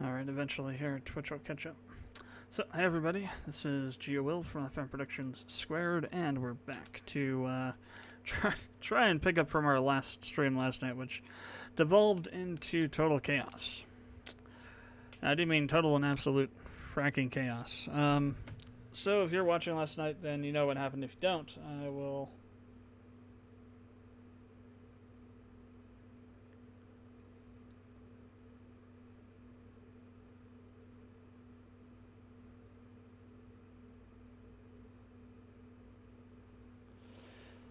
Alright, eventually here, Twitch will catch up. So, hi everybody, this is GeoWill from Productions², and we're back to try and pick up from our last stream last night, which devolved into total chaos. I do mean total and absolute fracking chaos. So if you're watching last night, then you know what happened. If you don't, I will...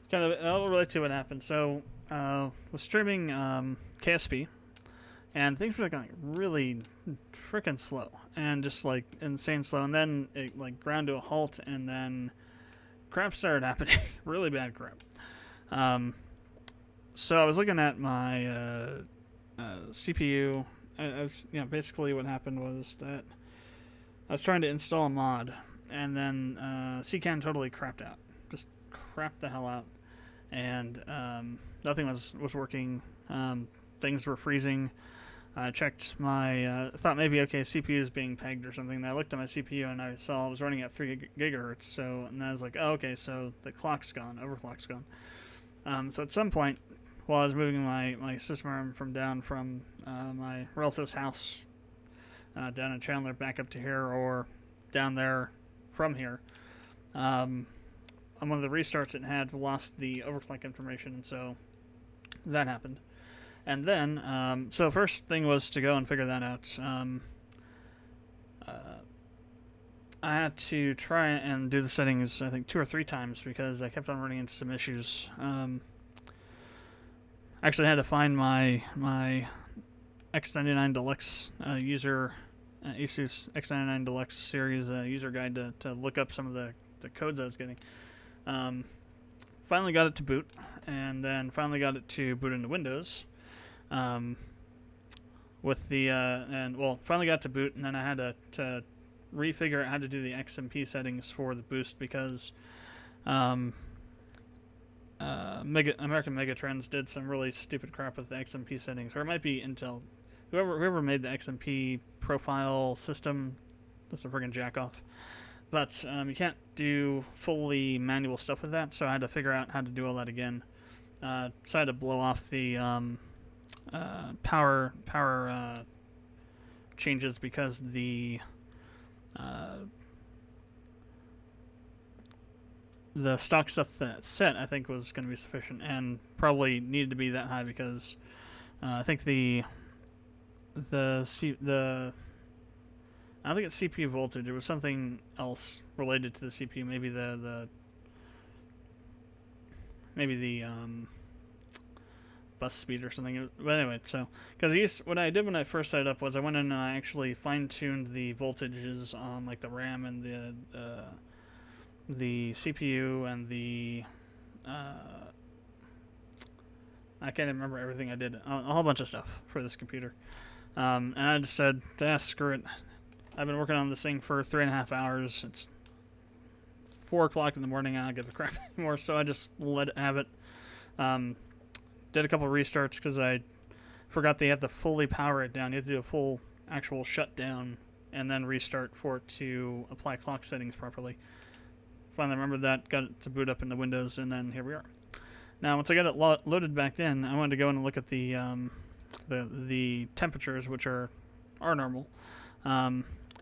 I'll relate to what happened. So, was streaming KSP, and things were going really freaking slow, and just like insane slow, and then it like ground to a halt, and then crap started happening, really bad crap. So I was looking at my CPU. Basically what happened was that I was trying to install a mod, and then CCAN totally crapped out, just crapped the hell out. And nothing was working. Things were freezing. I checked my thought maybe CPU is being pegged or something. And I looked at my CPU and I saw it was running at 3 gigahertz. So, and I was like, oh, okay, so the clock's gone, overclock's gone. So at some point, while I was moving my system arm from my relative's house down in Chandler back up to here, or down there from here, on one of the restarts it had lost the overclock information, and so that happened. And then, so first thing was to go and figure that out. I had to try and do the settings, I think 2 or 3 times, because I kept on running into some issues. Actually, I had to find my X99 Deluxe user, Asus X99 Deluxe series user guide to look up some of the codes I was getting. Finally got it to boot, and then finally got it to boot into Windows. Finally got it to boot, and then I had to refigure out how to do the XMP settings for the boost, because American Megatrends did some really stupid crap with the XMP settings, or it might be Intel. Whoever made the XMP profile system, that's a friggin' jack off. But you can't do fully manual stuff with that, so I had to figure out how to do all that again. So I had to blow off the power changes, because the stock stuff that it's set, I think, was going to be sufficient, and probably needed to be that high, because I think I don't think it's CPU voltage. It was something else related to the CPU. Maybe the bus speed or something. But anyway, so because what I did when I first set it up was I went in and I actually fine-tuned the voltages on like the RAM and the CPU and the I can't even remember everything I did. A whole bunch of stuff for this computer. And I just said, screw it. I've been working on this thing for 3.5 hours. It's 4 o'clock in the morning, and I don't give a crap anymore, so I just let it have it. Did a couple restarts, because I forgot they had to fully power it down. You have to do a full actual shutdown and then restart for it to apply clock settings properly. Finally remembered that, got it to boot up into Windows, and then here we are. Now, once I got it loaded back in, I wanted to go in and look at the temperatures, which are normal.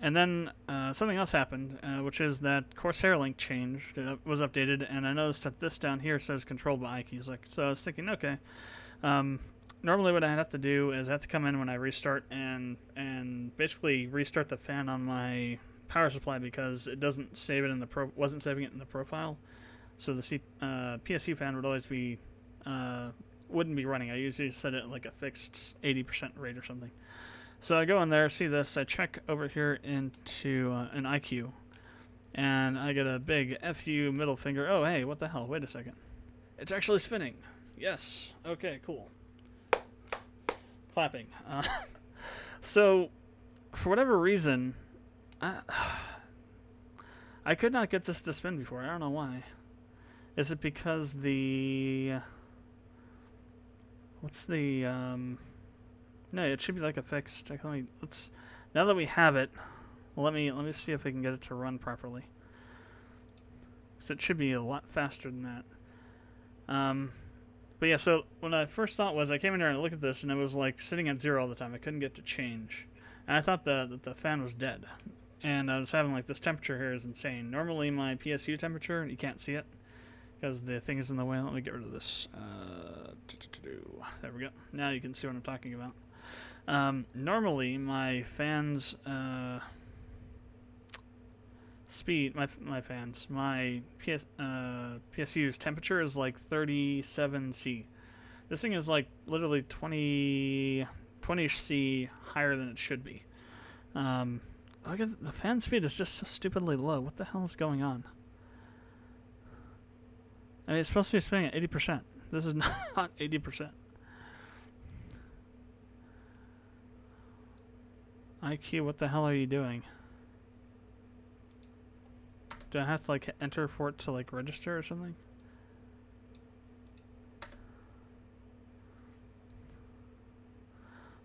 And then something else happened, which is that Corsair link changed. It was updated, and I noticed that this down here says controlled by iQs. So I was thinking, okay, normally what I have to do is I have to come in when I restart and basically restart the fan on my power supply, because it doesn't save it in the wasn't saving it in the profile. So the PSU fan would always be wouldn't be running. I usually set it at like a fixed 80% rate or something. So I go in there, see this, I check over here into an IQ, and I get a big FU middle finger. Oh, hey, what the hell? Wait a second. It's actually spinning. Yes. Okay, cool. Clapping. So, for whatever reason, I could not get this to spin before. I don't know why. Is it because what's the... No, it should be like a fixed... Let's now that we have it, let me see if I can get it to run properly. So it should be a lot faster than that. But yeah, so what I first thought was I came in here and looked at this and it was like sitting at 0 all the time. I couldn't get to change. And I thought that the fan was dead. And I was having like this temperature here is insane. Normally my PSU temperature, you can't see it because the thing is in the way. Let me get rid of this. There we go. Now you can see what I'm talking about. Normally my fan's speed, my PSU's temperature is like 37°C. This thing is like literally 20°C higher than it should be. Look at the fan speed is just so stupidly low. What the hell is going on? I mean, it's supposed to be spinning at 80%. This is not 80%. IQ, what the hell are you doing? Do I have to like enter for it to like register or something?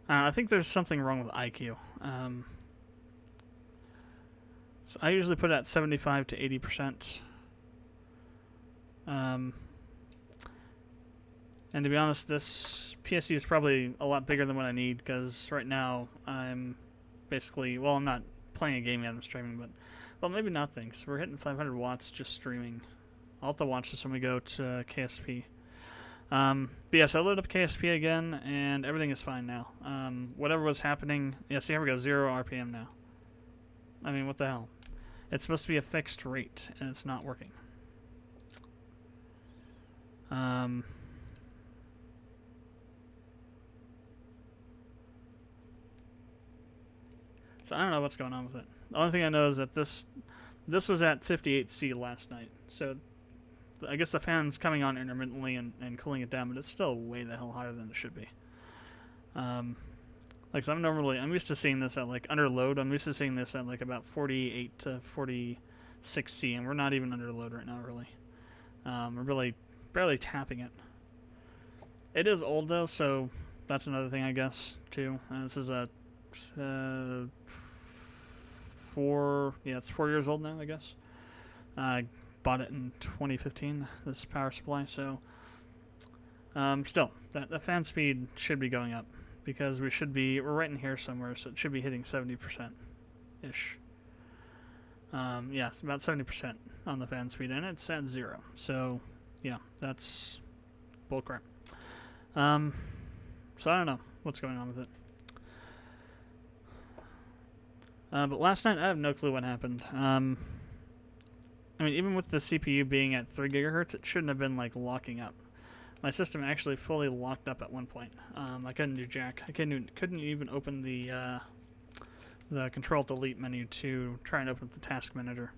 I think there's something wrong with IQ. So I usually put it at 75 to 80%. And to be honest, this PSU is probably a lot bigger than what I need because right now I'm basically, well, I'm not playing a game yet, I'm streaming, but, well, maybe not things. We're hitting 500 watts just streaming. I'll have to watch this when we go to KSP. But yeah, so I loaded up KSP again, and everything is fine now. Whatever was happening, yeah, see, here we go, 0 RPM now. I mean, what the hell? It's supposed to be a fixed rate, and it's not working. So I don't know what's going on with it. The only thing I know is that this was at 58°C last night. So I guess the fan's coming on intermittently and cooling it down, but it's still way the hell higher than it should be. Like, so I'm used to seeing this at like under load. I'm used to seeing this at like about 48 to 46°C, and we're not even under load right now, really. We're really barely tapping it. It is old though, so that's another thing, I guess, too. This is a it's 4 years old now, I guess. I bought it in 2015, this power supply, so still, the fan speed should be going up because we're right in here somewhere, so it should be hitting 70%-ish. Yeah, it's about 70% on the fan speed, and it's at 0, so yeah, that's bullcrap. So I don't know what's going on with it. But last night, I have no clue what happened. I mean, even with the CPU being at 3 gigahertz, it shouldn't have been, like, locking up. My system actually fully locked up at one point. I couldn't do jack. I couldn't even open the Control-Delete menu to try and open the task manager.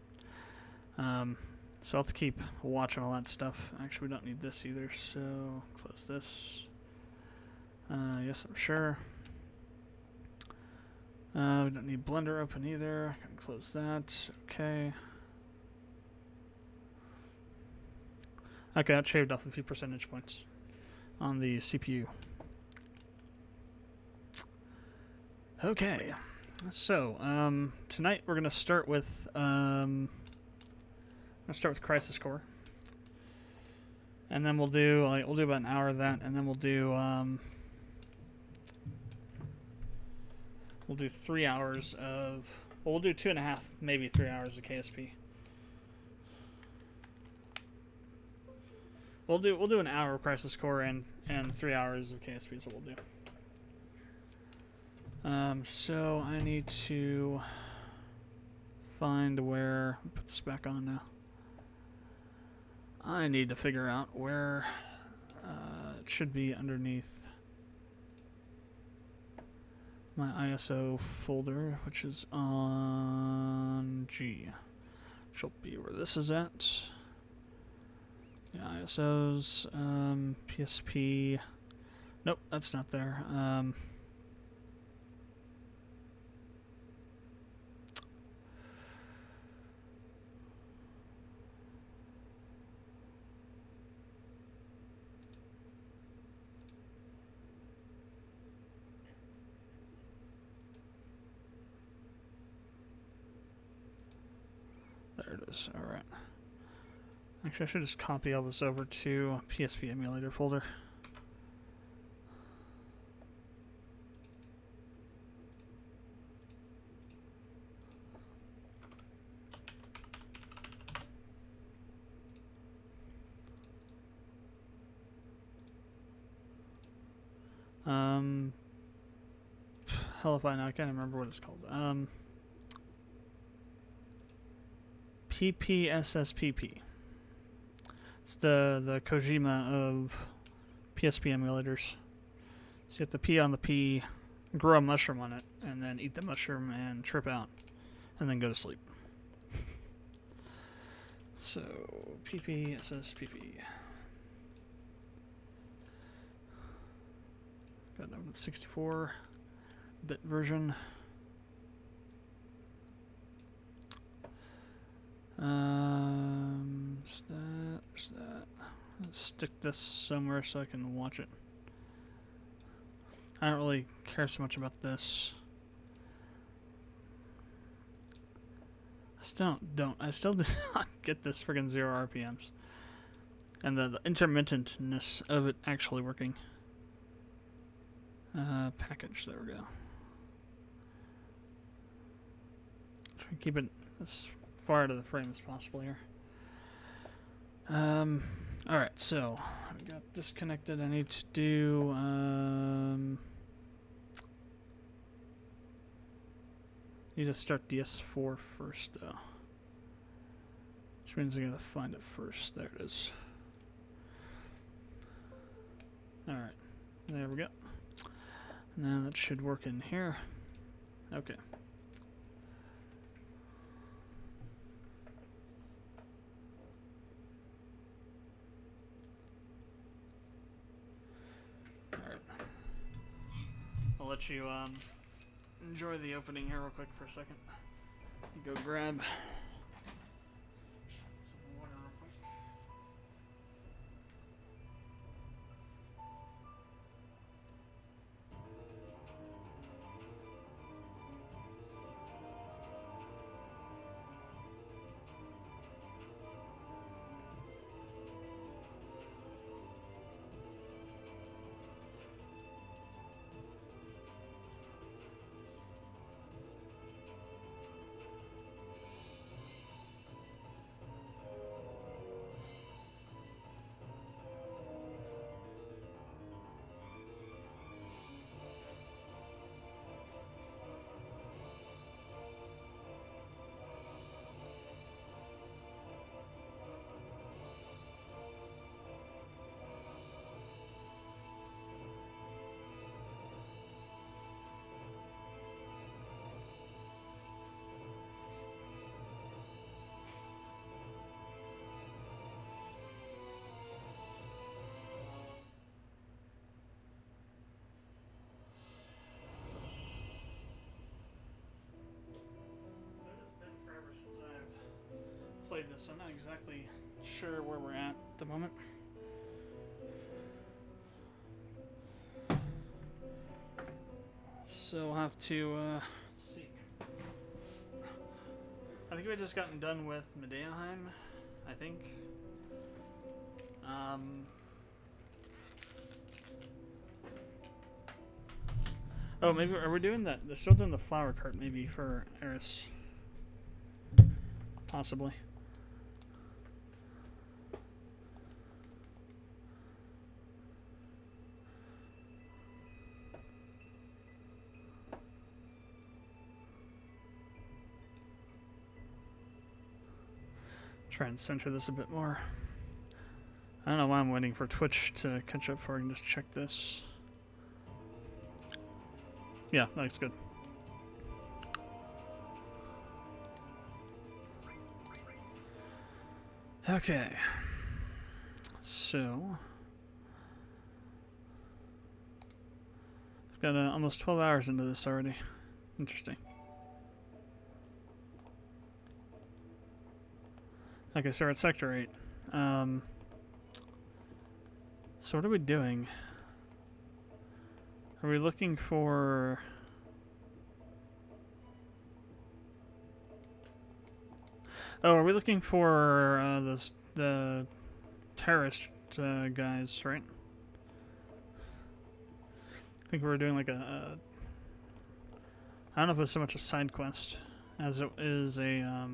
So I'll have to keep watching all that stuff. Actually, we don't need this either, so close this. Yes, I'm sure. We don't need Blender open either. I can close that. Okay. Okay, that shaved off a few percentage points on the CPU. Okay. So, tonight we're gonna start with Crisis Core. And then we'll do about an hour of that, and then we'll do 3 hours of, well, we'll do 2.5, maybe 3 hours of KSP. We'll do an hour of Crisis Core and 3 hours of KSP is what we'll do. So I need to find where, put this back on now. I need to figure out where it should be underneath my ISO folder, which is on G. Should be where this is at. Yeah, ISOs, PSP. Nope, that's not there. There it is. All right. Actually, I should just copy all this over to PSP emulator folder. Hell if I know. I can't remember what it's called. PPSSPP. It's the Kojima of PSP emulators. So you have the P on the P, grow a mushroom on it, and then eat the mushroom and trip out, and then go to sleep. So PPSSPP. Got a 64-bit version. There's that. Let's stick this somewhere so I can watch it. I don't really care so much about this. I still do not get this friggin' 0 RPMs. And the intermittentness of it actually working. Package, there we go. Try and keep it as far out of the frame as possible here. Alright, so I got this connected. I need to do need to start DS4 first though. Which means I gotta find it first. There it is. Alright, there we go. Now that should work in here. Okay. Alright. I'll let you enjoy the opening here real quick for a second. Go grab some water real quick. Played this. I'm not exactly sure where we're at the moment. So we'll have to see. I think we just gotten done with Medeaheim, I think. Oh, maybe are we doing that? They're still doing the flower cart maybe for Eris. Possibly. Try and center this a bit more. I don't know why I'm waiting for Twitch to catch up before I can just check this. Yeah, that looks good. Okay. So I've got almost 12 hours into this already. Interesting. Okay, so we're at Sector 8. So what are we doing? Are we looking for... Oh, are we looking for the terrorist guys, right? I think we were doing like I don't know if it's so much a side quest as it is a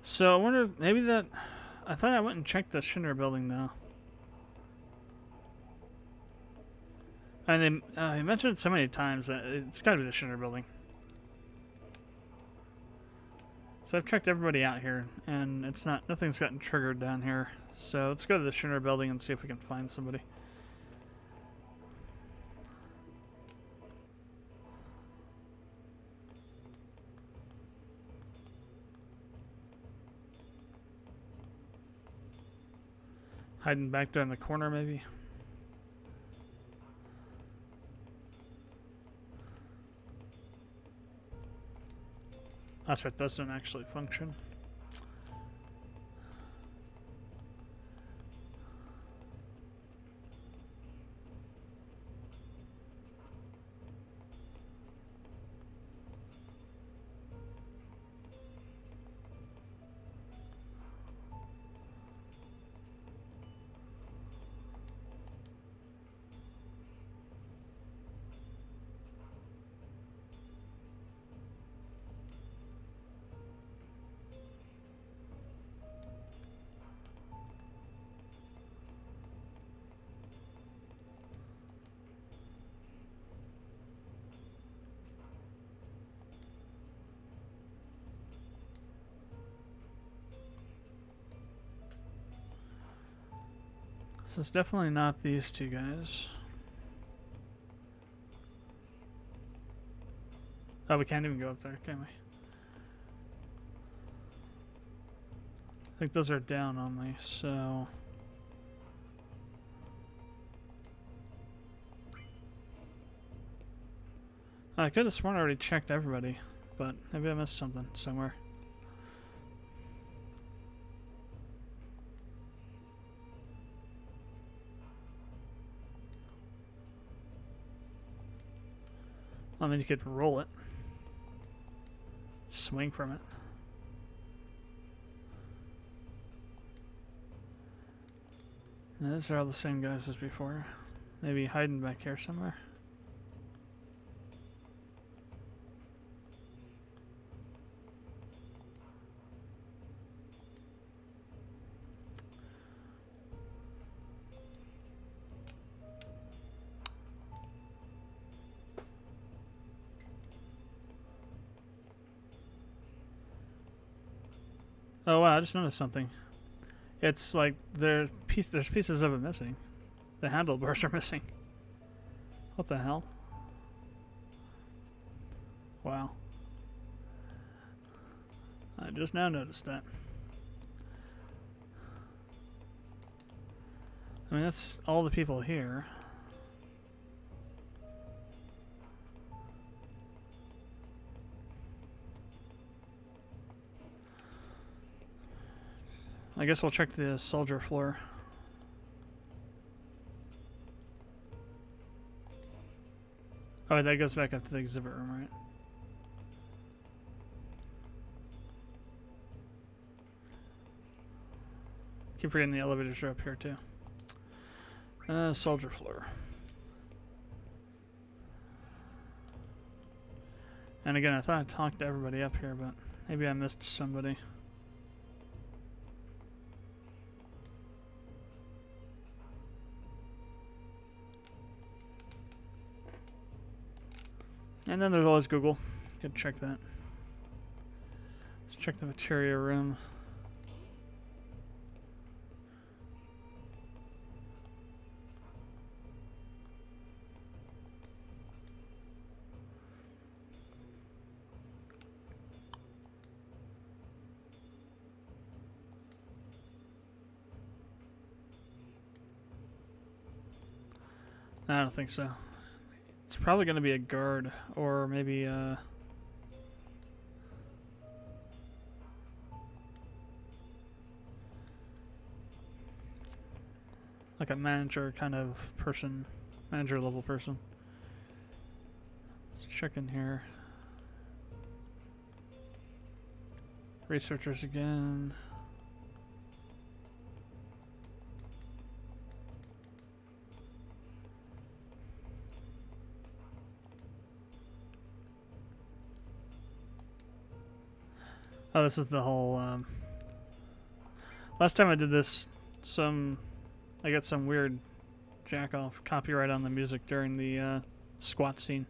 So I wonder if maybe that. I thought I went and checked the Shinra building though. And they mentioned it so many times that it's got to be the Shinra building. So I've checked everybody out here, and it's not. Nothing's gotten triggered down here. So let's go to the Shinra building and see if we can find somebody. Hiding back there in the corner, maybe. That's right, those don't actually function. So it's definitely not these two guys. Oh, we can't even go up there, can we? I think those are down only, so... I could have sworn I already checked everybody, but maybe I missed something somewhere. I mean, you could roll it. Swing from it. And these are all the same guys as before. Maybe hiding back here somewhere. Oh wow, I just noticed something. It's like there's pieces of it missing. The handlebars are missing. What the hell? Wow. I just now noticed that. I mean, that's all the people here. I guess we'll check the soldier floor. Oh, that goes back up to the exhibit room, right? Keep forgetting the elevators are up here too. Soldier floor. And again, I thought I talked to everybody up here, but maybe I missed somebody. And then there's always Google. Could check that. Let's check the materia room. I don't think so. It's probably going to be a guard, or maybe like a manager kind of person, manager level person. Let's check in here. Researchers again. Oh, this is the whole. Last time I did this, I got some weird jack off copyright on the music during the squat scene.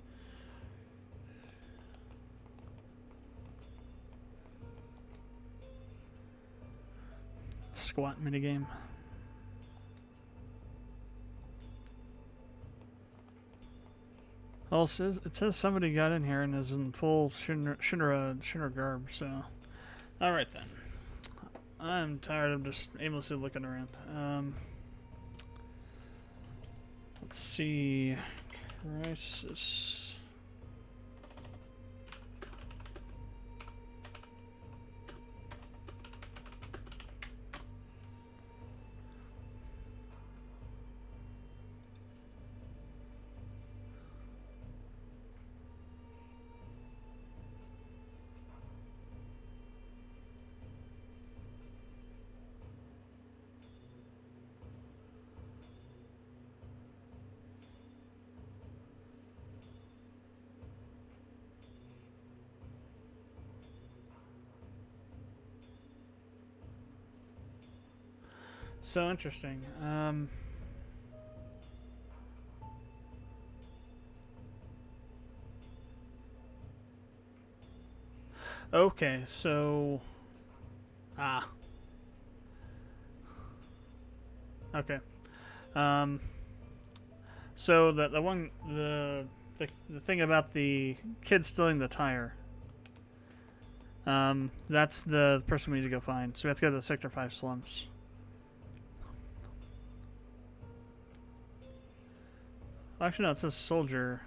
Squat minigame. Well, it says somebody got in here and is in full Shinra garb, so. Alright then. I'm tired of just aimlessly looking around. Let's see. Crisis. So interesting. Okay, so okay. So the thing about the kid stealing the tire. That's the person we need to go find. So we have to go to the Sector 5 slums. Actually, no, it says soldier.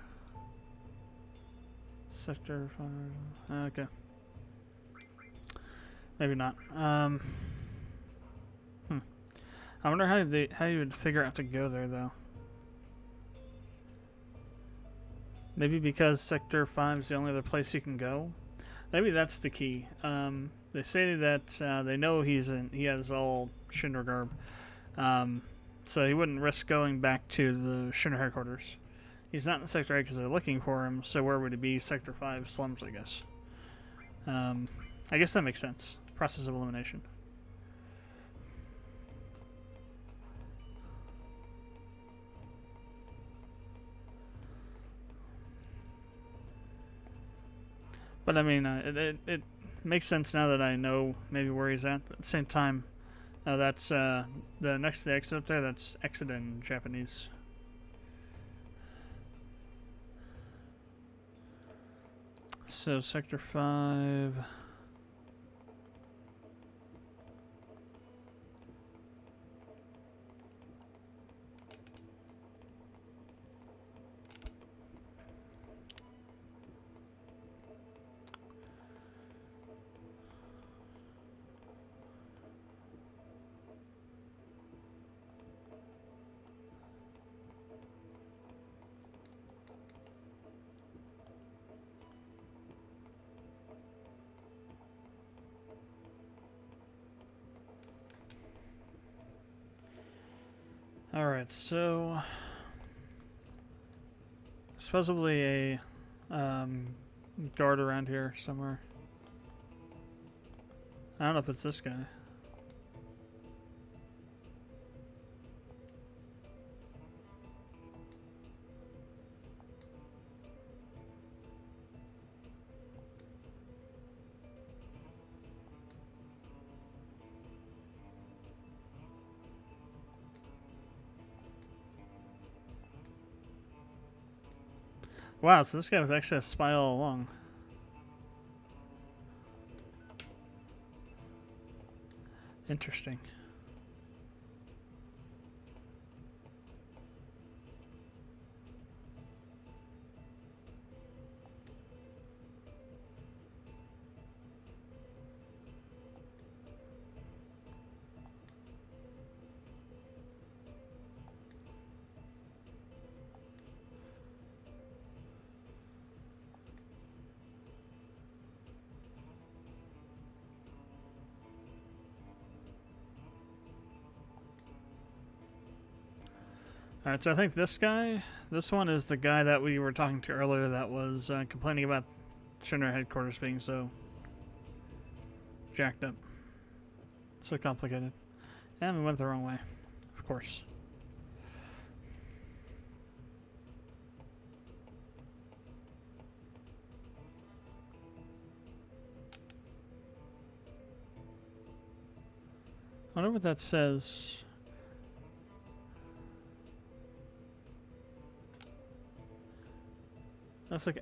Sector 5. Okay. Maybe not. I wonder how you would figure out to go there, though. Maybe because Sector 5 is the only other place you can go. Maybe that's the key. They say that they know he has all Shinra garb. So he wouldn't risk going back to the Shinra headquarters. He's not in Sector 8 because they're looking for him, so where would it be? Sector 5 slums, I guess. I guess that makes sense. Process of elimination. But I mean, it makes sense now that I know maybe where he's at. But at the same time, that's the next to the exit up there. That's exit in Japanese. So Sector 5. Alright, so supposedly a guard around here somewhere. I don't know if it's this guy. Wow, so this guy was actually a spy all along. Interesting. Alright, so I think this one is the guy that we were talking to earlier that was complaining about Shinra headquarters being so jacked up. So complicated. And we went the wrong way, of course. I wonder what that says. That's like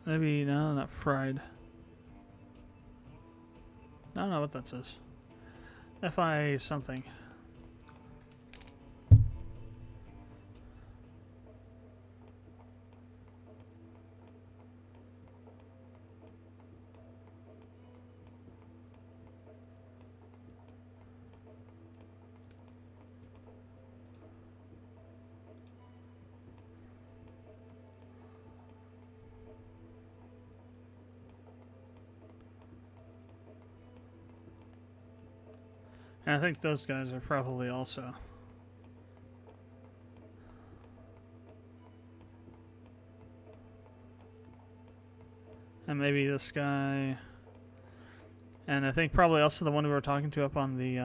maybe, no, not fried. I don't know what that says. FI something. And I think those guys are probably also. And maybe this guy. And I think probably also the one we were talking to up on the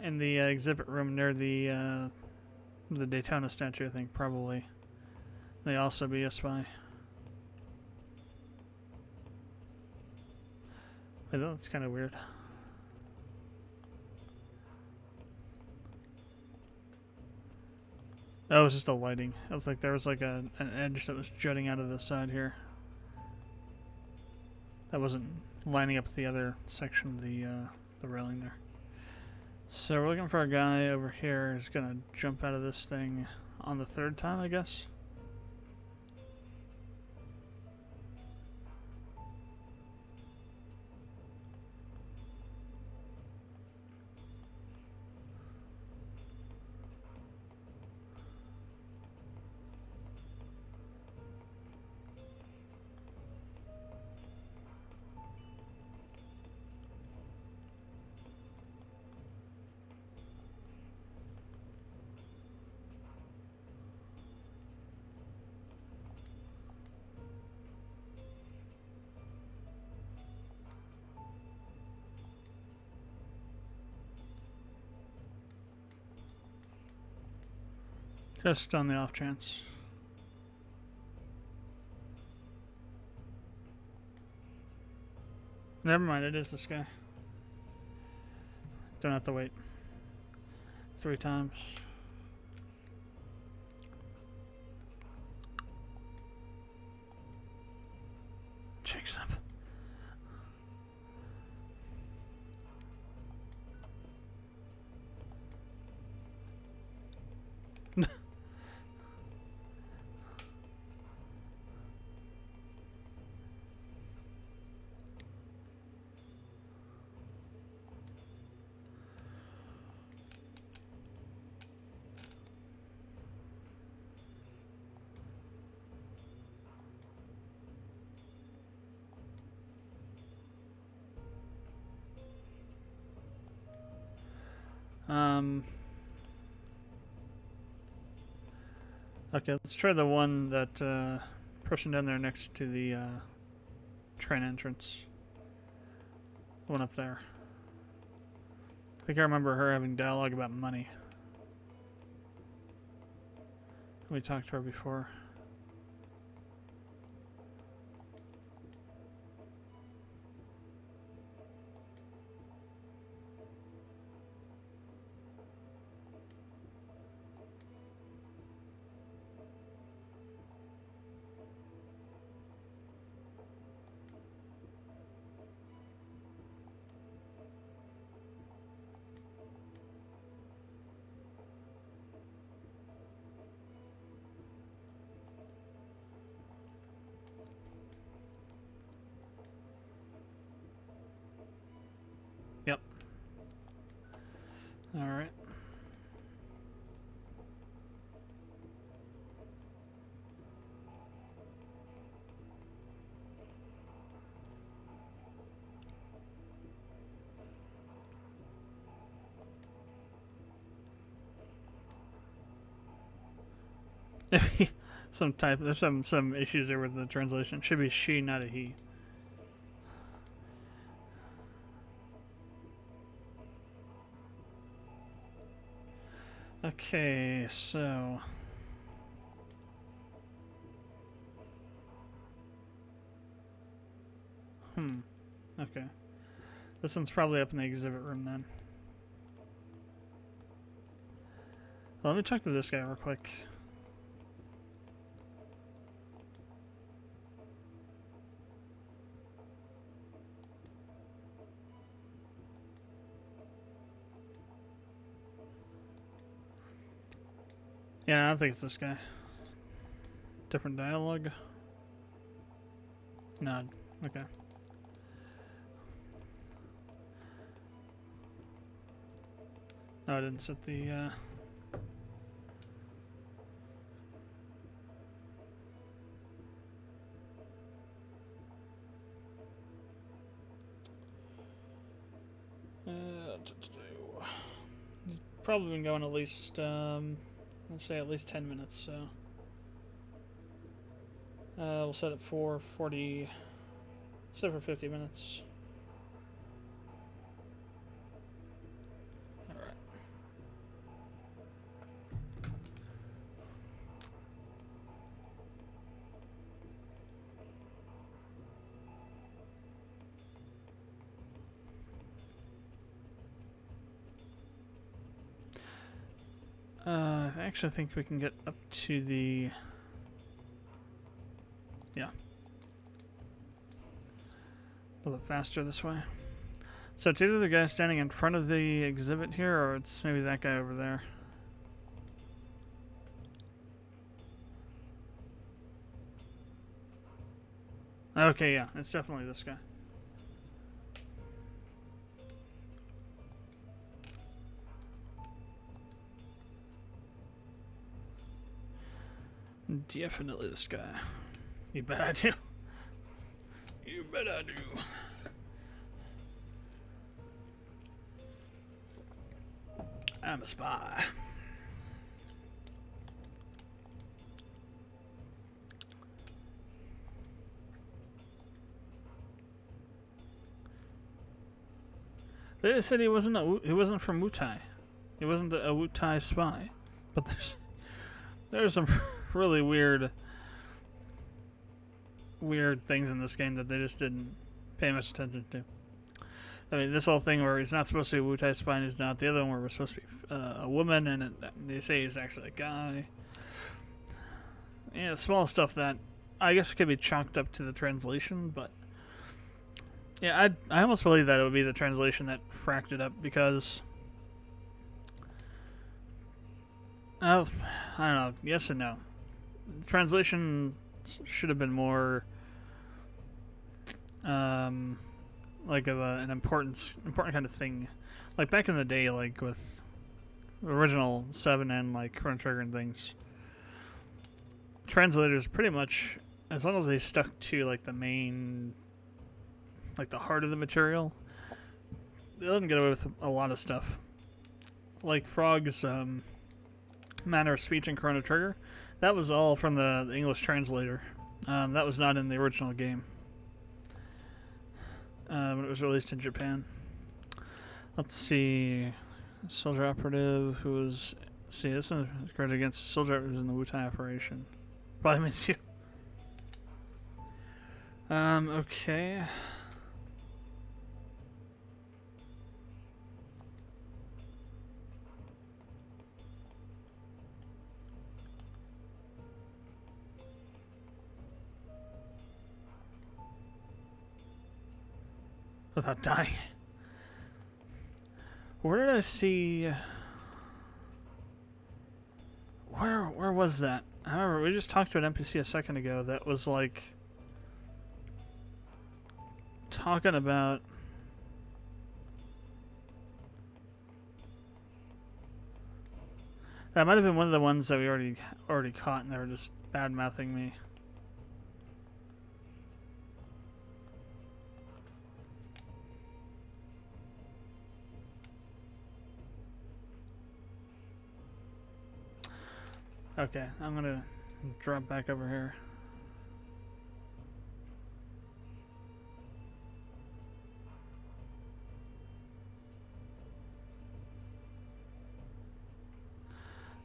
in the exhibit room near the Daytona statue. I think probably may also be a spy. Wait, that's kind of weird. That was just the lighting. It was like there was like an edge that was jutting out of the side here. That wasn't lining up with the other section of the railing there. So we're looking for a guy over here who's gonna jump out of this thing on the third time, I guess. Just on the off chance. Never mind, it is this guy. Don't have to wait 3 times. Checks up. Okay, let's try the one that person down there next to the train entrance. The one up there. I think I remember her having dialogue about money. We talked to her before. Yep. All right. There's some issues there with the translation. It should be she, not a he. Okay, so okay. This one's probably up in the exhibit room then. Well, let me talk to this guy real quick. Yeah, I don't think it's this guy. Different dialogue? No. Okay. No, I didn't set the, probably been going at least, let's say at least 10 minutes, so. We'll set it for 40, set for 50 minutes. Alright. I actually think we can get up to the... Yeah. A little bit faster this way. So it's either the guy standing in front of the exhibit here, or it's maybe that guy over there. Okay, yeah, it's definitely this guy. Definitely this guy. You bet I do. You bet I do. I'm a spy. They said he wasn't from Wutai. He wasn't a Wutai spy. But there's some really weird things in this game that they just didn't pay much attention to. I mean, this whole thing where he's not supposed to be a Wutai spy and he's not. The other one where we're supposed to be a woman and they say he's actually a guy. Yeah, small stuff that I guess could be chalked up to the translation, but yeah, I almost believe that it would be the translation that fracked it up because I don't know. Yes and no. The translation should have been more like of an important kind of thing, like back in the day, like with original 7 and like Chrono Trigger and things. Translators pretty much, as long as they stuck to like the main, like the heart of the material, they let them get away with a lot of stuff. Like Frog's manner of speech in Chrono Trigger, that was all from the English translator. That was not in the original game when it was released in Japan. Let's see. Soldier operative who was... See, this one is charged against a soldier who was in the Wutai operation. Probably means you. Okay. Without dying. Where did I see... Where was that? I remember we just talked to an NPC a second ago that was like... talking about... That might have been one of the ones that we already caught and they were just bad-mouthing me. Okay, I'm gonna drop back over here.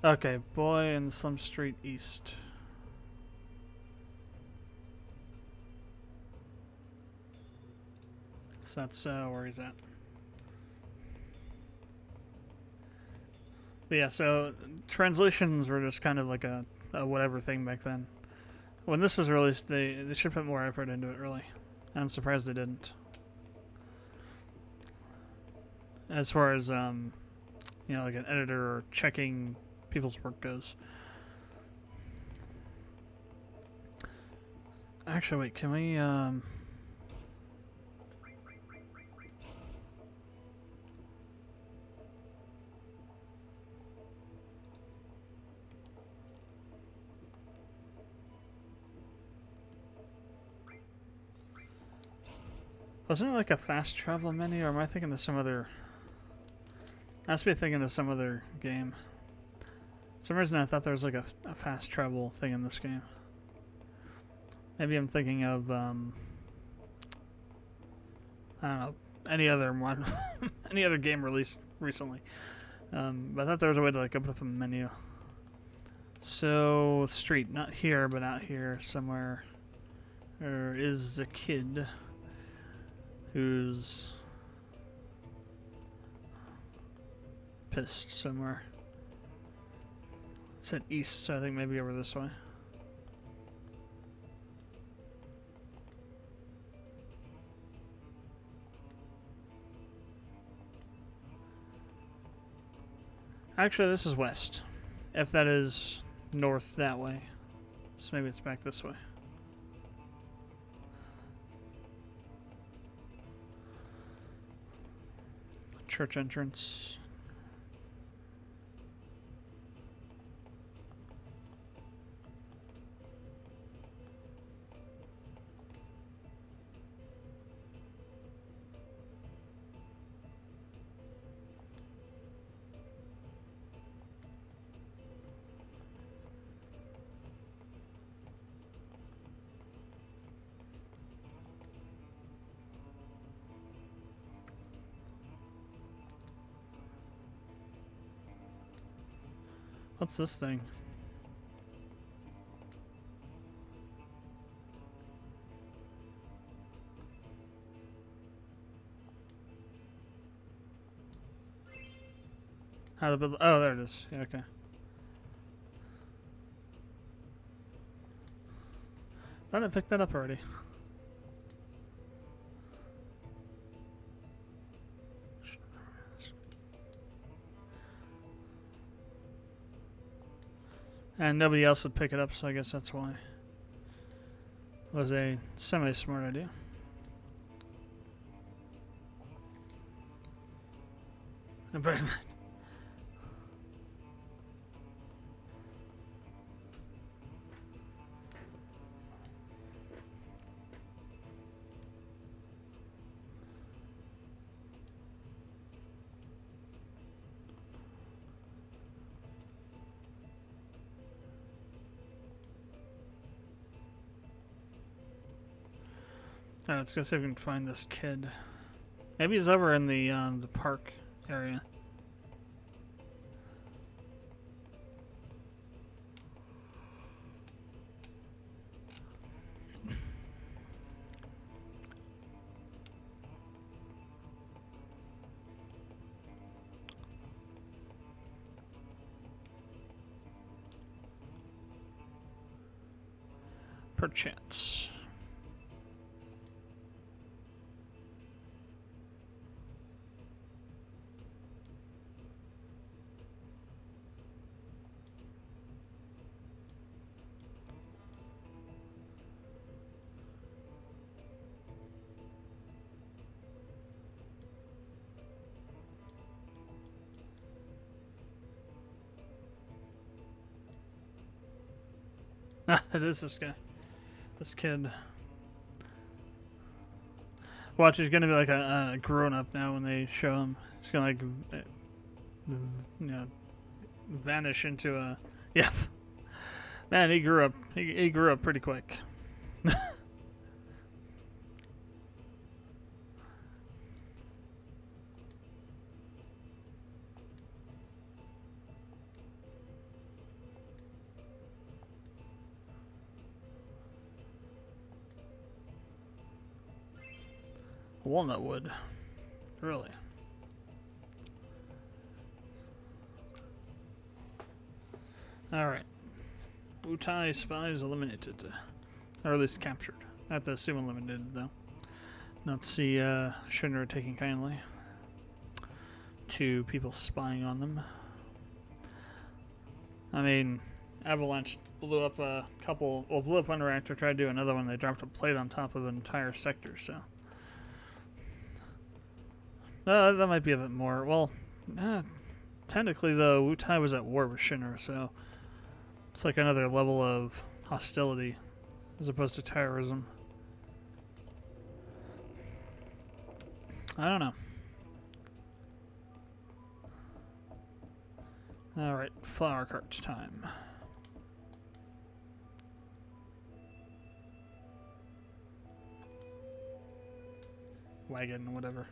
Okay, boy in Slum Street East. So that's where he's at. But yeah, so translations were just kind of like a whatever thing back then. When this was released, they should put more effort into it, really. I'm surprised they didn't. As far as, you know, like an editor or checking people's work goes. Actually, wait, can we, wasn't it like a fast travel menu, or am I thinking of some other... I must be thinking of some other game. For some reason I thought there was like a fast travel thing in this game. Maybe I'm thinking of, I don't know, any other one, any other game released recently. But I thought there was a way to like open up a menu. So, street, not here, but out here somewhere. There is a kid who's pissed somewhere. It's at east, so I think maybe over this way. Actually, this is west. If that is north that way. So maybe it's back this way. Church entrance. What's this thing? How to build? Oh, there it is. Yeah, okay. I didn't pick that up already. And nobody else would pick it up, so I guess that's why. It was a semi-smart idea. And burn that. Alright, let's go see if we can find this kid. Maybe he's over in the park area. Perchance. It is this guy. This kid. Watch, he's gonna be like a grown-up now when they show him. He's gonna like, you know, vanish into a... Yep. Man, he grew up. He grew up pretty quick. Walnut wood. Really? Alright. Wutai spies eliminated. Or at least captured. Not the assume eliminated, though. Not to see Shinra taking kindly to people spying on them. I mean, Avalanche blew up a couple. Well, blew up one reactor, tried to do another one. They dropped a plate on top of an entire sector, so. That might be a bit more. Well, technically, though, Wutai was at war with Shinra, so it's like another level of hostility as opposed to terrorism. I don't know. Alright, flower cart time. Wagon, whatever.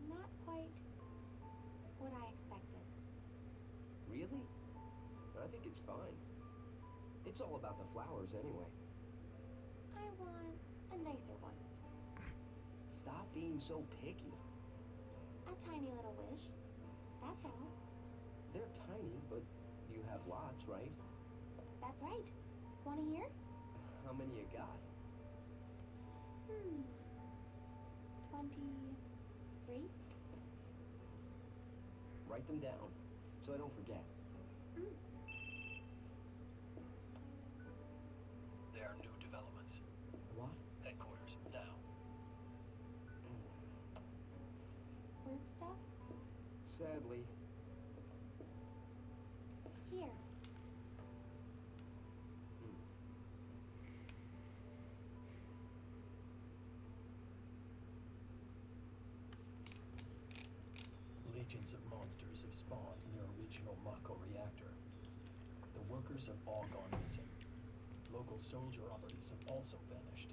Not quite what I expected. Really? I think it's fine. It's all about the flowers anyway. I want a nicer one. Stop being so picky. A tiny little wish. That's all. They're tiny, but you have lots, right? That's right. Want to hear? How many you got? 23? Write them down, so I don't forget. There are new developments. What? Headquarters, now. Word stuff? Sadly. Here. Legions of monsters have spawned near a regional Mako reactor. The workers have all gone missing. Local soldier operatives have also vanished.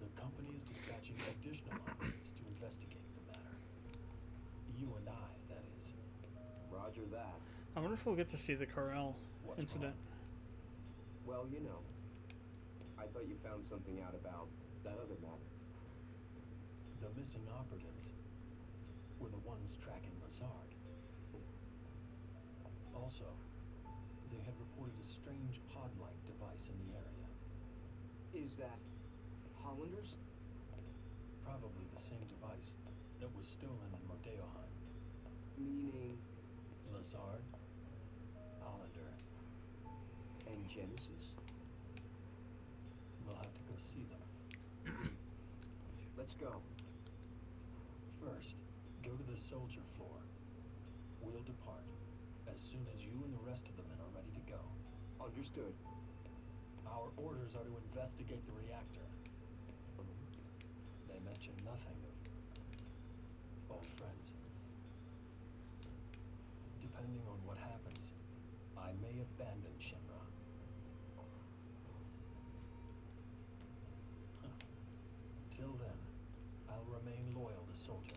The company is dispatching additional operatives to investigate the matter. You and I, that is. Roger that. I wonder if we'll get to see the Kerbal What's incident. Well, you know, I thought you found something out about that other matter. The missing operatives were the ones tracking Lazard. Also, they had reported a strange pod-like device in the area. Is that Hollanders? Probably the same device that was stolen in Mordeoheim. Meaning Lazard, Hollander. and Genesis? We'll have to go see them. Let's go. First, go to the soldier floor. We'll depart as soon as you and the rest of the men are ready to go. Understood. Our orders are to investigate the reactor. They mention nothing of old friends. Depending on what happens, I may abandon Shinra. Till then, I'll remain loyal to Soldier.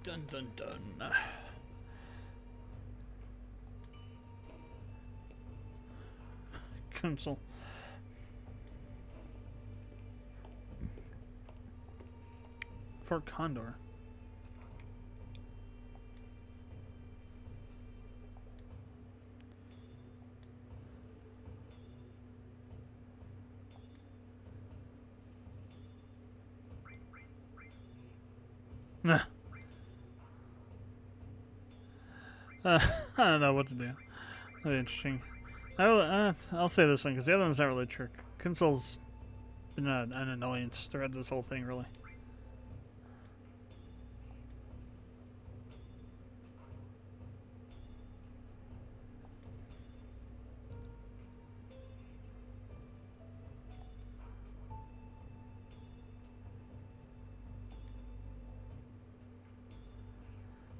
Dun dun dun. Council. Fort Condor. Nah. I don't know what to do. That'd be interesting. I'll say this one because the other one's not really a trick. Console's been an annoyance throughout this whole thing, really.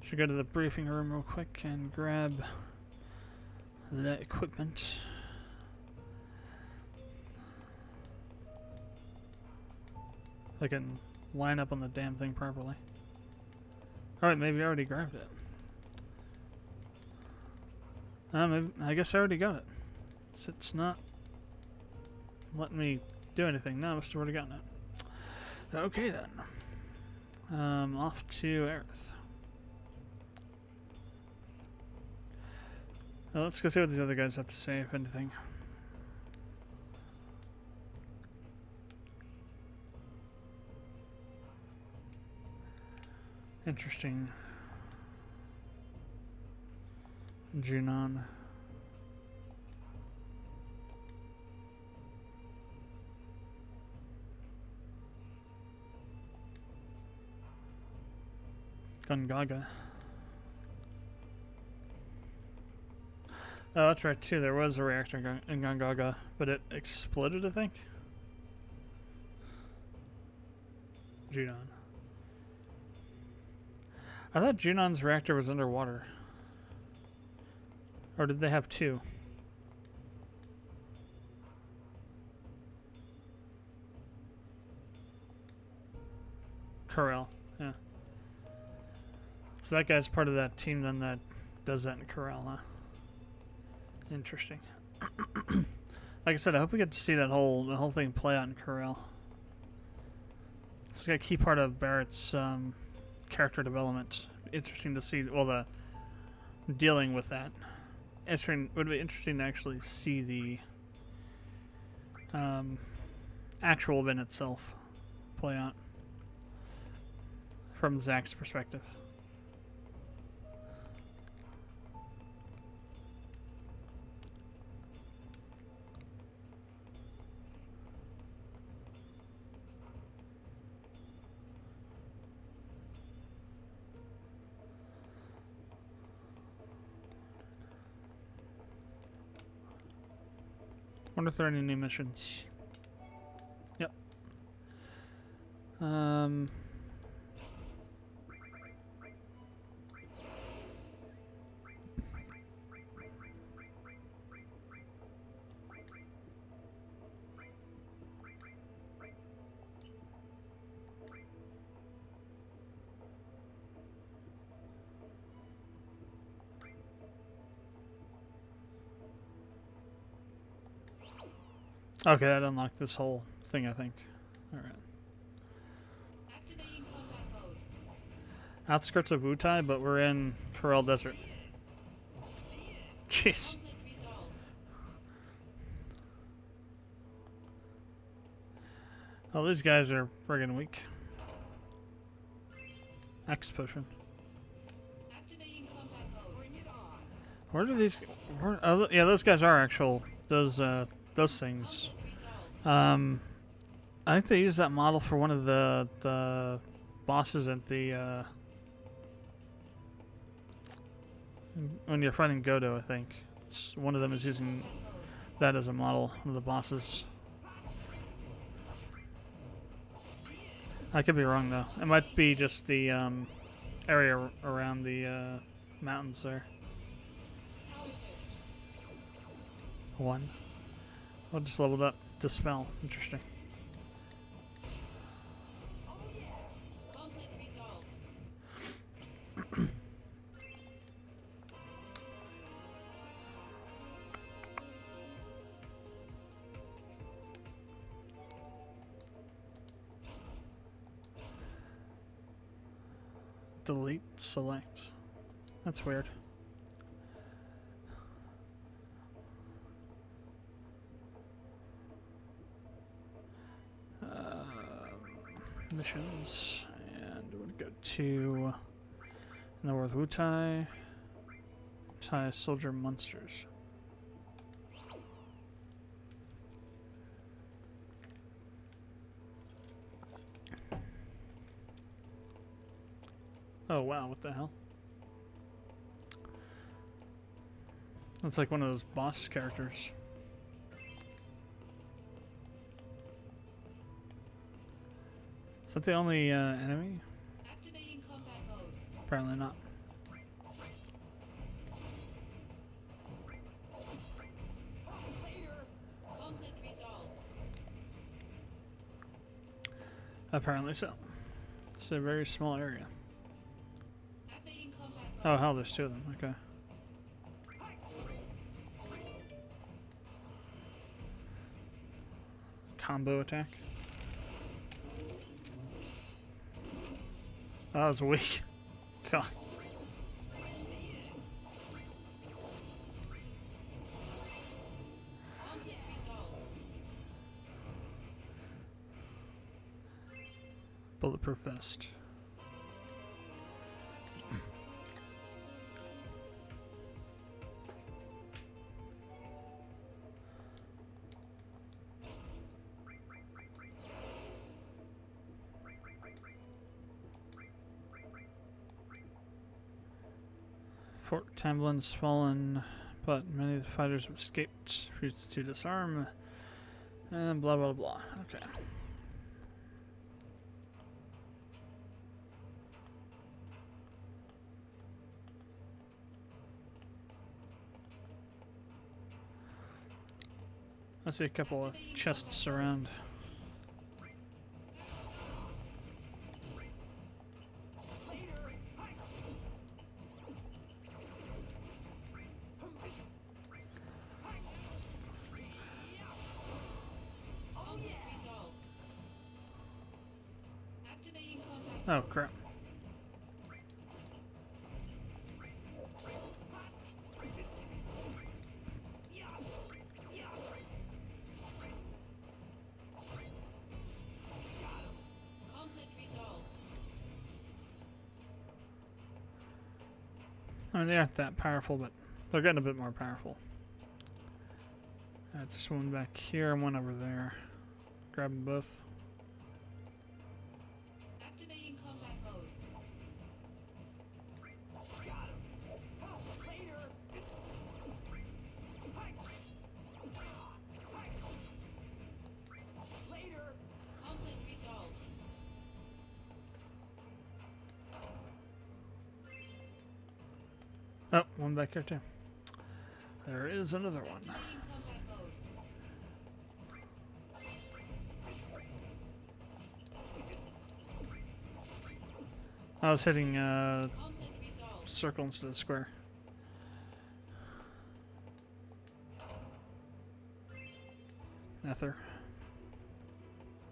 Should go to the briefing room real quick and grab the equipment. I can line up on the damn thing properly. Alright, maybe I already grabbed it. Maybe, I guess I already got it. It's not letting me do anything. No, I must have already gotten it. Okay then. Off to Aerith. Let's go see what these other guys have to say, if anything. Interesting. Junon. Gungaga. Oh, that's right too. There was a reactor in Gungaga, but it exploded, I think. Junon. I thought Junon's reactor was underwater. Or did they have two? Kerbal, yeah. So that guy's part of that team then that does that in Kerbal, huh? Interesting. Like I said, I hope we get to see the whole thing play out in Kerbal. It's like a key part of Barrett's character development. Interesting to see, well, the dealing with that. Would be interesting to actually see the actual event itself play out from Zach's perspective. Wonder if there are any new missions. Yep. Okay, that unlocked this whole thing, I think. Alright. Activating combat mode. Outskirts of Wutai, but we're in Kerbal Desert. Jeez. Conflict resolved. Oh, these guys are friggin' weak. X potion. Activating combat mode. Bring it on. Where do these? Oh, yeah, those guys are actual. Those things. Conflict resolved. I think they use that model for one of the bosses at the when you're fighting Godo. I think one of them is using that as a model. One of the bosses. I could be wrong though. It might be just the area around the mountains there. One. I just leveled up. Dispel. Interesting. Conflict resolved. Delete. Select. That's weird. Missions, and we're gonna go to North Wutai. Wutai Soldier Monsters. Oh wow, what the hell? That's like one of those boss characters. Is that the only enemy? Activating combat mode. Apparently not. Conflict resolved. Apparently so. It's a very small area. Activating combat mode. Oh hell, there's two of them. Okay. Combo attack. Oh, that was weak. God. Conflict resolved. Bulletproof vest. Fort Tamblin's fallen, but many of the fighters have escaped, refused to disarm, and blah blah blah. Okay. I see a couple of chests around. Conflict resolved. Activating combat Oh mode. crap. Conflict resolved. I mean, they aren't that powerful, but they're getting a bit more powerful. That's one back here and one over there. Grab them both. Activating combat mode. Conflict resolved. Oh, one back here too. There is another one. Activating combat mode. I was hitting Conflict resolved. circle instead of square. Nether.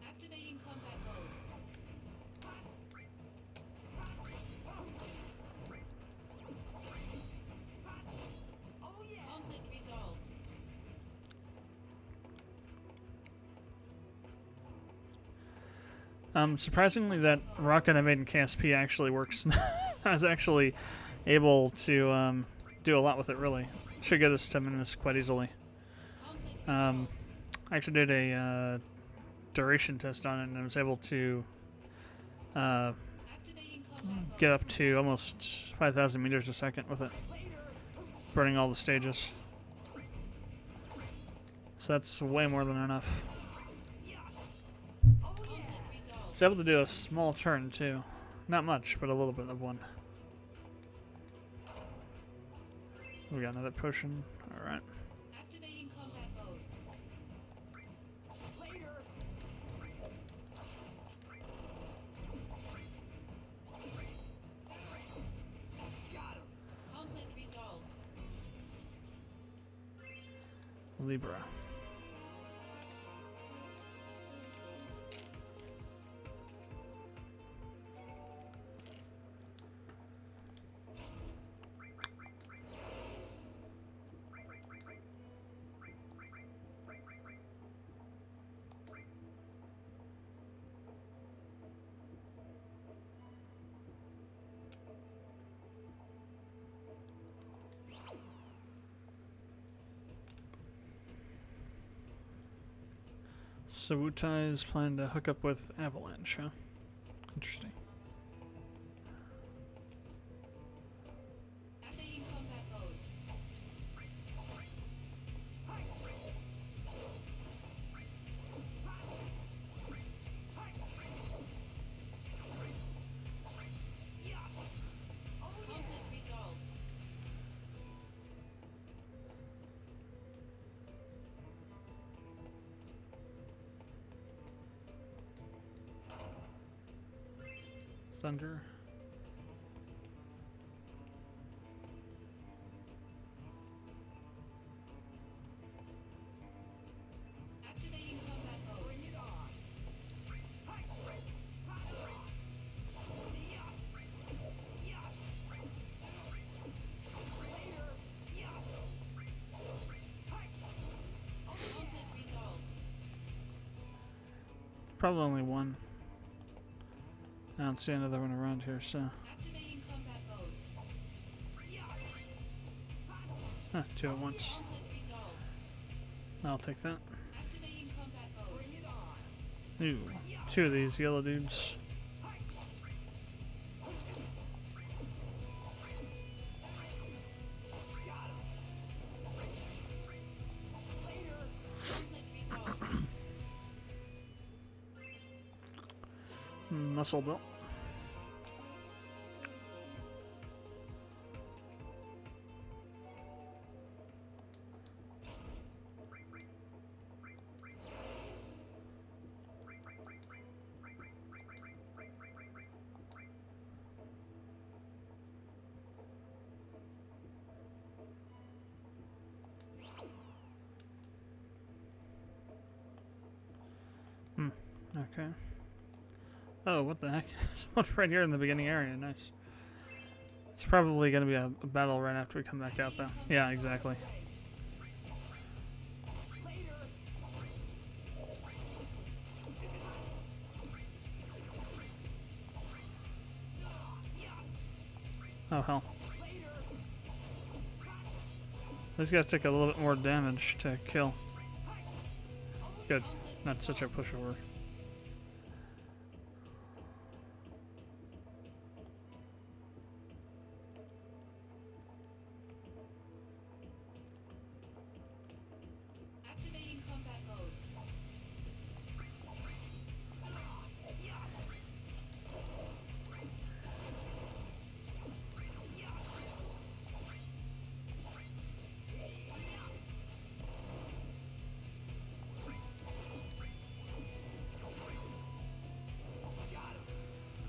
Activating combat mode. Conflict resolved. Surprisingly, that rocket I made in KSP actually works. I was actually able to do a lot with it, really. Should get us to Minus quite easily. Conflict I resolved. actually did a duration test on it, and I was able to Activating combat mode. get up to almost 5,000 meters a second with it, burning all the stages. So that's way more than enough. Conflict resolved. It's able to do a small turn too. Not much, but a little bit of one. We got another potion. Alright. Activating combat mode. Conflict resolved. Libra. So Wutai is planning to hook up with Avalanche, huh? Interesting. Thunder. Activating combat mode. Bring it on. Conflict resolved. Probably only one. I don't see another one around here, so. Activating combat mode. Huh, two at once. Conflict resolved. I'll take that. Activating combat mode. Bring it on. Ooh, two of these yellow dudes. Conflict resolved. Muscle belt. Okay. Oh, what the heck? Someone's right here in the beginning area. Nice. It's probably going to be a battle right after we come back out, though. Yeah, exactly. Oh, hell. These guys take a little bit more damage to kill. Good. Not such a pushover. Activating combat mode.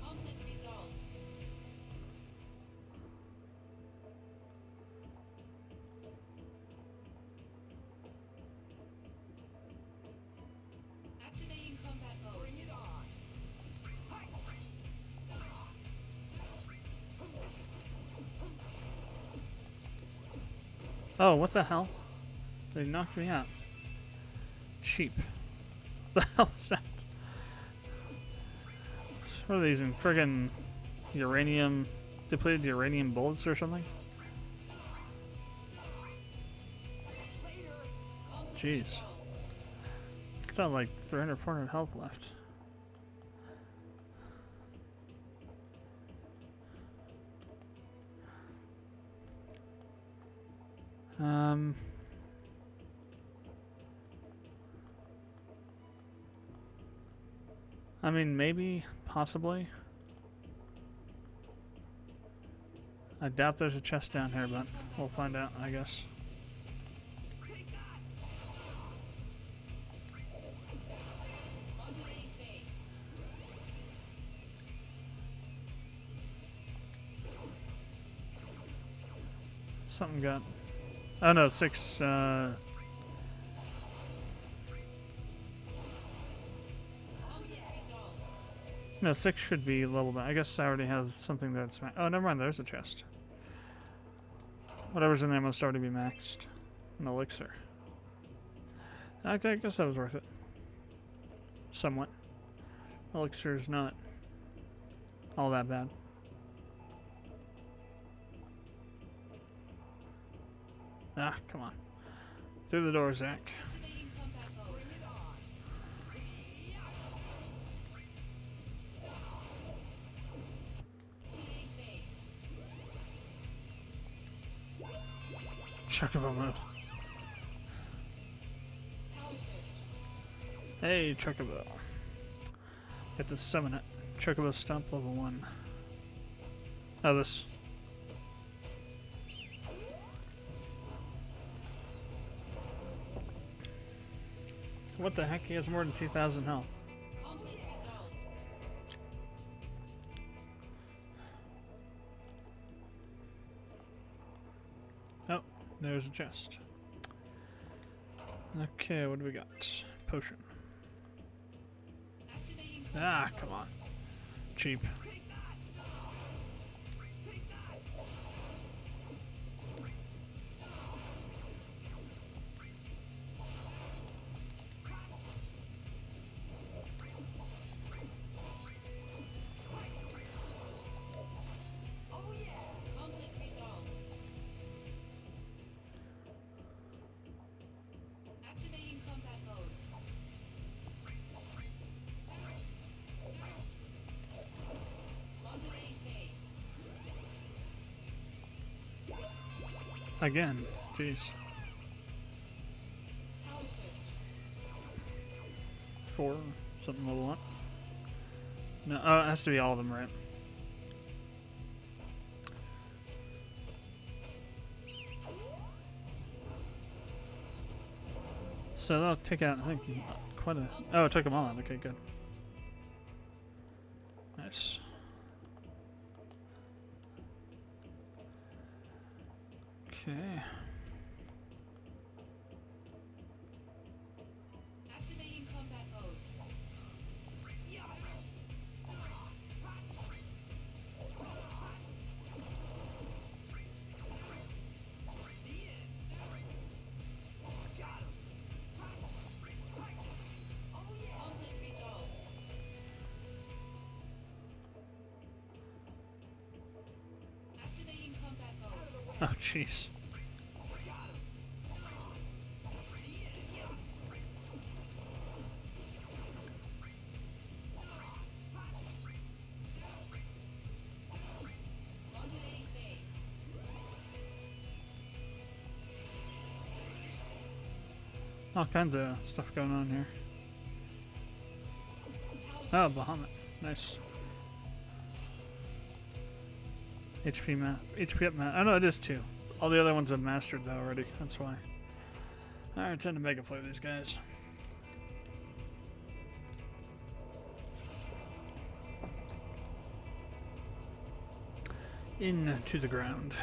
Conflict resolved. Activating combat mode. Bring it on. Oh, what the hell? They knocked me out. Cheap. What the hell is that? What are these in friggin' uranium, depleted uranium bullets or something? Conflict Jeez. resolved. It's got like 300, 400 health left. I mean, maybe, possibly. I doubt there's a chest down here, but we'll find out, I guess. Modulating phase. Something got... Oh no, 6, Conflict resolved. no, 6 should be leveled up. I guess I already have something that's oh, never mind, there's a chest. Whatever's in there must already be maxed. An elixir. Okay, I guess that was worth it. Somewhat. Elixir's not all that bad. Ah, come on. Through the door, Zach. Activating combat mode. Bring it on. Modulating phase. Chocobo mode. Power surge. Hey, Chocobo. Get to summon it. Chocobo Stomp level 1. Oh, this. What the heck? He has more than 2,000 health. Conflict resolved. There's a chest. Okay, what do we got? Potion. Activating Ah, combat come mode. on. Cheap. Conflict resolved. Activating combat mode. Modulating phase. Again. Jeez. Power surge. 4. Something level up. No, oh, it has to be all of them, right? So that'll take out, I think, quite a... Oh, it took them all out. Okay, good. Nice. Okay. Activating combat mode. Conflict resolved. Activating combat mode. Oh, jeez. Modulating phase. All kinds of stuff going on here. Power Oh, Bahamut. Nice. HP up Oh no, it is 2. All the other ones I've mastered though already. That's why. Alright, time to mega flare these guys. Into the ground.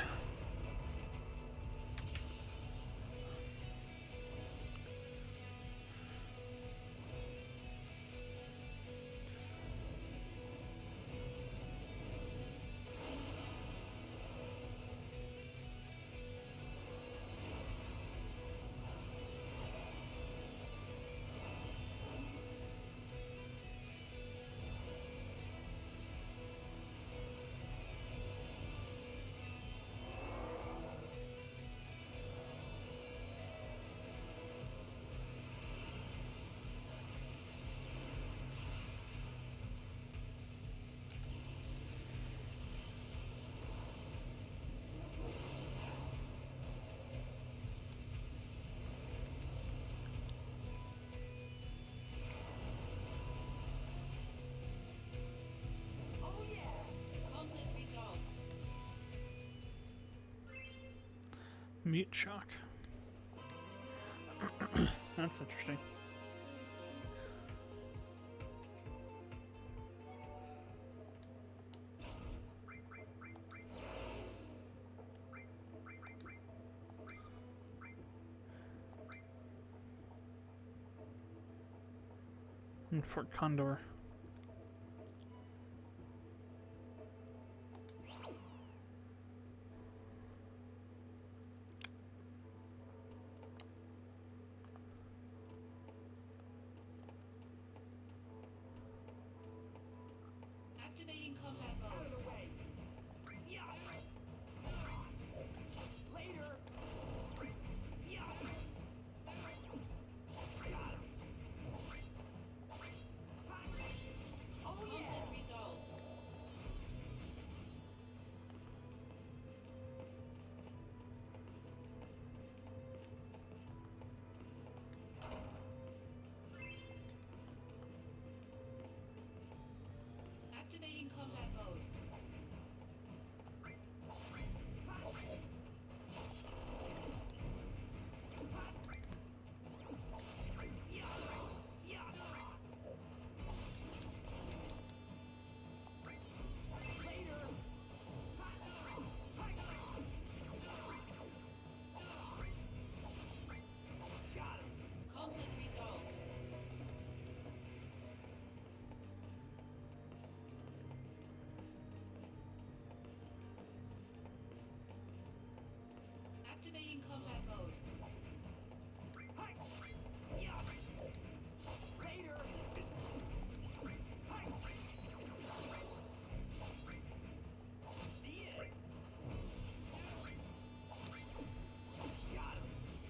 conflict resolved. Mute shock. That's interesting. And Fort Condor. Activating combat mode. Conflict resolved. Activating combat mode. Activating combat mode.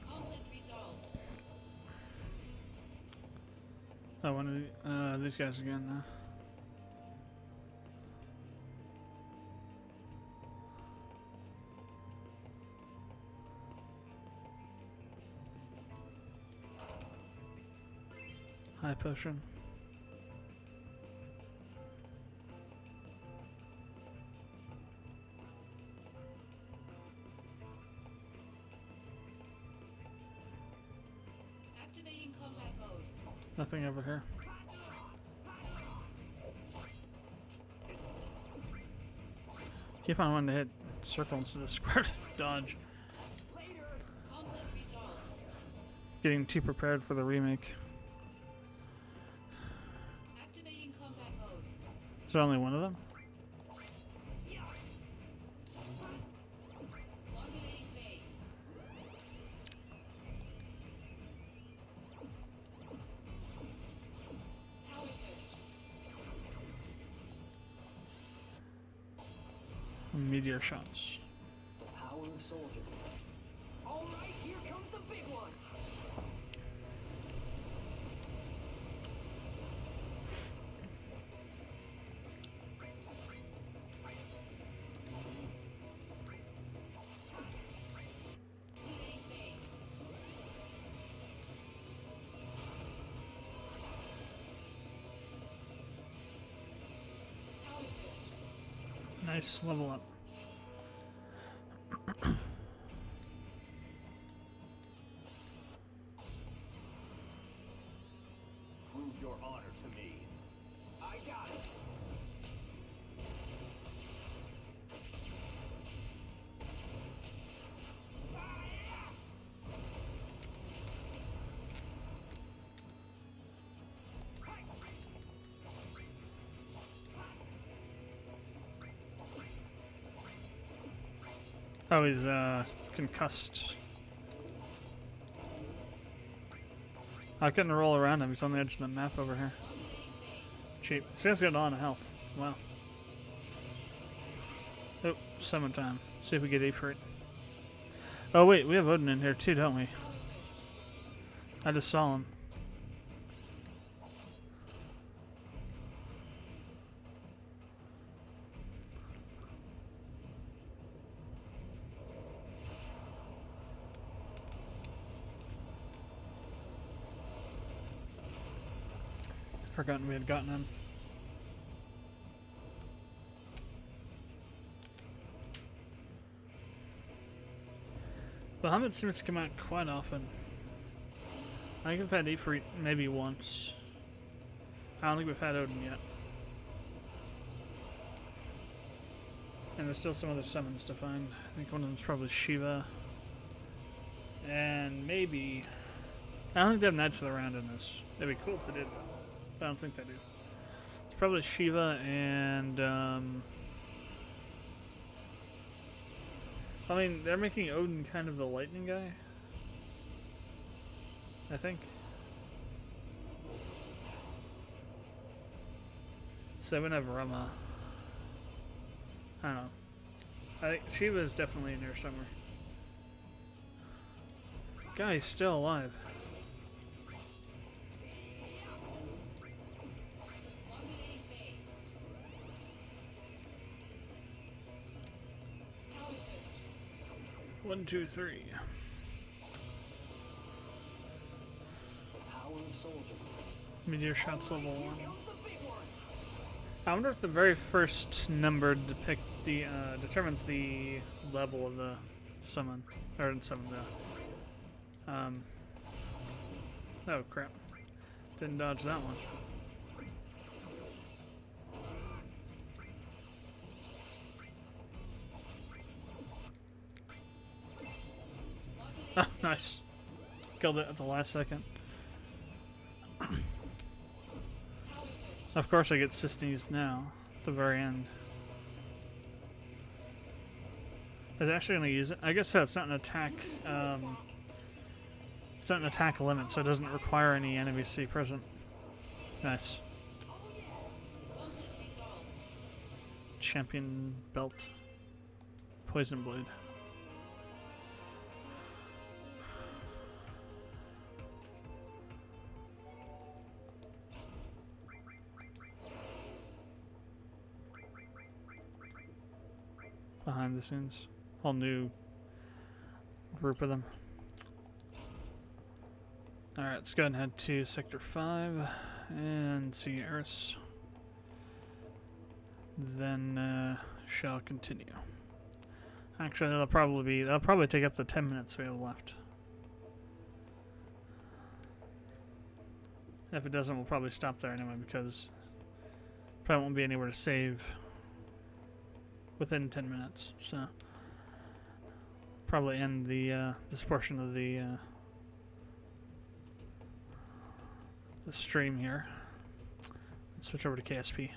Conflict resolved. Oh, one of these guys again. High potion. Activating combat mode. Nothing over here. Keep on wanting to hit circle instead of square to dodge. Conflict resolved. Getting too prepared for the remake. Activating combat mode. Is there only one of them? Modulating phase. Power surge. Meteor shots. The power of soldier. All right, here comes the big one. Modulating phase. Power surge. Nice level up. Prove your honor to me. I got it. Oh, he's concussed. I couldn't roll around him. He's on the edge of the map over here. Cheap. This guy's got a lot of health. Wow. Oh, summon time. Let's see if we get A for it. Oh wait, we have Odin in here too, don't we? I just saw him. Forgotten we had gotten him. Bahamut seems to come out quite often. I think we've had Ifrit maybe once. I don't think we've had Odin yet. And there's still some other summons to find. I think one of them's probably Shiva. And maybe... I don't think they have Knights of the Round in this. It'd be cool if they did, though. But I don't think they do. It's probably Shiva and... I mean, they're making Odin kind of the lightning guy. I think. So they wouldn't have Rama. I don't know. I think Shiva is definitely in there somewhere. Guy's still alive. Modulating phase. Power surge. 1, 2, 3. The power of soldier. Meteor shots level 1. Comes the big one. I wonder if the very first number determines the level of the summon, or summon the. Oh crap! Didn't dodge that one. Oh, nice! Killed it at the last second. Of course I get Sistines now, at the very end. Is it actually going to use it? I guess so. It's not an attack. It's not an attack limit, so it doesn't require any NPC present. Nice. Conflict resolved. Champion belt. Poison blade. Behind the scenes. Whole new group of them. Alright, let's go ahead and head to Sector 5 and see Eris. Then shall continue. Actually, that'll probably take up the 10 minutes we have left. If it doesn't, we'll probably stop there anyway because probably won't be anywhere to save within 10 minutes. So probably end the this portion of the stream here. Let's switch over to KSP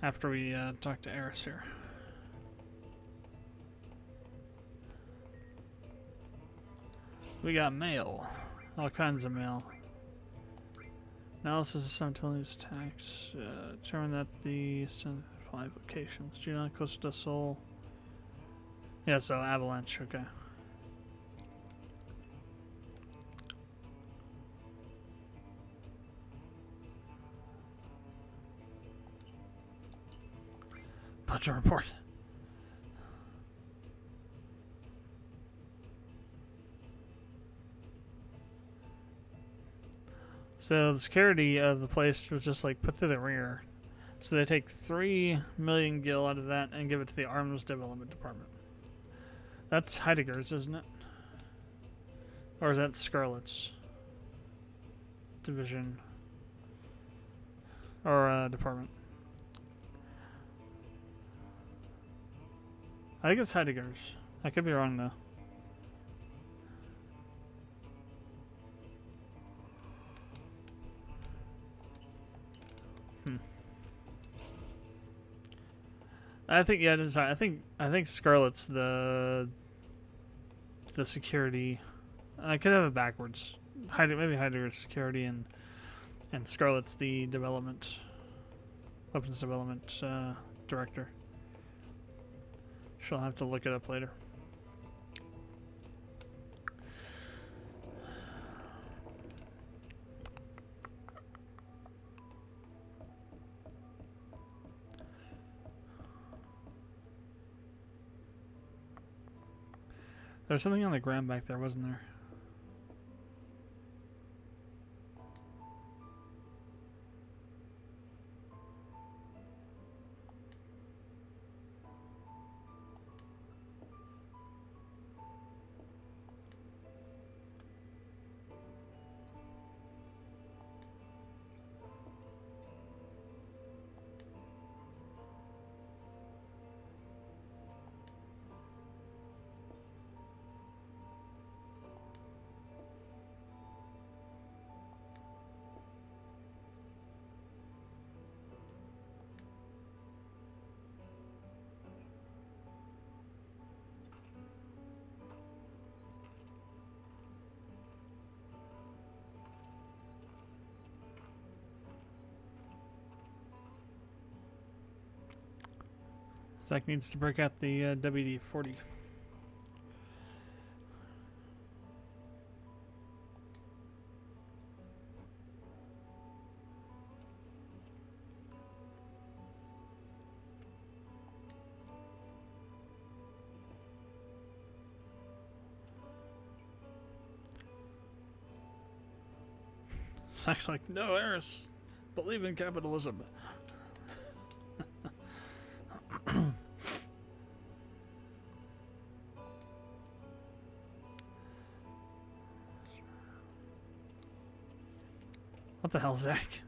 after we talk to Eris here. We got mail, all kinds of mail. Analysis of simultaneous attacks. Determine that the 5 locations do not cost a soul. Yeah, so avalanche. Okay. Budget report. So the security of the place was just like put to the rear. So they take 3 million gil out of that and give it to the Arms Development Department. That's Heidegger's, isn't it? Or is that Scarlet's division? Or department? I think it's Heidegger's. I could be wrong though. I think yeah, it is. I think Scarlet's the security. I could have it backwards. Maybe Heidegger's security and Scarlet's the development, weapons development director. She'll have to look it up later. There's something on the ground back there, wasn't there? Zach needs to break out the WD-40. Zach's like, no, Eris, believe in capitalism. What the hell, Zach?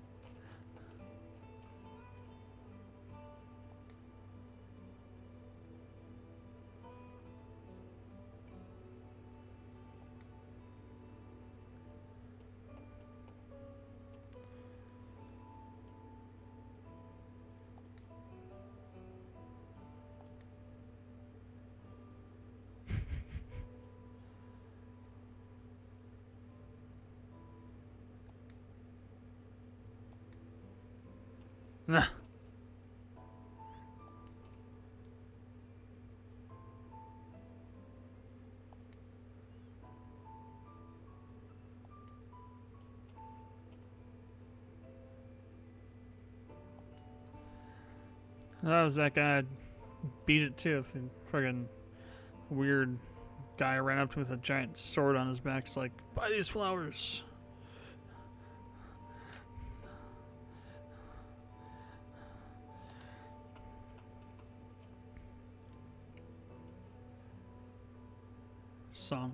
Nah. That was that guy. Beat it too. If a friggin' weird guy ran up to him with a giant sword on his back. It's like, buy these flowers. Song.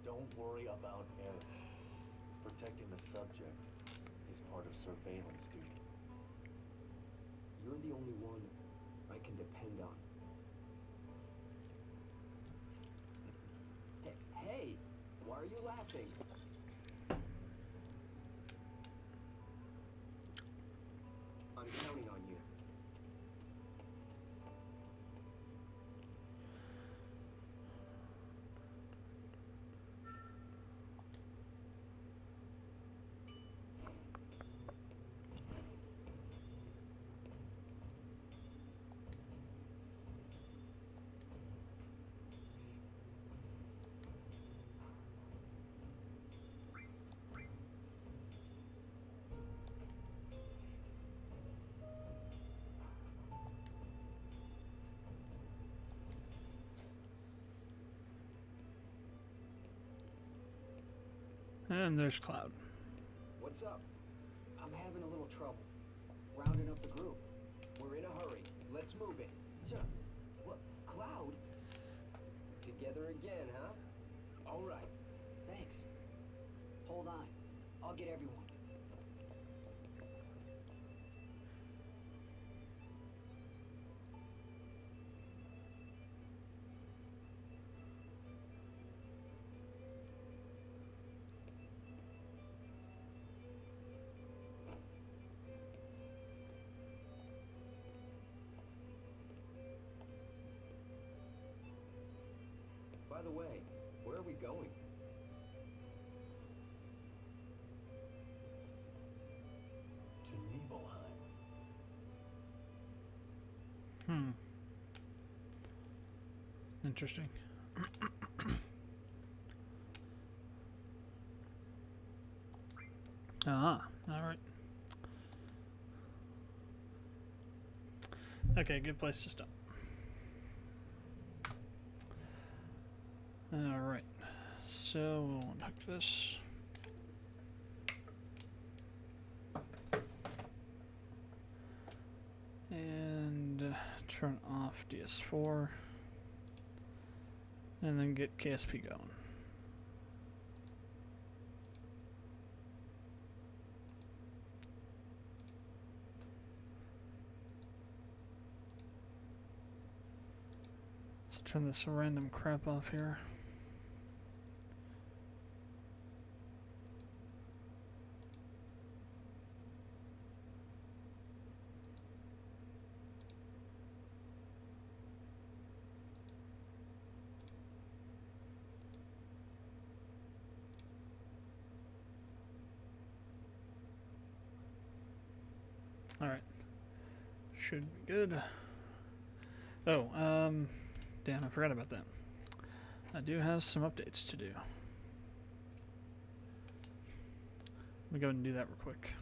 Don't worry about Eric. Protecting the subject is part of surveillance duty. You're the only one I can depend on. Hey, why are you laughing? I'm counting on you. And there's Cloud. What's up? I'm having a little trouble. Rounding up the group. We're in a hurry. Let's move it. So, what? Cloud? Together again, huh? All right. Thanks. Hold on. I'll get everyone. By the way, where are we going? To Nibelheim. Interesting. Ah, alright. Okay, good place to stop. Alright, so we'll unhook this. And turn off DS4. And then get KSP going. So turn this random crap off here. Alright. Should be good. Oh, damn, I forgot about that. I do have some updates to do. Let me go and do that real quick.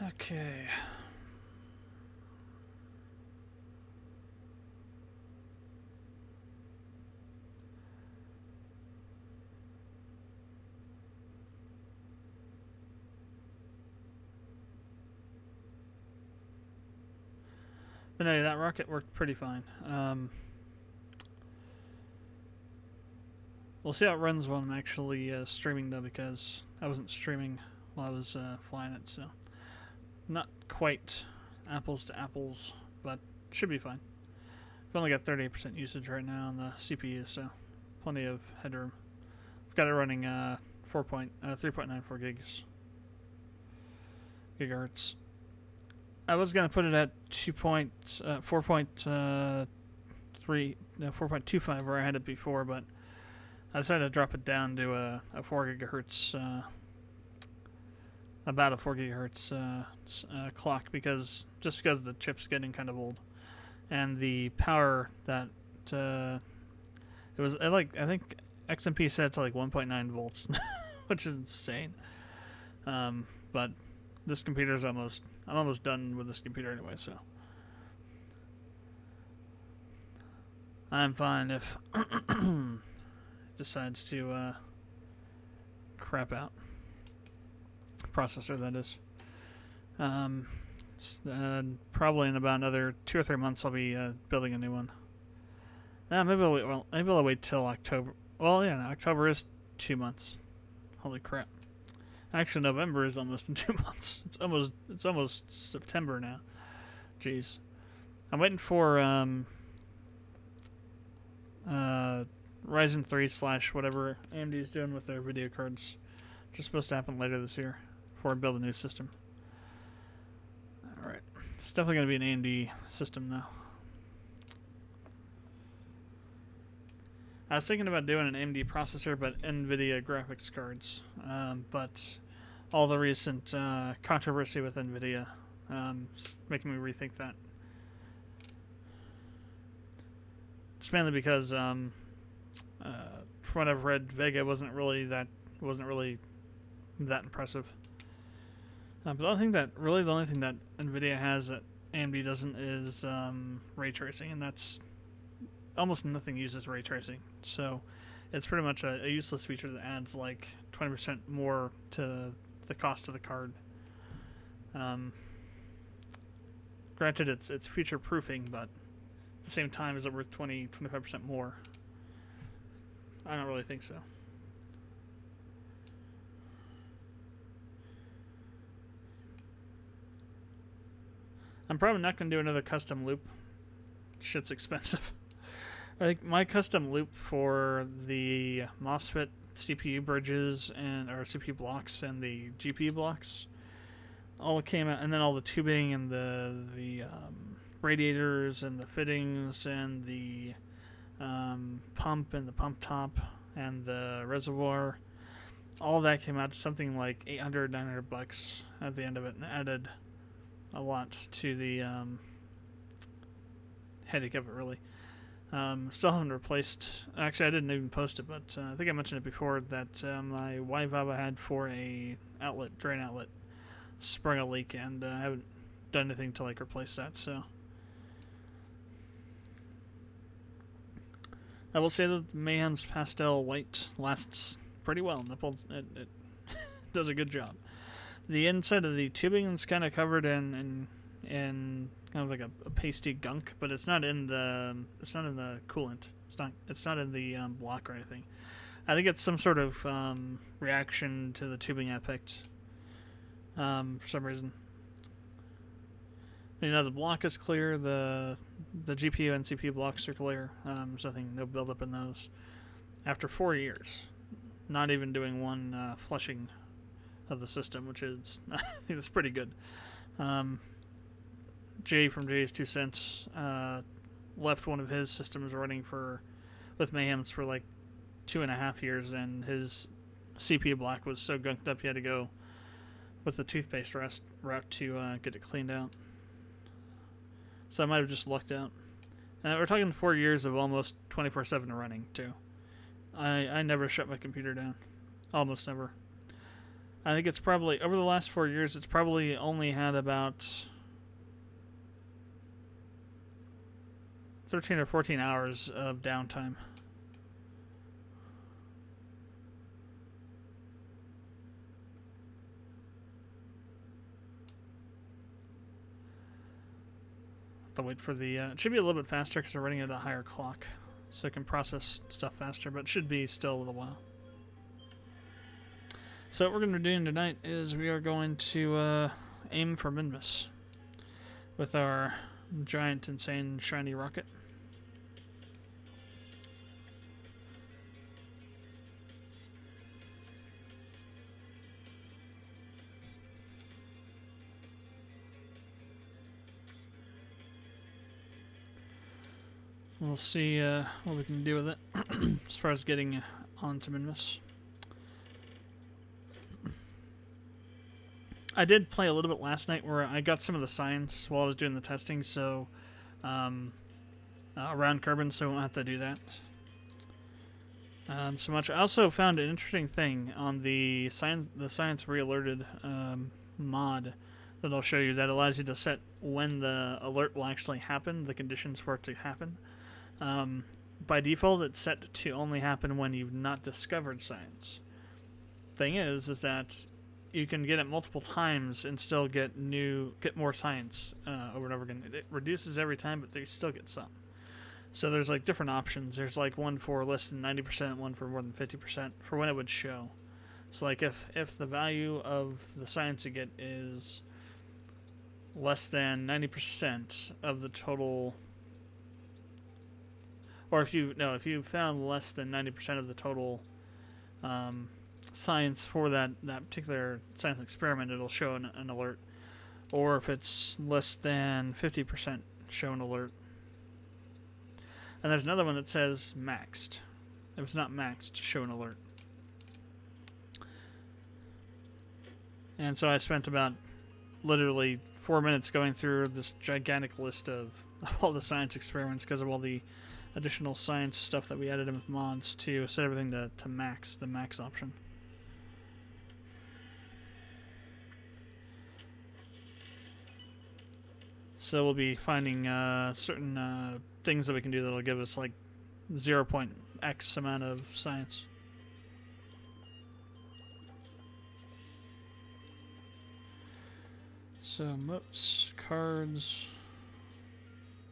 Okay. But no, that rocket worked pretty fine. We'll see how it runs while I'm actually streaming, though, because I wasn't streaming while I was flying it, so not quite apples to apples, but should be fine. I've only got 38% usage right now on the CPU, so plenty of headroom. I've got it running 3.94 gigahertz. I was gonna put it at 4.25 where I had it before, but I decided to drop it down to a 4 gigahertz, about a 4 gigahertz clock, because the chip's getting kind of old, and the power that it was I think XMP set to like 1.9 volts, which is insane. But this computer's I'm almost done with this computer anyway, so I'm fine if it decides to crap out. Processor, that is. Probably in about another 2 or 3 months I'll be building a new one. Maybe I'll wait till October. Well, yeah, no, October is 2 months. Holy crap! Actually, November is almost in 2 months. It's almost September now. Jeez, I'm waiting for Ryzen 3 / whatever AMD's doing with their video cards, which is supposed to happen later this year before I build a new system. All right, it's definitely going to be an AMD system now. I was thinking about doing an AMD processor, but NVIDIA graphics cards. But all the recent controversy with NVIDIA is making me rethink that. Just mainly because, from what I've read, Vega wasn't really that impressive. But the only thing that NVIDIA has that AMD doesn't is ray tracing, and that's almost nothing uses ray tracing, so it's pretty much a useless feature that adds like 20% more to the cost of the card. Granted, it's future proofing, but at the same time, is it worth 25% more? I don't really think so. I'm probably not going to do another custom loop. Shit's expensive. I think my custom loop for the MOSFET CPU bridges or CPU blocks and the GPU blocks all came out, and then all the tubing and the radiators and the fittings and the pump and the pump top and the reservoir, all that came out to something like $800-900 at the end of it, and added a lot to the headache of it, really. Still haven't replaced. Actually, I didn't even post it, but I think I mentioned it before that my Y valve I had for a drain outlet sprung a leak, and I haven't done anything to like replace that. So I will say that Mayhem's pastel white lasts pretty well. It does a good job. The inside of the tubing is kind of covered in kind of like a pasty gunk, but it's not in the coolant. It's not in the block or anything. I think it's some sort of reaction to the tubing I picked for some reason. The block is clear. The GPU and CPU blocks are clear. There's no buildup in those. After 4 years, not even doing one flushing of the system, which is I think that's pretty good. Jay from Jay's 2 Cents left one of his systems running with Mayhem's for like 2.5 years, and his CPU block was so gunked up he had to go with the toothpaste route to get it cleaned out. So I might have just lucked out. And we're talking 4 years of almost 24/7 running too. I never shut my computer down, almost never. I think it's probably over the last 4 years. It's probably only had about 13 or 14 hours of downtime. Have to wait for it should be a little bit faster because we're running at a higher clock, so it can process stuff faster, but it should be still a little while. So what we're going to be doing tonight is we are going to aim for Minmus with our giant, insane, shiny rocket. we'll see what we can do with it as far as getting onto Minmus. I did play a little bit last night where I got some of the science while I was doing the testing, so around Kerbal, so I won't have to do that so much. I also found an interesting thing on the science re-alerted mod that I'll show you that allows you to set when the alert will actually happen, the conditions for it to happen. By default, it's set to only happen when you've not discovered science. Thing is that you can get it multiple times and still get more science over and over again. It reduces every time, but you still get some. So there's like different options. There's like one for less than 90%, one for more than 50% for when it would show. So like if the value of the science you get is less than 90% of the total, or if you found less than 90% of the total science for that particular science experiment, it'll show an alert. Or if it's less than 50%, show an alert. And there's another one that says maxed. If it's not maxed, show an alert. And so I spent about literally 4 minutes going through this gigantic list of all the science experiments because of all the additional science stuff that we added in with mods to set everything to max, the max option. So we'll be finding certain things that we can do that'll give us like 0.x amount of science. So moats, cards.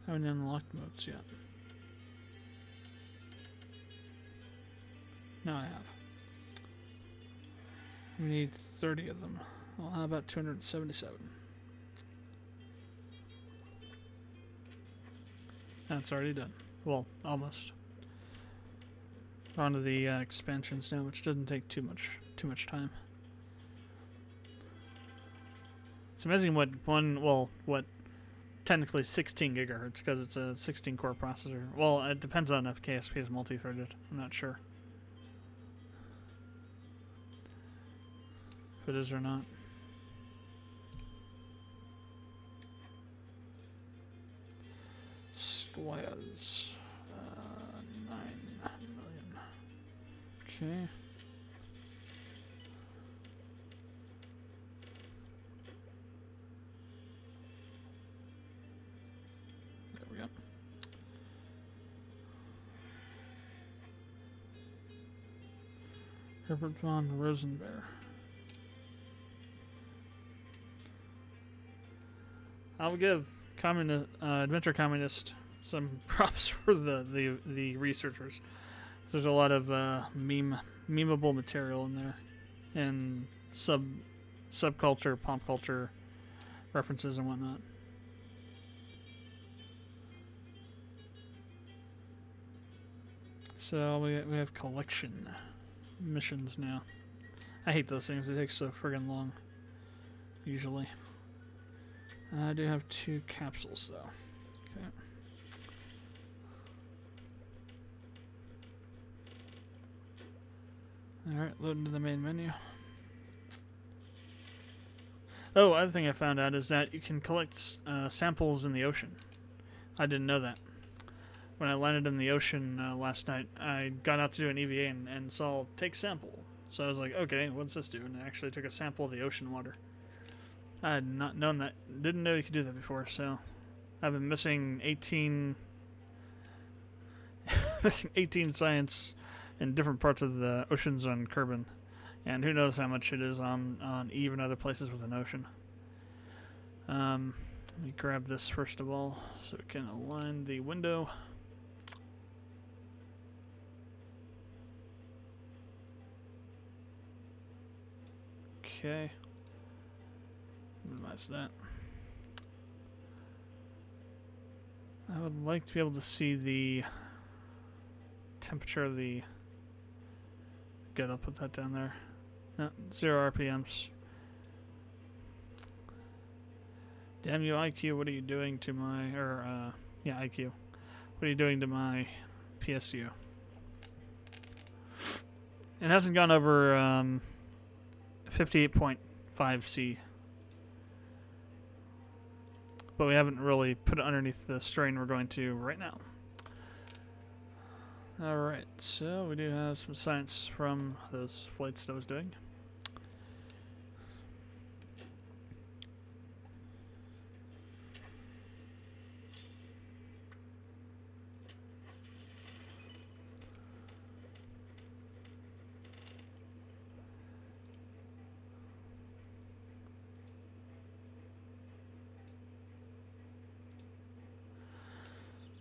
Haven't unlocked moats yet. No, I have. We need 30 of them. Well, how about 277? That's already done. Well, almost. We're on to the expansions now, which doesn't take too much time. It's amazing what technically 16 gigahertz, because it's a 16 core processor. Well, it depends on if KSP is multi-threaded. I'm not sure if it is or not. Squares. 9 million. Okay. There we go. Herbert von Rosenberg. I'll give Adventure Communist some props for the researchers. There's a lot of memeable material in there, and subculture, pop culture references and whatnot. So we have collection missions now. I hate those things. It takes so friggin' long. Usually. I do have 2 capsules though. Okay. Alright, load into the main menu. Oh, other thing I found out is that you can collect samples in the ocean. I didn't know that. When I landed in the ocean last night, I got out to do an EVA and saw take sample. So I was like, okay, what's this do? And I actually took a sample of the ocean water. I had not known that. Didn't know you could do that before, so I've been missing 18 science in different parts of the oceans on Kerbal, and who knows how much it is on even other places with an ocean. Let me grab this first of all so we can align the window. Okay. Minimize that. I would like to be able to see the temperature of the... Good, I'll put that down there. No, 0 RPMs. Damn you, IQ, what are you doing to my... IQ. What are you doing to my PSU? It hasn't gone over 58.5C. But we haven't really put it underneath the strain we're going to right now. Alright, so we do have some science from those flights that I was doing.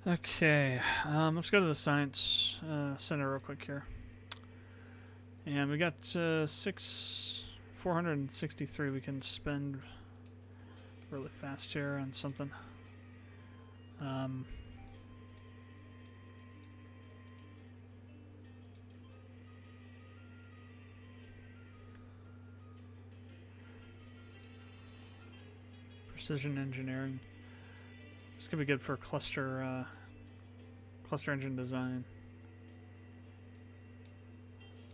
Okay, let's go to the science center real quick here. And we got 463 we can spend really fast here on something. Precision engineering. This could be good for cluster engine design.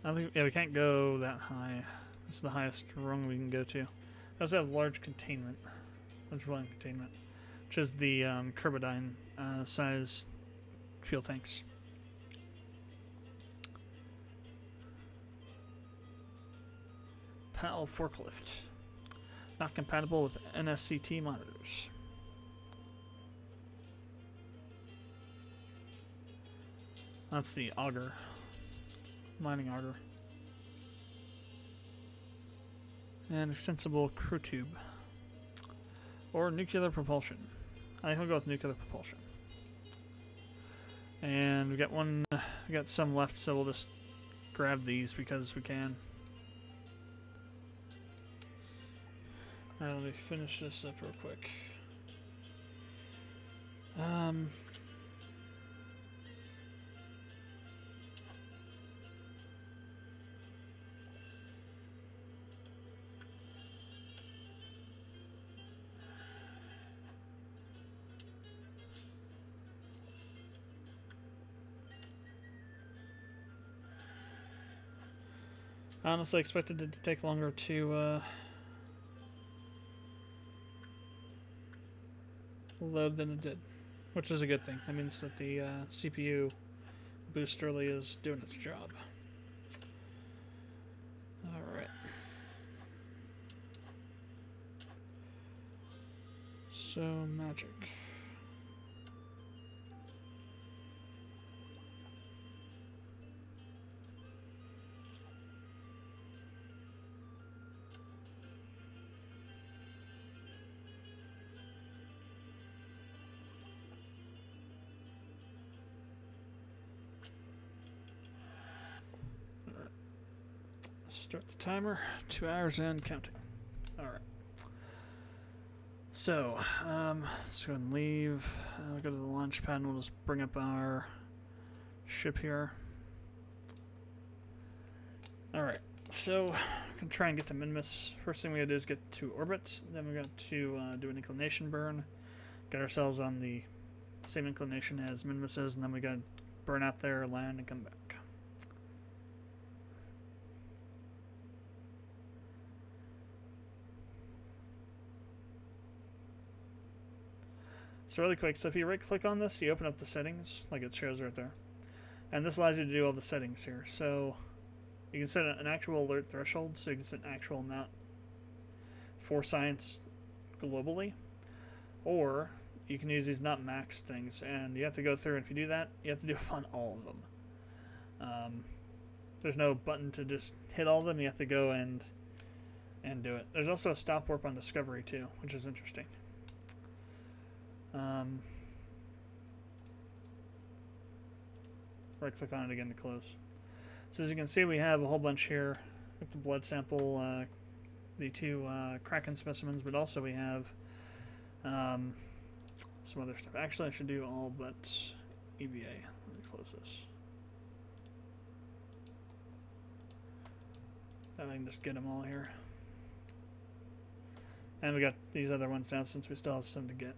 I think, yeah, we can't go that high. This is the highest rung we can go to. We also have large volume containment, which is the Kerbal size fuel tanks. PAL forklift. Not compatible with NSCT monitors. That's the auger. Mining auger. And extensible crew tube. Or nuclear propulsion. I think I'll go with nuclear propulsion. And we got some left, so we'll just grab these because we can. Alright, let me finish this up real quick. I honestly expected it to take longer to load than it did, which is a good thing. That means that the CPU boost really is doing its job. Alright. So, magic. Start the timer. 2 hours and counting. Alright. So, let's go ahead and leave. I'll go to the launch pad and we'll just bring up our ship here. Alright, so we can try and get to Minimus. First thing we gotta do is get to orbit. Then we got to do an inclination burn. Get ourselves on the same inclination as Minimus is, and then we gotta burn out there, land, and come back. So really quick, so if you right click on this, you open up the settings, like it shows right there. And this allows you to do all the settings here. So you can set an actual alert threshold, so you can set an actual amount for science globally. Or you can use these not max things, and you have to go through, and if you do that, you have to do it on all of them. There's no button to just hit all of them, you have to go and do it. There's also a stop warp on Discovery too, which is interesting. Right click on it again to close. So as you can see, we have a whole bunch here with the blood sample, the 2 Kraken specimens, but also we have some other stuff. Actually, I should do all but EVA. Let me close this. Then I can just get them all here. And we got these other ones now since we still have some to get.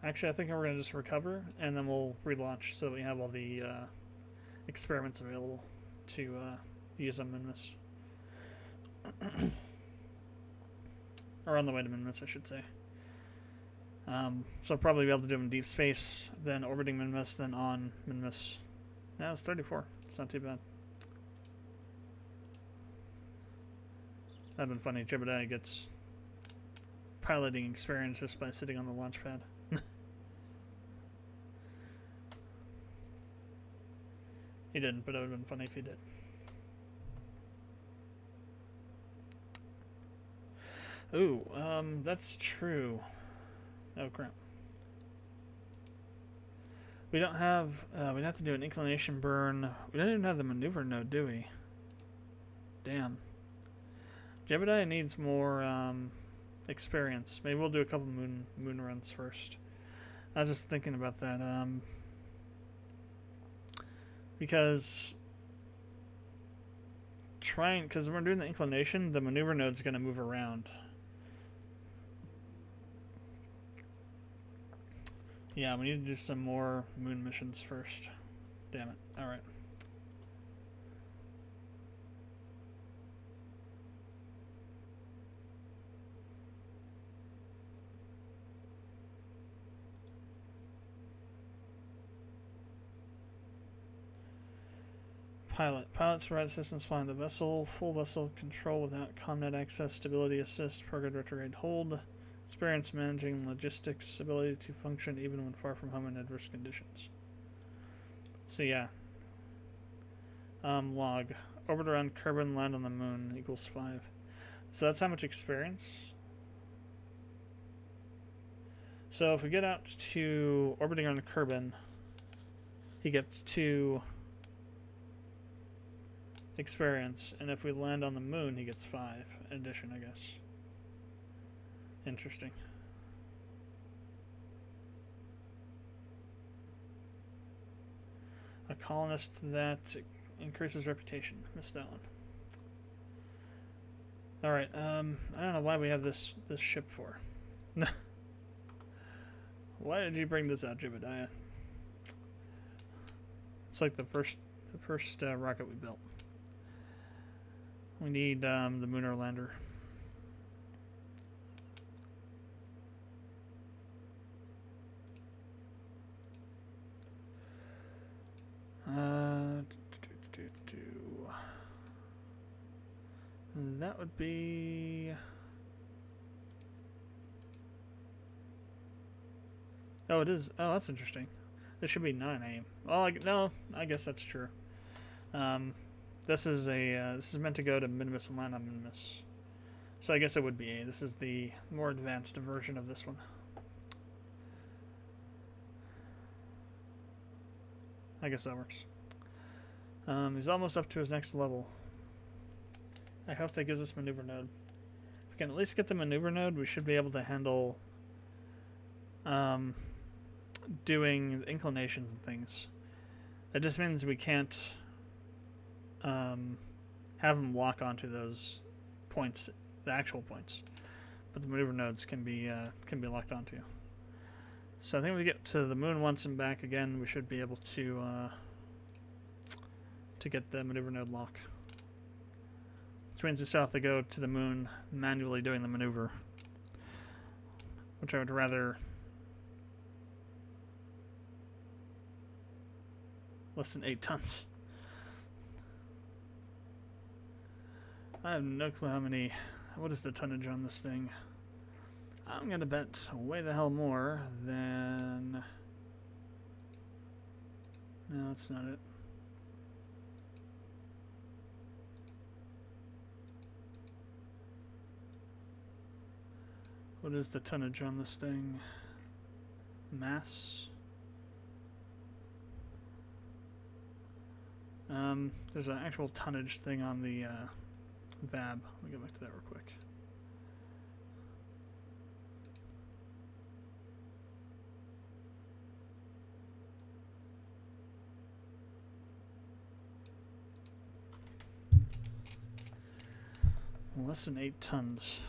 Actually, I think we're gonna just recover and then we'll relaunch so that we have all the experiments available to use on Minmus. Or on the way to Minmus, I should say. So I'll probably be able to do them in deep space, then orbiting Minmus, then on Minmus. Now it's 34. It's not too bad. That'd been funny. Jebediah gets piloting experience just by sitting on the launch pad. He didn't, but it would have been funny if he did. Ooh, that's true. Oh crap. We don't have, we'd have to do an inclination burn. We don't even have the maneuver node, do we? Damn. Jebediah needs more, experience. Maybe we'll do a couple moon runs first. I was just thinking about that, because because we're doing the inclination, the maneuver node's going to move around. Yeah, we need to do some more moon missions first. Damn it. Alright. Pilots provide assistance flying the vessel. Full vessel control without comnet access. Stability assist. Prograde retrograde hold. Experience managing logistics. Ability to function even when far from home in adverse conditions. So yeah. Log. Orbit around Kerbal and land on the moon equals 5. So that's how much experience. So if we get out to orbiting around Kerbal, he gets 2 experience, and if we land on the moon, he gets 5 in addition, I guess. Interesting. A colonist that increases reputation. Missed that one. Alright, I don't know why we have this ship for. Why did you bring this out, Jebediah? It's like the first rocket we built. We need the lunar lander. That would be. Oh, it is. Oh, that's interesting. This should be 9 a.m. Well, no, I guess that's true. This is meant to go to Minimus and land on Minimus. So I guess it would be A. This is the more advanced version of this one. I guess that works. He's almost up to his next level. I hope that gives us maneuver node. If we can at least get the maneuver node, we should be able to handle doing inclinations and things. It just means we can't have them lock onto those points, the actual points, but the maneuver nodes can be locked onto. So I think if we get to the moon once and back again, we should be able to get the maneuver node lock. Which means we still have to go to the moon manually doing the maneuver, which I would rather. Less than 8 tons. I have no clue how many. What is the tonnage on this thing? I'm gonna bet way the hell more than. No, that's not it. What is the tonnage on this thing? Mass. There's an actual tonnage thing on the VAB. Let me get back to that real quick. Less than 8 tons.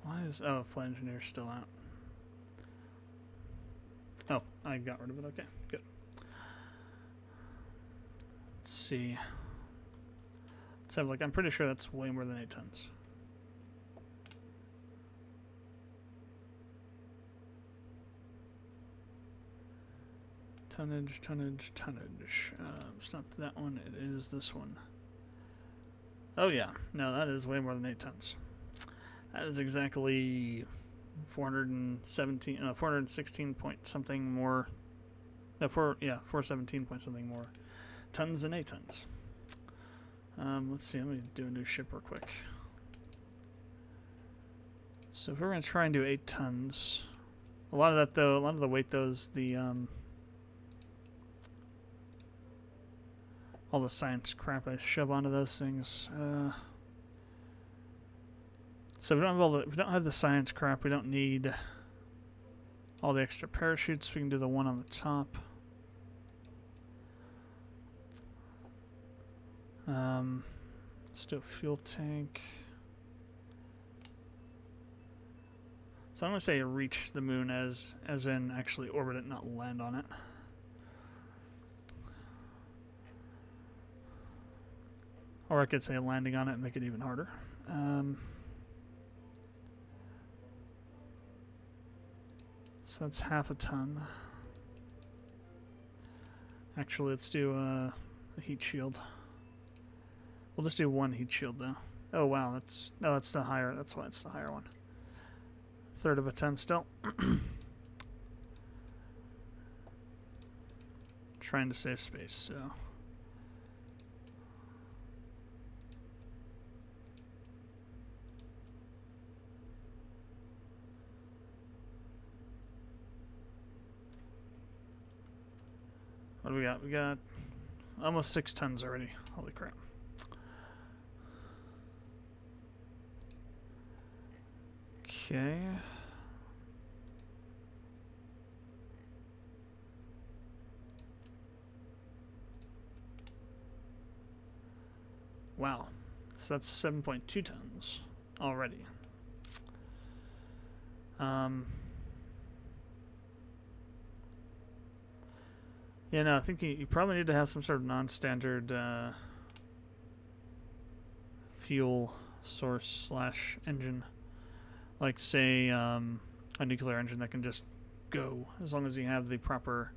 Why is... Oh, Flight Engineer's still out. Oh, I got rid of it. Okay, good. Let's see. Let's have, like, I'm pretty sure that's way more than 8 tons. Tonnage, tonnage, tonnage. It's not that one, it is this one. Oh yeah, no, that is way more than 8 tons. That is exactly 416 point something more. No, 417 point something more tons than 8 tons. Let's see, let me do a new ship real quick. So if we're going to try and do 8 tons, a lot of that though, a lot of the weight though is the all the science crap I shove onto those things. So we don't have all the, if we don't have the science crap, we don't need all the extra parachutes. We can do the one on the top. Let's do a fuel tank. So I'm gonna say reach the moon as in actually orbit it, not land on it. Or I could say landing on it and make it even harder. So that's half a ton. Actually, let's do a heat shield. We'll just do one heat shield though. Oh wow, that's the higher. That's why it's the higher one. Third of a ton still. Trying to save space, so. What do we got? We got almost 6 tons already. Holy crap. Okay. Wow. So that's 7.2 tons already. Yeah, no, I think you probably need to have some sort of non-standard fuel source / engine. Like, say, a nuclear engine that can just go as long as you have the proper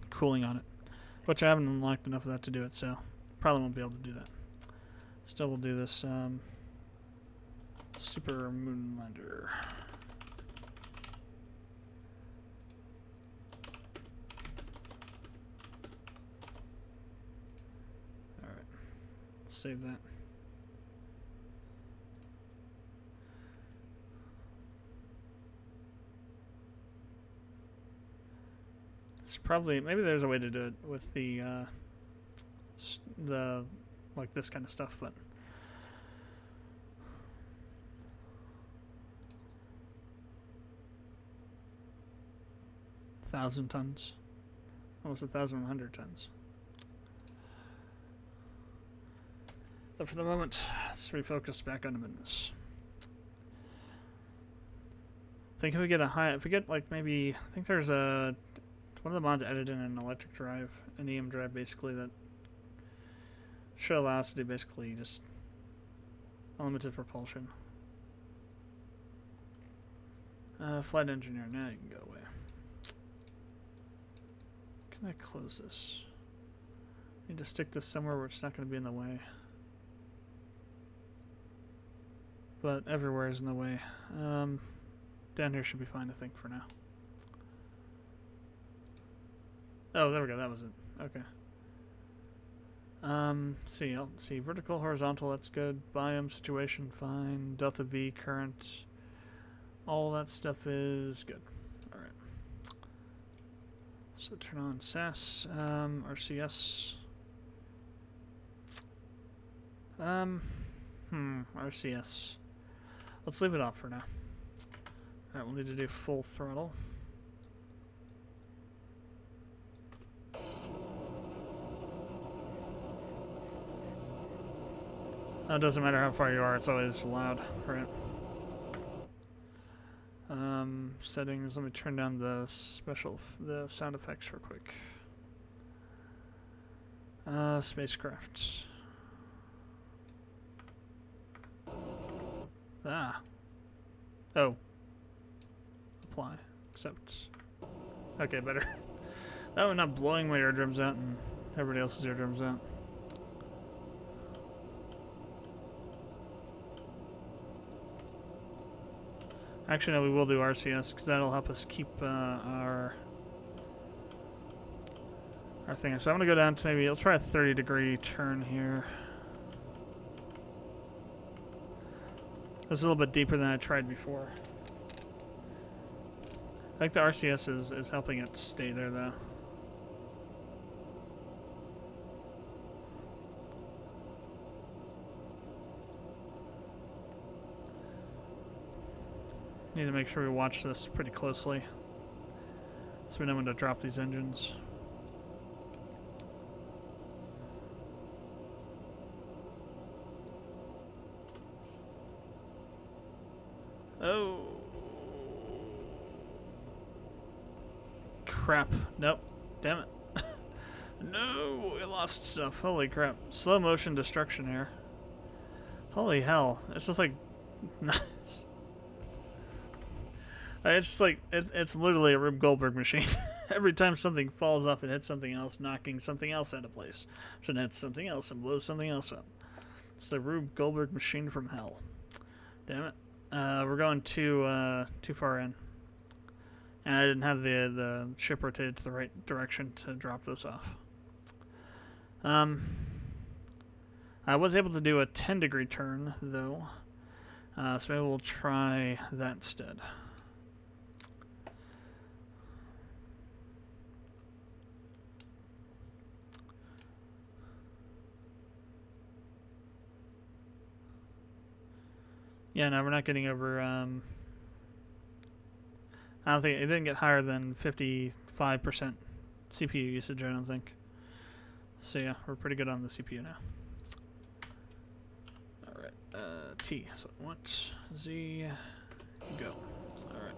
cooling on it. Which I haven't unlocked enough of that to do it, so probably won't be able to do that. Still, we'll do this Super Moonlander. Alright, save that. It's probably, maybe there's a way to do it with the like this kind of stuff, but 1,000 tons, almost 1,100 tons. But for the moment, let's refocus back on the business. I think if we get a high, if we get like maybe, I think there's a one of the mods added in an electric drive, an EM drive basically, that should allow us to do basically just unlimited propulsion. Flight engineer, now you can go away. Can I close this? Need to stick this somewhere where it's not going to be in the way. But everywhere is in the way. Down here should be fine, I think, for now. Oh, there we go. That was it. Okay. See, vertical, horizontal, that's good. Biome situation, fine. Delta V, current. All that stuff is good. Alright. So turn on SAS, RCS. RCS. Let's leave it off for now. Alright, we'll need to do full throttle. It doesn't matter how far you are, it's always loud, right? Settings, let me turn down the sound effects real quick. Spacecraft. Ah. Oh. Apply. Accept. Okay, better. That way I'm not blowing my eardrums out and everybody else's eardrums out. Actually, no, we will do RCS because that'll help us keep our thing. So I'm gonna go down to maybe I'll try a 30-degree turn here. This is a little bit deeper than I tried before. I think the RCS is helping it stay there though. Need to make sure we watch this pretty closely so we know when to drop these engines. Oh. Crap. Nope. Damn it. No, we lost stuff. Holy crap. Slow motion destruction here. Holy hell. It's just like nice. It's just like it's literally a Rube Goldberg machine. Every time something falls off, it hits something else, knocking something else out of place. So it hits something else and blows something else up. It's the Rube Goldberg machine from hell. Damn it. We're going too far in. And I didn't have the ship rotated to the right direction to drop this off. I was able to do a 10-degree turn, though. So maybe we'll try that instead. Yeah, no, we're not getting over, I don't think, it didn't get higher than 55% CPU usage, I don't think. So yeah, we're pretty good on the CPU now. Alright, T, so I want Z, go. Alright.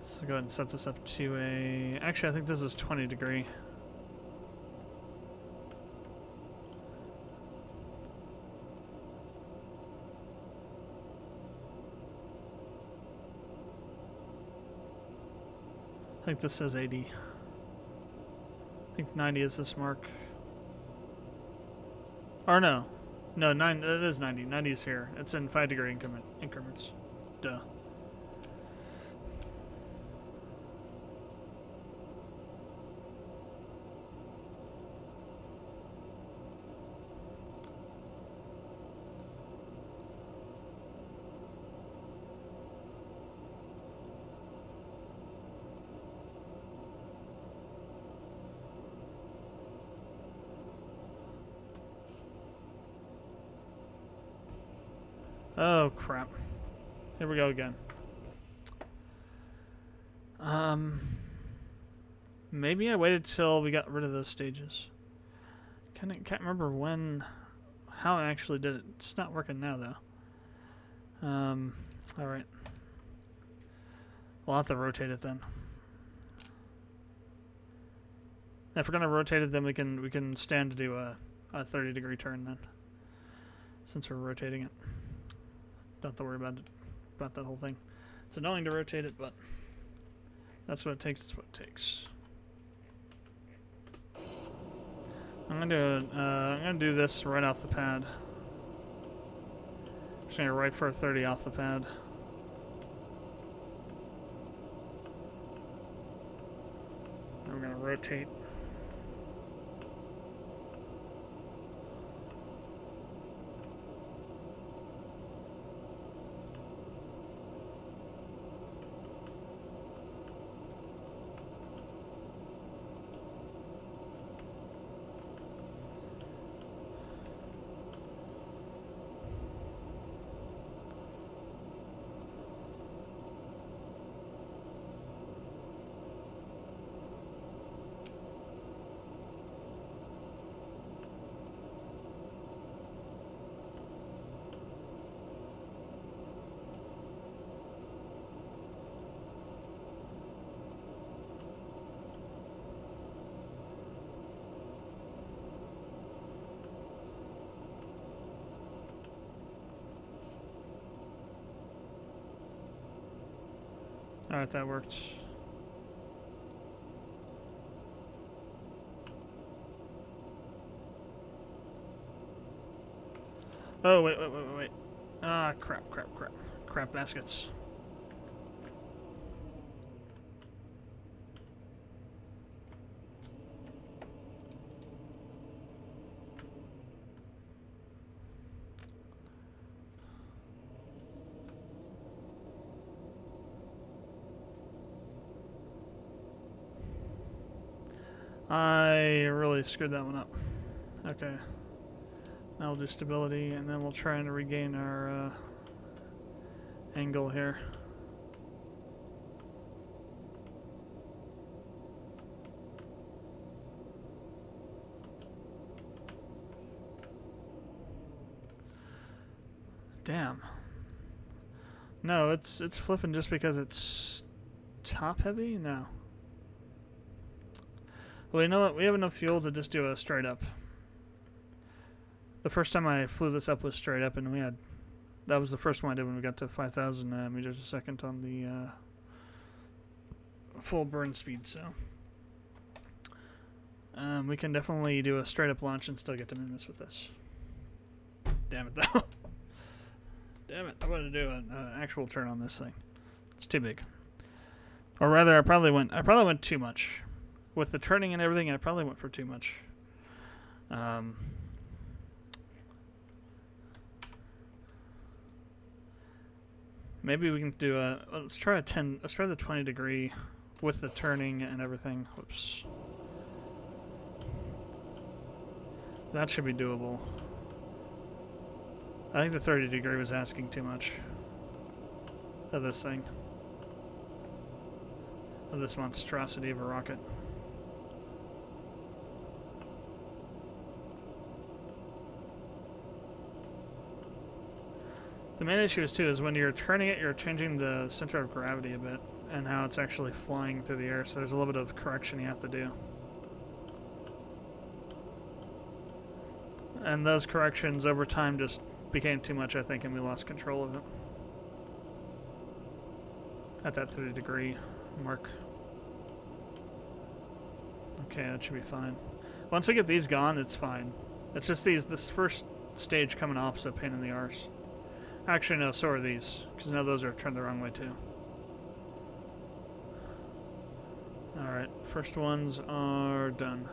So go ahead and set this up to a, actually I think this is 20-degree. I think this says 80. I think 90 is this mark. Or no. No, it is 90. 90 is here. It's in 5-degree increments. Duh. Oh, crap. Here we go again. Maybe I waited till we got rid of those stages. Can't remember how I actually did it. It's not working now, though. Alright. We'll have to rotate it then. If we're gonna rotate it, then we can stand to do a 30-degree turn then. Since we're rotating it. Don't have to worry about that whole thing. It's annoying to rotate it, but that's what it takes. It's what it takes. I'm gonna do this right off the pad. Just gonna right for a 30 off the pad. Then we're gonna rotate. Alright, that worked. Oh, wait. Ah, crap. Crap baskets. I really screwed that one up. Okay. Now we'll do stability, and then we'll try and regain our angle here. Damn. No, it's flipping just because it's top heavy? No. Well, you know what? We have enough fuel to just do a straight up. The first time I flew this up was straight up, and we had... That was the first one I did when we got to 5,000 meters a second on the full burn speed, so... we can definitely do a straight up launch and still get to Nimbus with this. Damn it, though. Damn it, I wanted to do an actual turn on this thing. It's too big. Or rather, I probably went too much. With the turning and everything, I probably went for too much. Maybe we can do a... Let's try the 20 degree with the turning and everything. Whoops. That should be doable. I think the 30 degree was asking too much of this thing. Of this monstrosity of a rocket. The main issue is too is when you're turning it, you're changing the center of gravity a bit and how it's actually flying through the air, so there's a little bit of correction you have to do. And those corrections over time just became too much, I think, and we lost control of it. At that 30 degree mark. Okay, that should be fine. Once we get these gone, it's fine. It's just this first stage coming off is a pain in the arse. Actually, no, so are these, because now those are turned the wrong way too. Alright, first ones are done.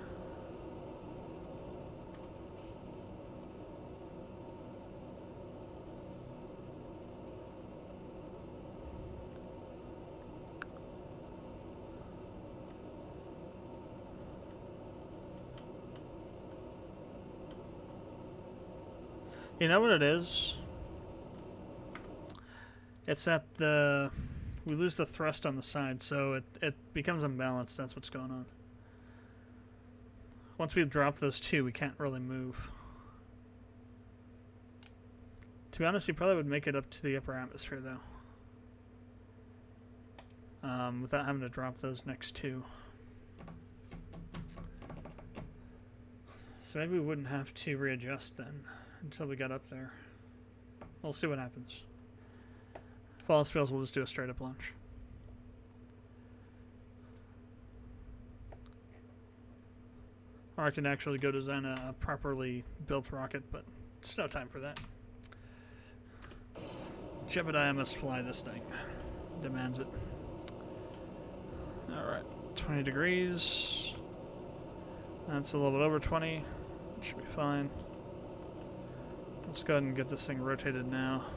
You know what it is? It's that we lose the thrust on the side, so it becomes unbalanced. That's what's going on. Once we drop those two, we can't really move. To be honest, you probably would make it up to the upper atmosphere, though. Without having to drop those next two. So maybe we wouldn't have to readjust then until we got up there. We'll see what happens. If all else fails, we'll just do a straight up launch. Or I can actually go design a properly built rocket, but there's no time for that. Jebediah must fly this thing. Demands it. Alright, 20 degrees. That's a little bit over 20. It should be fine. Let's go ahead and get this thing rotated now.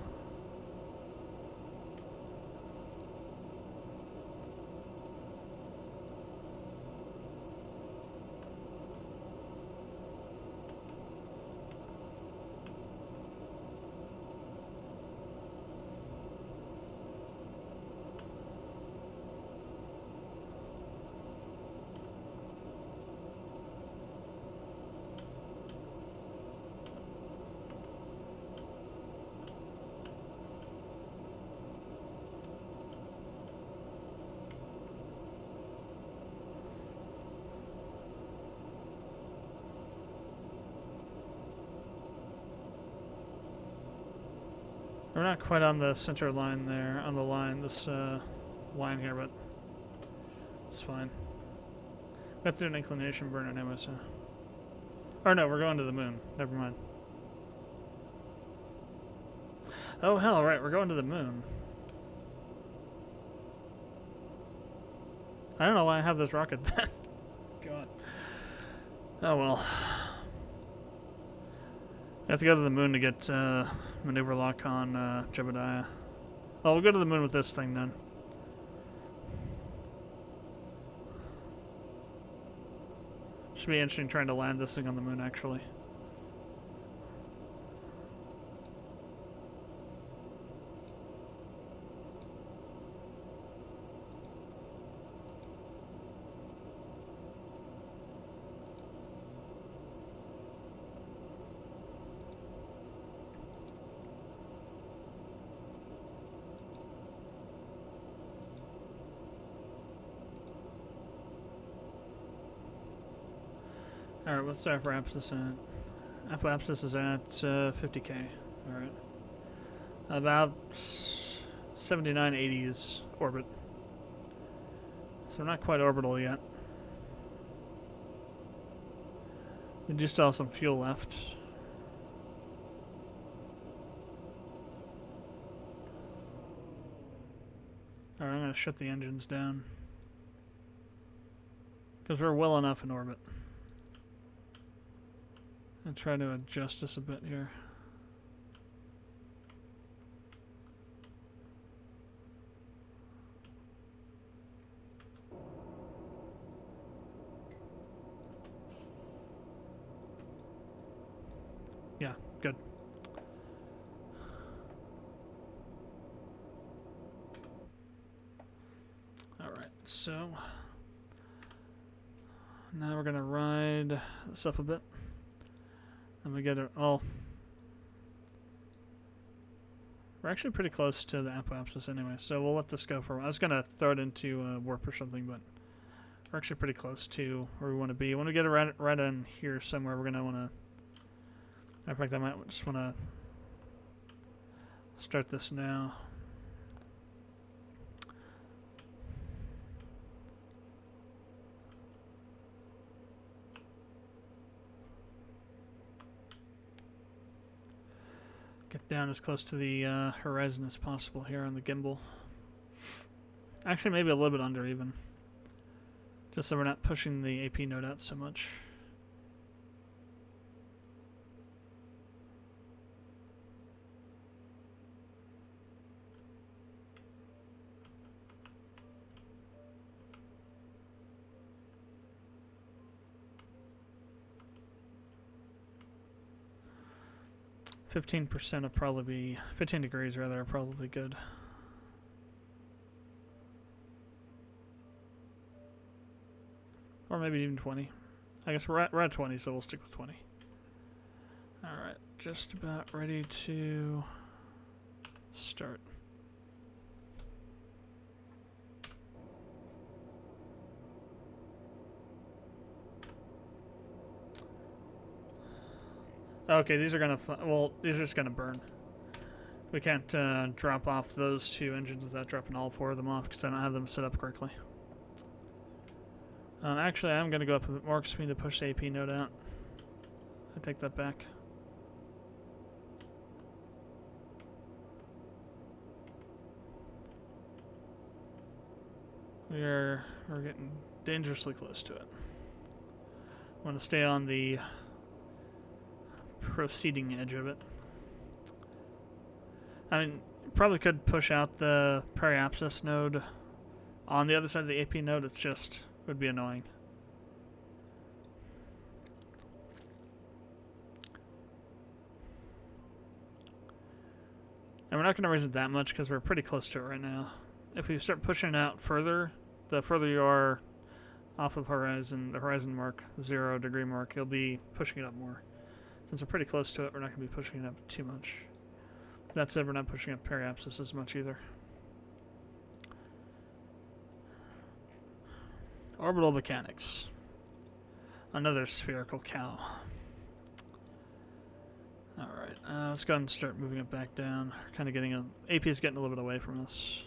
We're not quite on the center line there, on the line. This line here, but it's fine. We have to do an inclination burn anyway, so. Or no, we're going to the moon. Never mind. Oh hell, right, we're going to the moon. I don't know why I have this rocket then. God. Oh well. I have to go to the moon to get maneuver lock on Jebediah. Well, we'll go to the moon with this thing then. Should be interesting trying to land this thing on the moon, actually. Alright, what's our apopsis at? Apopsis is at 50k. Alright. About 7980's orbit. So we're not quite orbital yet. We do still have some fuel left. Alright, I'm going to shut the engines down. Because we're well enough in orbit. I'll try to adjust this a bit here. Yeah, good. Alright, so now we're gonna ride this up a bit. And we get it all. We're actually pretty close to the apoapsis anyway, so we'll let this go for a while. I was going to throw it into warp or something, but we're actually pretty close to where we want to be. When we get it right in here somewhere, we're going to want to... In fact, I might just want to start this now. Get down as close to the horizon as possible here on the gimbal. Actually, maybe a little bit under even. Just so we're not pushing the AP node out so much. %will probably be 15 degrees rather are probably good. Or maybe even 20. I guess we're at 20, so we'll stick with 20. Alright, just about ready to start. Okay, these are gonna these are just gonna burn. We can't drop off those two engines without dropping all four of them off because I don't have them set up correctly. Actually, I'm gonna go up a bit more because we need to push the AP node out. I take that back. We're getting dangerously close to it. I want to stay on the proceeding edge of it. I mean, probably could push out the periapsis node on the other side of the AP node. It's just would be annoying. And we're not going to raise it that much because we're pretty close to it right now. If we start pushing it out further, the further you are off of horizon, the horizon mark, 0 degree mark, you'll be pushing it up more. Since we're pretty close to it, we're not going to be pushing it up too much. That said, we're not pushing up periapsis as much either. Orbital mechanics. Another spherical cow. Alright, let's go ahead and start moving it back down. Kind of getting AP is getting a little bit away from us.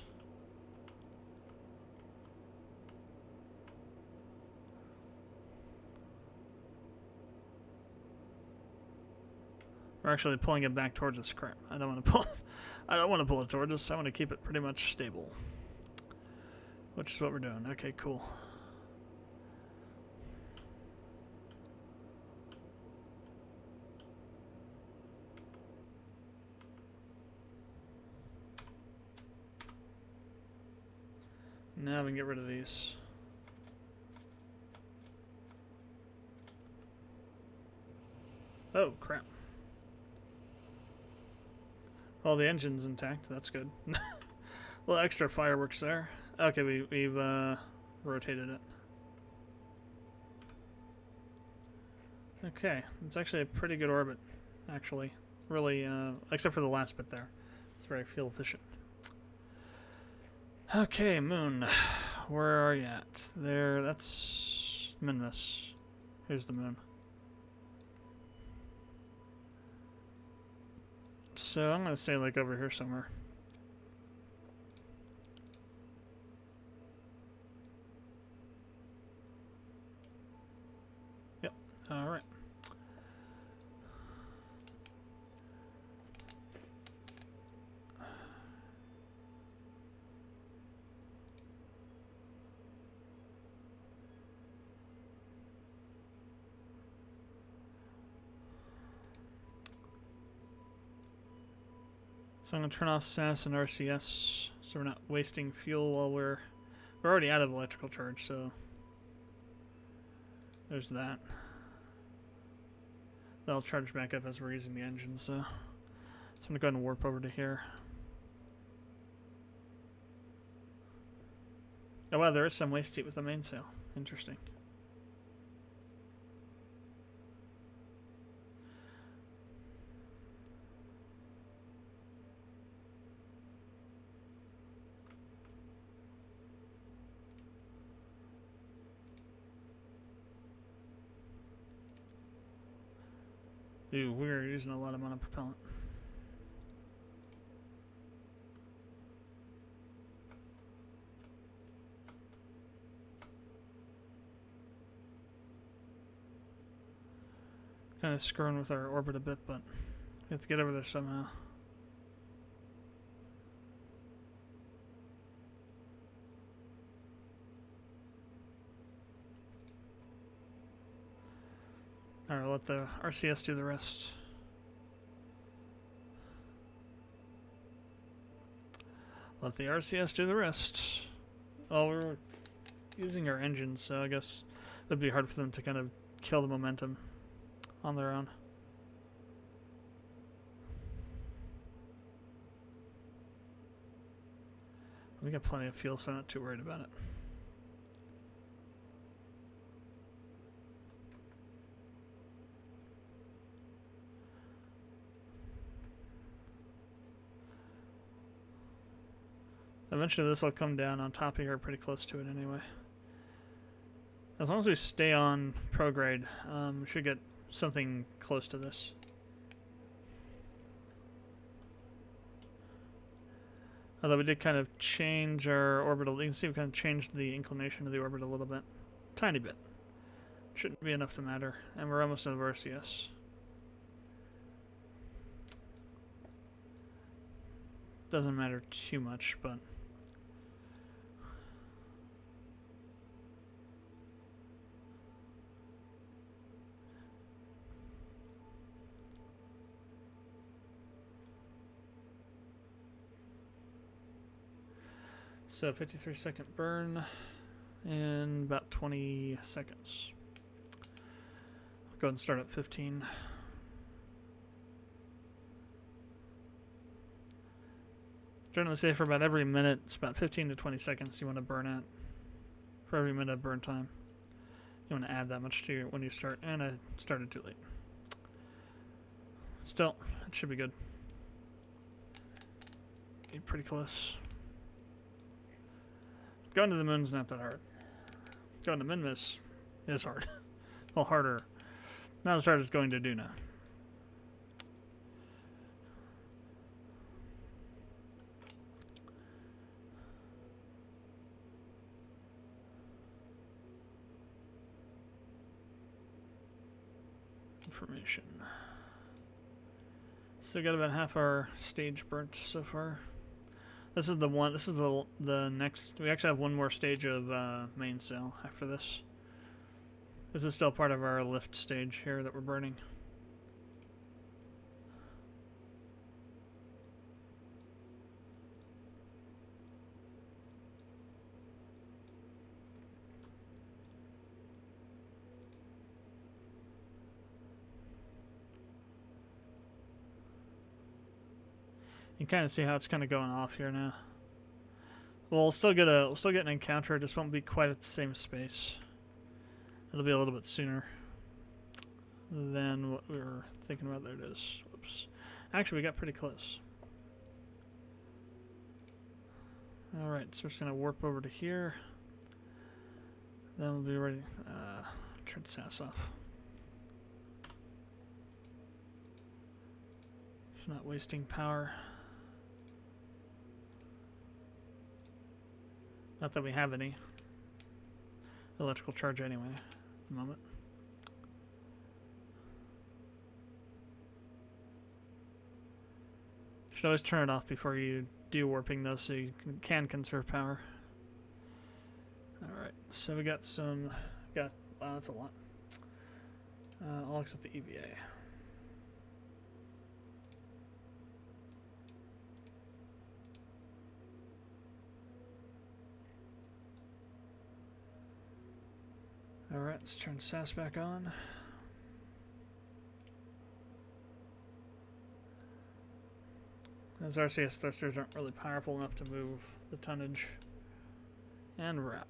We're actually pulling it back towards us. Crap. I don't want to pull. I don't want to pull it towards us. I want to keep it pretty much stable, which is what we're doing. Okay, cool. Now we can get rid of these. Oh, crap. Well, the engine's intact. That's good. A little extra fireworks there. Okay, we've rotated it. Okay, it's actually a pretty good orbit, actually. Really, except for the last bit there. It's very fuel efficient. Okay, moon. Where are you at? There, that's Minmus. Here's the moon. So I'm gonna say like over here somewhere. Yep. All right. So I'm going to turn off SAS and RCS so we're not wasting fuel while we're already out of electrical charge, so there's that. That'll charge back up as we're using the engine, so I'm going to go ahead and warp over to here. Oh wow, there is some waste heat with the mainsail. Interesting. Ooh, we're using a lot of monopropellant. Kind of screwing with our orbit a bit, but we have to get over there somehow. Alright, let the RCS do the rest. Let the RCS do the rest. Oh, we're using our engines, so I guess it'd be hard for them to kind of kill the momentum on their own. We got plenty of fuel, so I'm not too worried about it. Eventually this will come down on top of here, pretty close to it anyway. As long as we stay on prograde, we should get something close to this. Although we did kind of change our orbital, you can see we kind of changed the inclination of the orbit a little bit. Tiny bit. Shouldn't be enough to matter. And we're almost out of RCS. Doesn't matter too much, but... So 53-second burn in about 20 seconds. I'll go ahead and start at 15. Generally say for about every minute, it's about 15 to 20 seconds you want to burn at. For every minute of burn time. You want to add that much to your, when you start. And I started too late. Still, it should be good. Be pretty close. Going to the moon's not that hard. Going to Minmus is hard. A little harder. Not as hard as going to Duna. Information. So we got about half our stage burnt so far. This is the one. This is the next. We actually have one more stage of mainsail after this. This is still part of our lift stage here that we're burning. You can kind of see how it's kind of going off here now. We'll still get an encounter. It just won't be quite at the same space. It'll be a little bit sooner than what we were thinking about. There it is. Whoops. Actually, we got pretty close. All right, so we're just gonna warp over to here. Then we'll be ready. Turn the sass off. Just not wasting power. Not that we have any electrical charge anyway at the moment. Should always turn it off before you do warping though, so you can conserve power. Alright, so we got some, wow, that's a lot. All except the EVA. Alright, let's turn SAS back on. Those RCS thrusters aren't really powerful enough to move the tonnage. And we're out.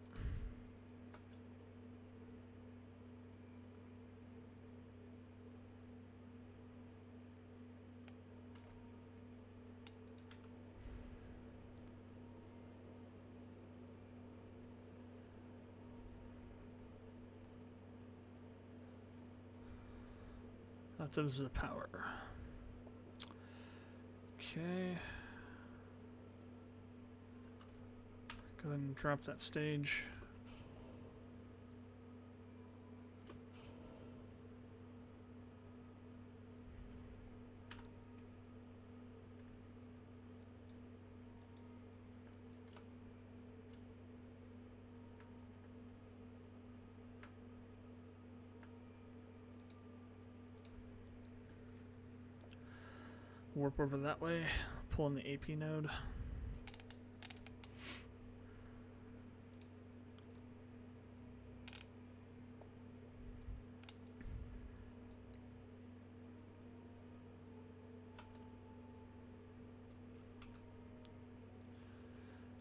That was the power. Okay. Go ahead and drop that stage. Warp over that way, pull in the AP node.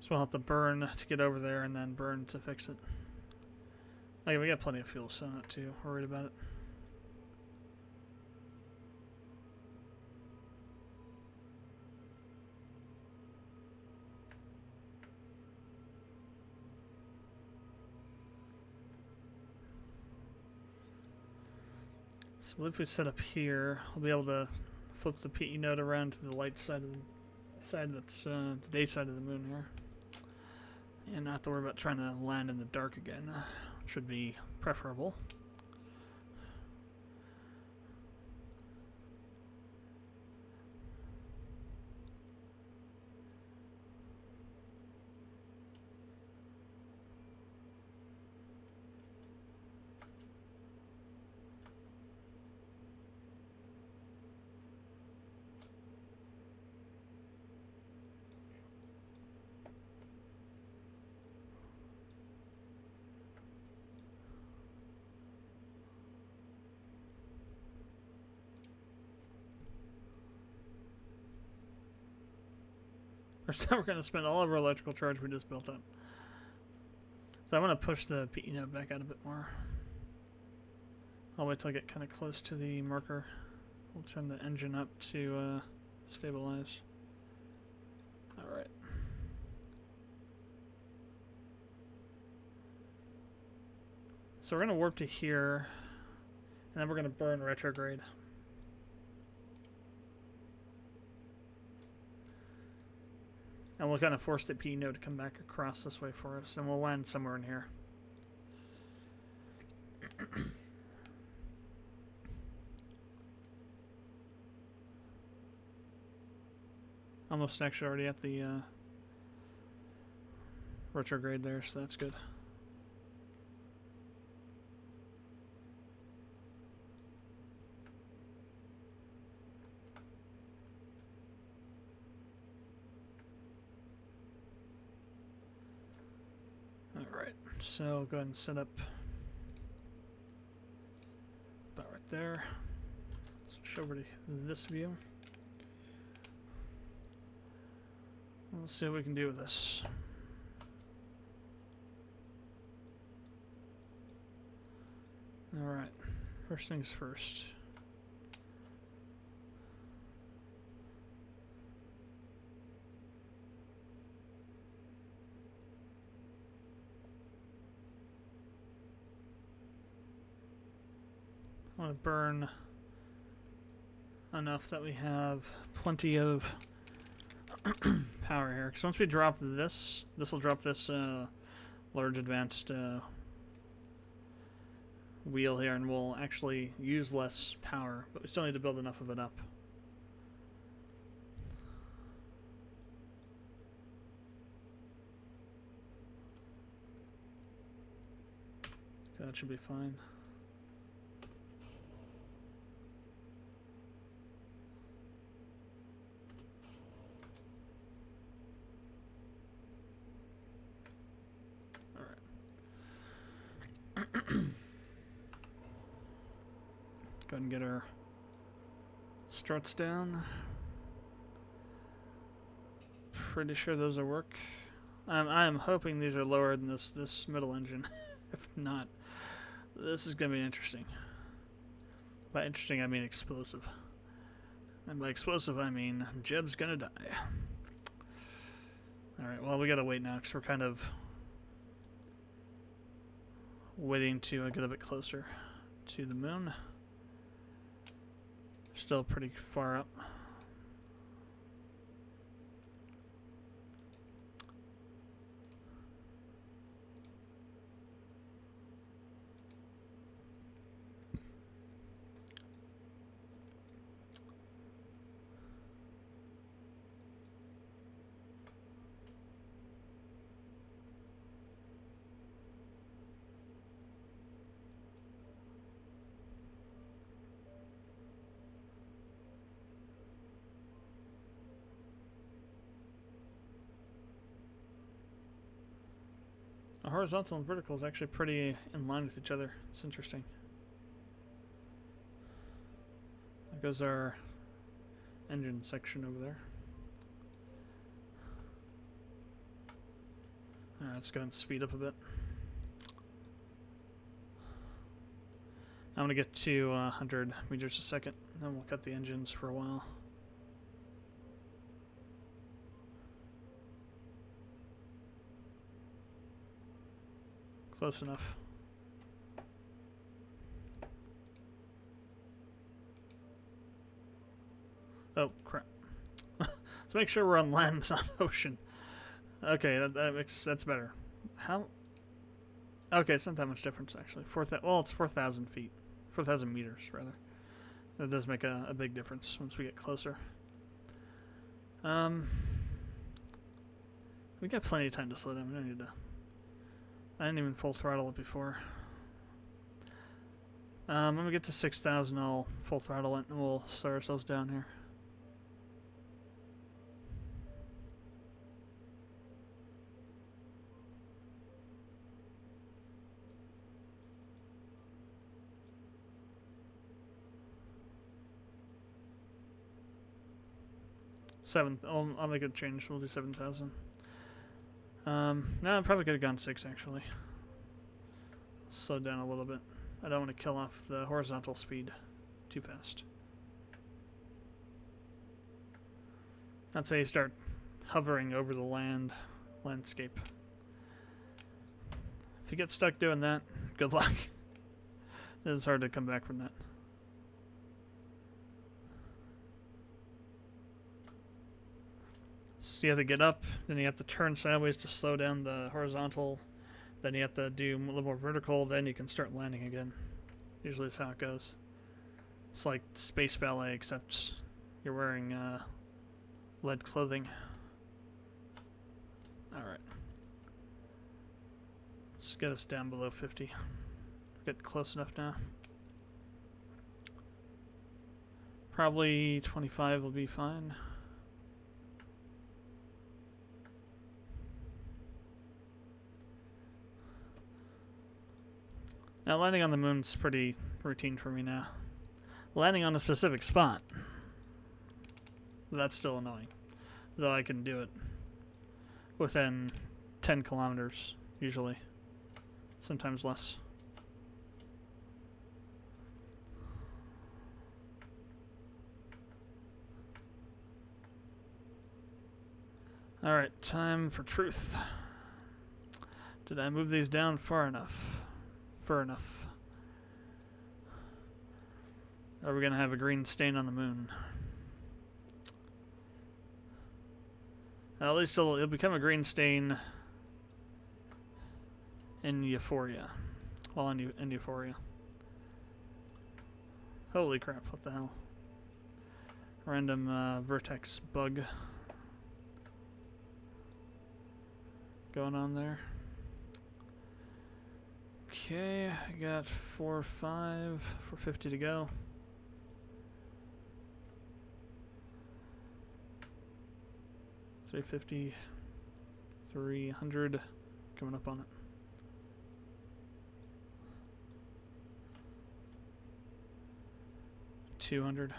So we'll have to burn to get over there and then burn to fix it. Okay, we got plenty of fuel, so I'm not too worried about it. So if we set up here, we'll be able to flip the PE node around to the light side of the side that's the day side of the moon here, and not have to worry about trying to land in the dark again, which would be preferable. Or so we're going to spend all of our electrical charge we just built up. So I'm going to push the PE node back out a bit more. I'll wait till I get kind of close to the marker. We'll turn the engine up to stabilize. Alright. So we're going to warp to here, and then we're going to burn retrograde. And we'll kind of force the PE node to come back across this way for us, and we'll land somewhere in here. almost actually already at the retrograde there, so that's good. Alright, so go ahead and set up about right there. Switch over to this view. Let's see what we can do with this. Alright, first things first. I want to burn enough that we have plenty of power here. Because once we drop this will drop this large advanced wheel here, and we'll actually use less power, but we still need to build enough of it up. Okay, that should be fine. Go ahead and get our struts down. Pretty sure those will work. I'm hoping these are lower than this middle engine. If not, this is going to be interesting. By interesting, I mean explosive. And by explosive, I mean Jeb's going to die. Alright, well, we got to wait now because we're kind of waiting to get a bit closer to the moon. Still pretty far up. The horizontal and vertical is actually pretty in line with each other. It's interesting. There goes our engine section over there. Alright, let's go and speed up a bit. I'm going to get to 100 meters a second, then we'll cut the engines for a while. Close enough. Oh, crap. Let's make sure we're on land, not ocean. Okay, that's better. How? Okay, it's not that much difference, actually. Well, it's 4,000 feet. 4,000 meters, rather. That does make a big difference once we get closer. We got plenty of time to slow down. We don't need to... I didn't even full throttle it before. When we get to 6,000, I'll full throttle it and we'll slow ourselves down here. I'll make a change. We'll do 7,000. No, I probably could have gone 6 actually. Slow down a little bit. I don't want to kill off the horizontal speed too fast. I'd say you start hovering over the landscape. If you get stuck doing that, good luck. It's hard to come back from that. So you have to get up, then you have to turn sideways to slow down the horizontal, then you have to do a little more vertical, then you can start landing again. Usually that's how it goes. It's like space ballet, except you're wearing lead clothing. Alright. Let's get us down below 50. Get close enough now. Probably 25 will be fine. Now landing on the moon's pretty routine for me now. Landing on a specific spot, that's still annoying. Though I can do it within 10 kilometers, usually. Sometimes less. Alright, time for truth. Did I move these down far enough? Far enough. Are we gonna have a green stain on the moon? At least it'll become a green stain in Euphoria. Well, in Euphoria. Holy crap, what the hell? Random vertex bug going on there. Okay, I got 4, 5, 450 to go. $350, 300 coming up on it. $200.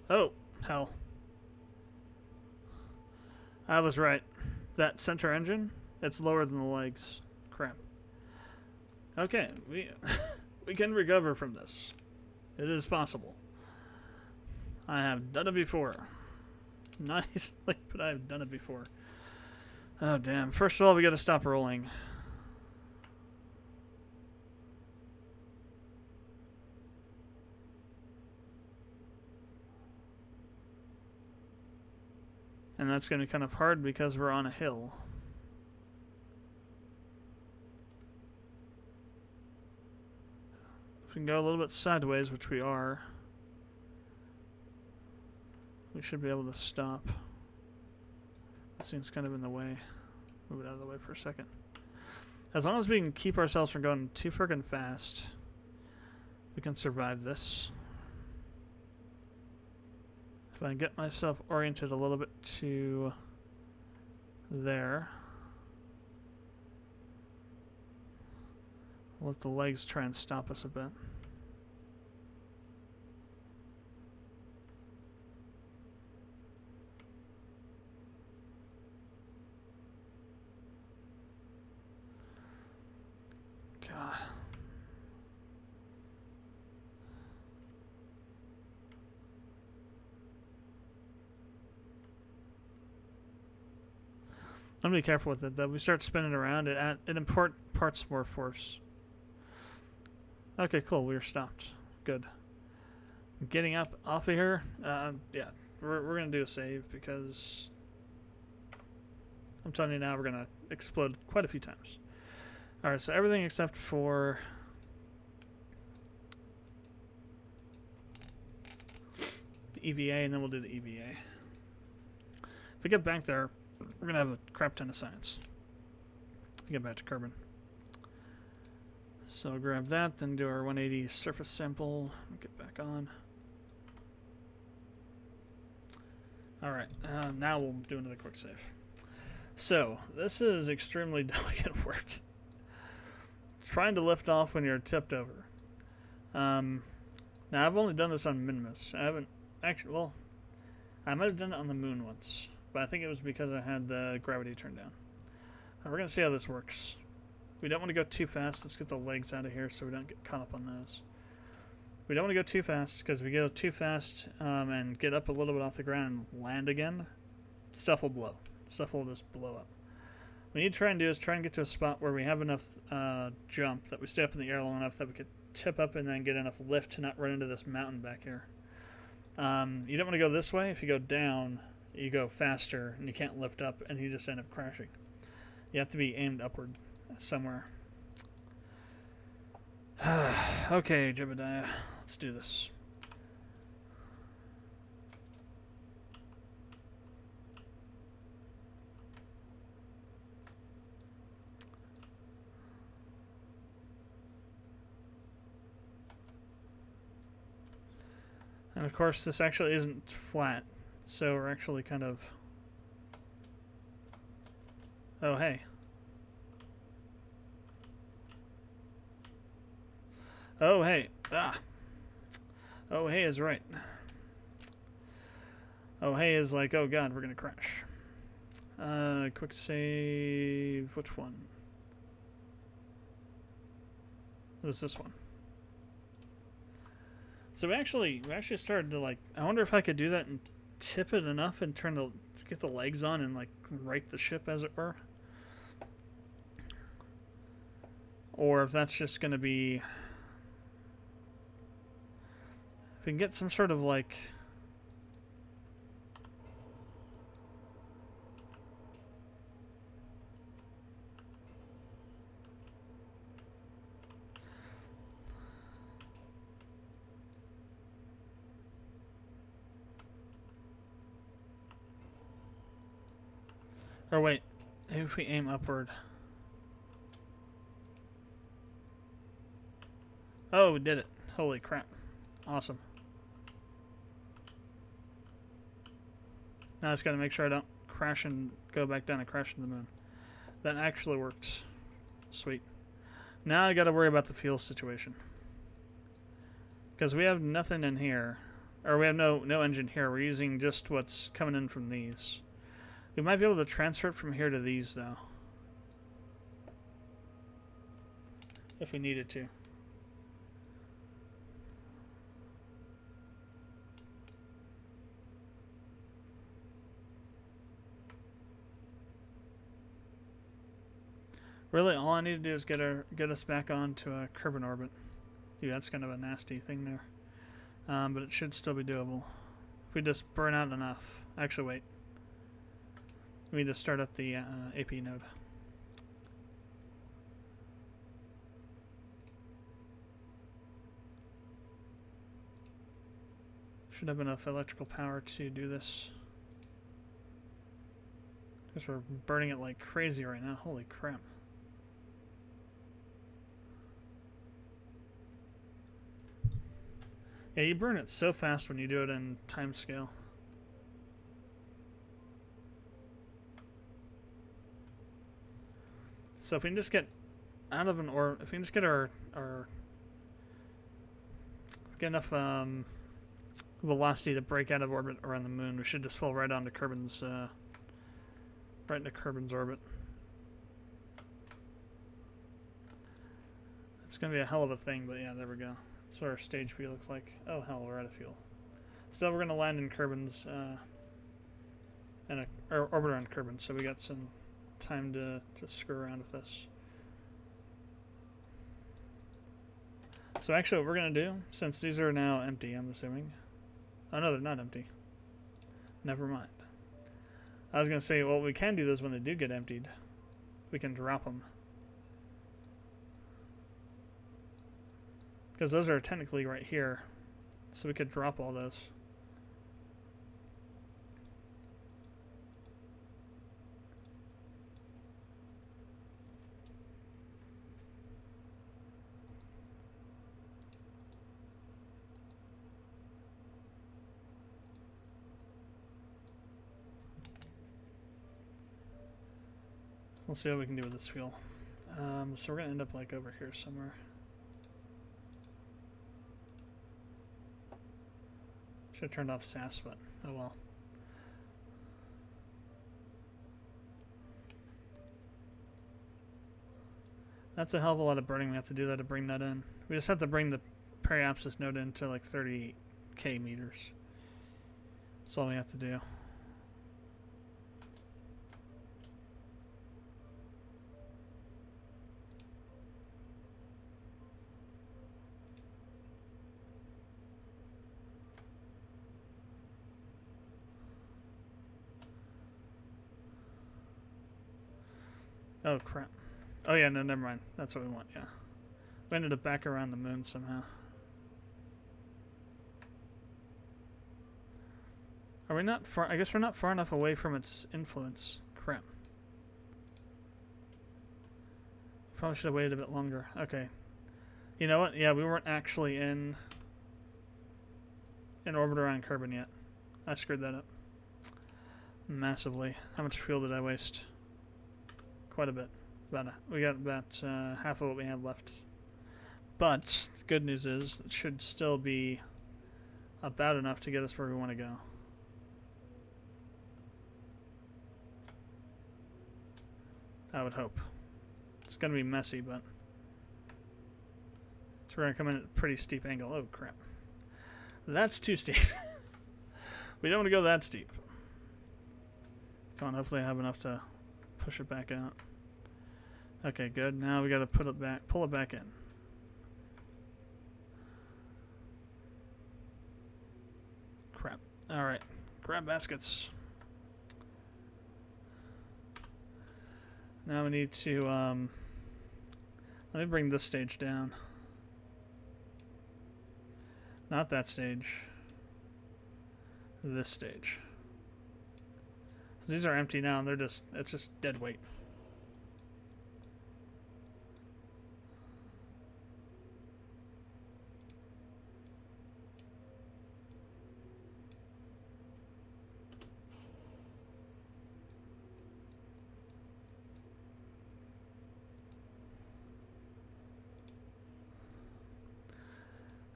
Oh, hell. I was right. That center engine, it's lower than the legs. Crap. Okay, we we can recover from this. It is possible. I have done it before. Not easily, but I've done it before. Oh, damn. First of all, we gotta stop rolling. And that's going to be kind of hard because we're on a hill. If we can go a little bit sideways, which we are, we should be able to stop. This thing's kind of in the way. Move it out of the way for a second. As long as we can keep ourselves from going too friggin' fast, we can survive this. If I can get myself oriented a little bit to there, let the legs try and stop us a bit. God. I'm gonna be careful with it though. We start spinning around, it imparts more force. Okay, cool. We were stopped. Good. Getting up off of here. Yeah, we're gonna do a save because I'm telling you now, we're gonna explode quite a few times. All right, so everything except for the EVA, and then we'll do the EVA. If we get back there, we're gonna have a crap ton of science. Get back to carbon. So grab that, then do our 180 surface sample. Get back on. Alright, now we'll do another quick save. So, this is extremely delicate work. Trying to lift off when you're tipped over. Now, I've only done this on Minimus. I haven't actually, well, I might have done it on the moon once, but I think it was because I had the gravity turned down. We're going to see how this works. We don't want to go too fast. Let's get the legs out of here so we don't get caught up on those. We don't want to go too fast, because if we go too fast and get up a little bit off the ground and land again, stuff will blow. Stuff will just blow up. What we need to try and do is try and get to a spot where we have enough jump that we stay up in the air long enough that we could tip up and then get enough lift to not run into this mountain back here. You don't want to go this way. If you go down, you go faster and you can't lift up and you just end up crashing. You have to be aimed upward somewhere. Okay, Jebediah, let's do this. And of course, this actually isn't flat, so we're actually kind of... Oh, hey. Oh, hey. Ah. Oh, hey is right. Oh, hey is like, oh god, we're gonna crash. Quick save... Which one? It was this one. So we actually started to, like, I wonder if I could do that and tip it enough and get the legs on and, like, right the ship, as it were. Or if that's just going to be... If we can get some sort of, like... Or wait, maybe if we aim upward. Oh, we did it. Holy crap. Awesome. Now I just gotta make sure I don't crash and go back down and crash into the moon. That actually worked. Sweet. Now I gotta worry about the fuel situation. Because we have nothing in here. Or we have no engine here. We're using just what's coming in from these. We might be able to transfer it from here to these, though. If we needed to. Really, all I need to do is get us back onto a Kerbal orbit. Dude, that's kind of a nasty thing there. But it should still be doable. If we just burn out enough. Actually, wait. We need to start up the AP node. Should have enough electrical power to do this. Because we're burning it like crazy right now. Holy crap. Yeah, you burn it so fast when you do it in time scale. So if we can just get out of an orbit, if we can just get get enough velocity to break out of orbit around the moon, we should just fall right onto Kerbal's right into Kerbal's orbit. It's gonna be a hell of a thing, but yeah, there we go. That's what our stage view looks like. Oh hell, we're out of fuel. Still, we're gonna land in Kerbal's orbit around Kerbal, so we got some time to screw around with this. So actually what we're going to do, since these are now empty, I'm assuming. Oh no, they're not empty. Never mind. I was going to say, well, what we can do is when they do get emptied, we can drop them. Because those are technically right here. So we could drop all those. We'll see what we can do with this fuel. So we're going to end up like over here somewhere. Should have turned off SAS, but oh well. That's a hell of a lot of burning we have to do that to bring that in. We just have to bring the periapsis node into like 38k meters. That's all we have to do. Oh crap. Oh yeah, no, never mind. That's what we want, yeah. We ended up back around the moon somehow. Are we not far? I guess we're not far enough away from its influence. Crap. Probably should have waited a bit longer. Okay. You know what? Yeah, we weren't actually in orbit around Kerbal yet. I screwed that up. Massively. How much fuel did I waste? Quite a bit. We got about half of what we have left. But the good news is it should still be about enough to get us where we want to go. I would hope. It's going to be messy, but so we're going to come in at a pretty steep angle. Oh crap. That's too steep. We don't want to go that steep. Come on, hopefully I have enough to push it back out. Okay, good. Now we got to pull it back in. Crap. All right, grab baskets. Now we need to let me bring this stage down. Not that stage. This stage. So these are empty now, and it's just dead weight.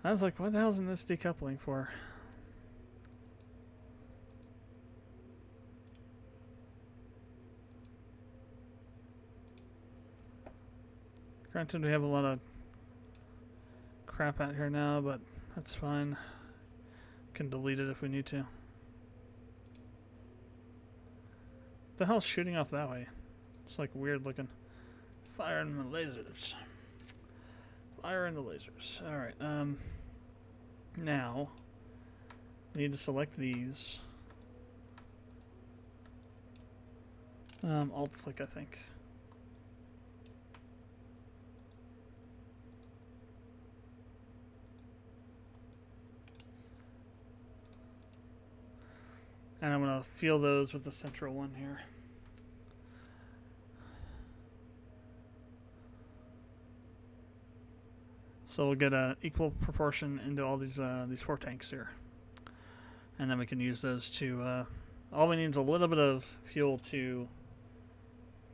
I was like, what the hell isn't this decoupling for? Granted, we have a lot of crap out here now, but that's fine. Can delete it if we need to. What the hell's shooting off that way? It's like weird looking. Fire in the lasers. Fire in the lasers. Alright, now we need to select these. Alt click, I think. And I'm going to fill those with the central one here. So we'll get an equal proportion into all these 4 tanks here. And then we can use those to... all we need is a little bit of fuel to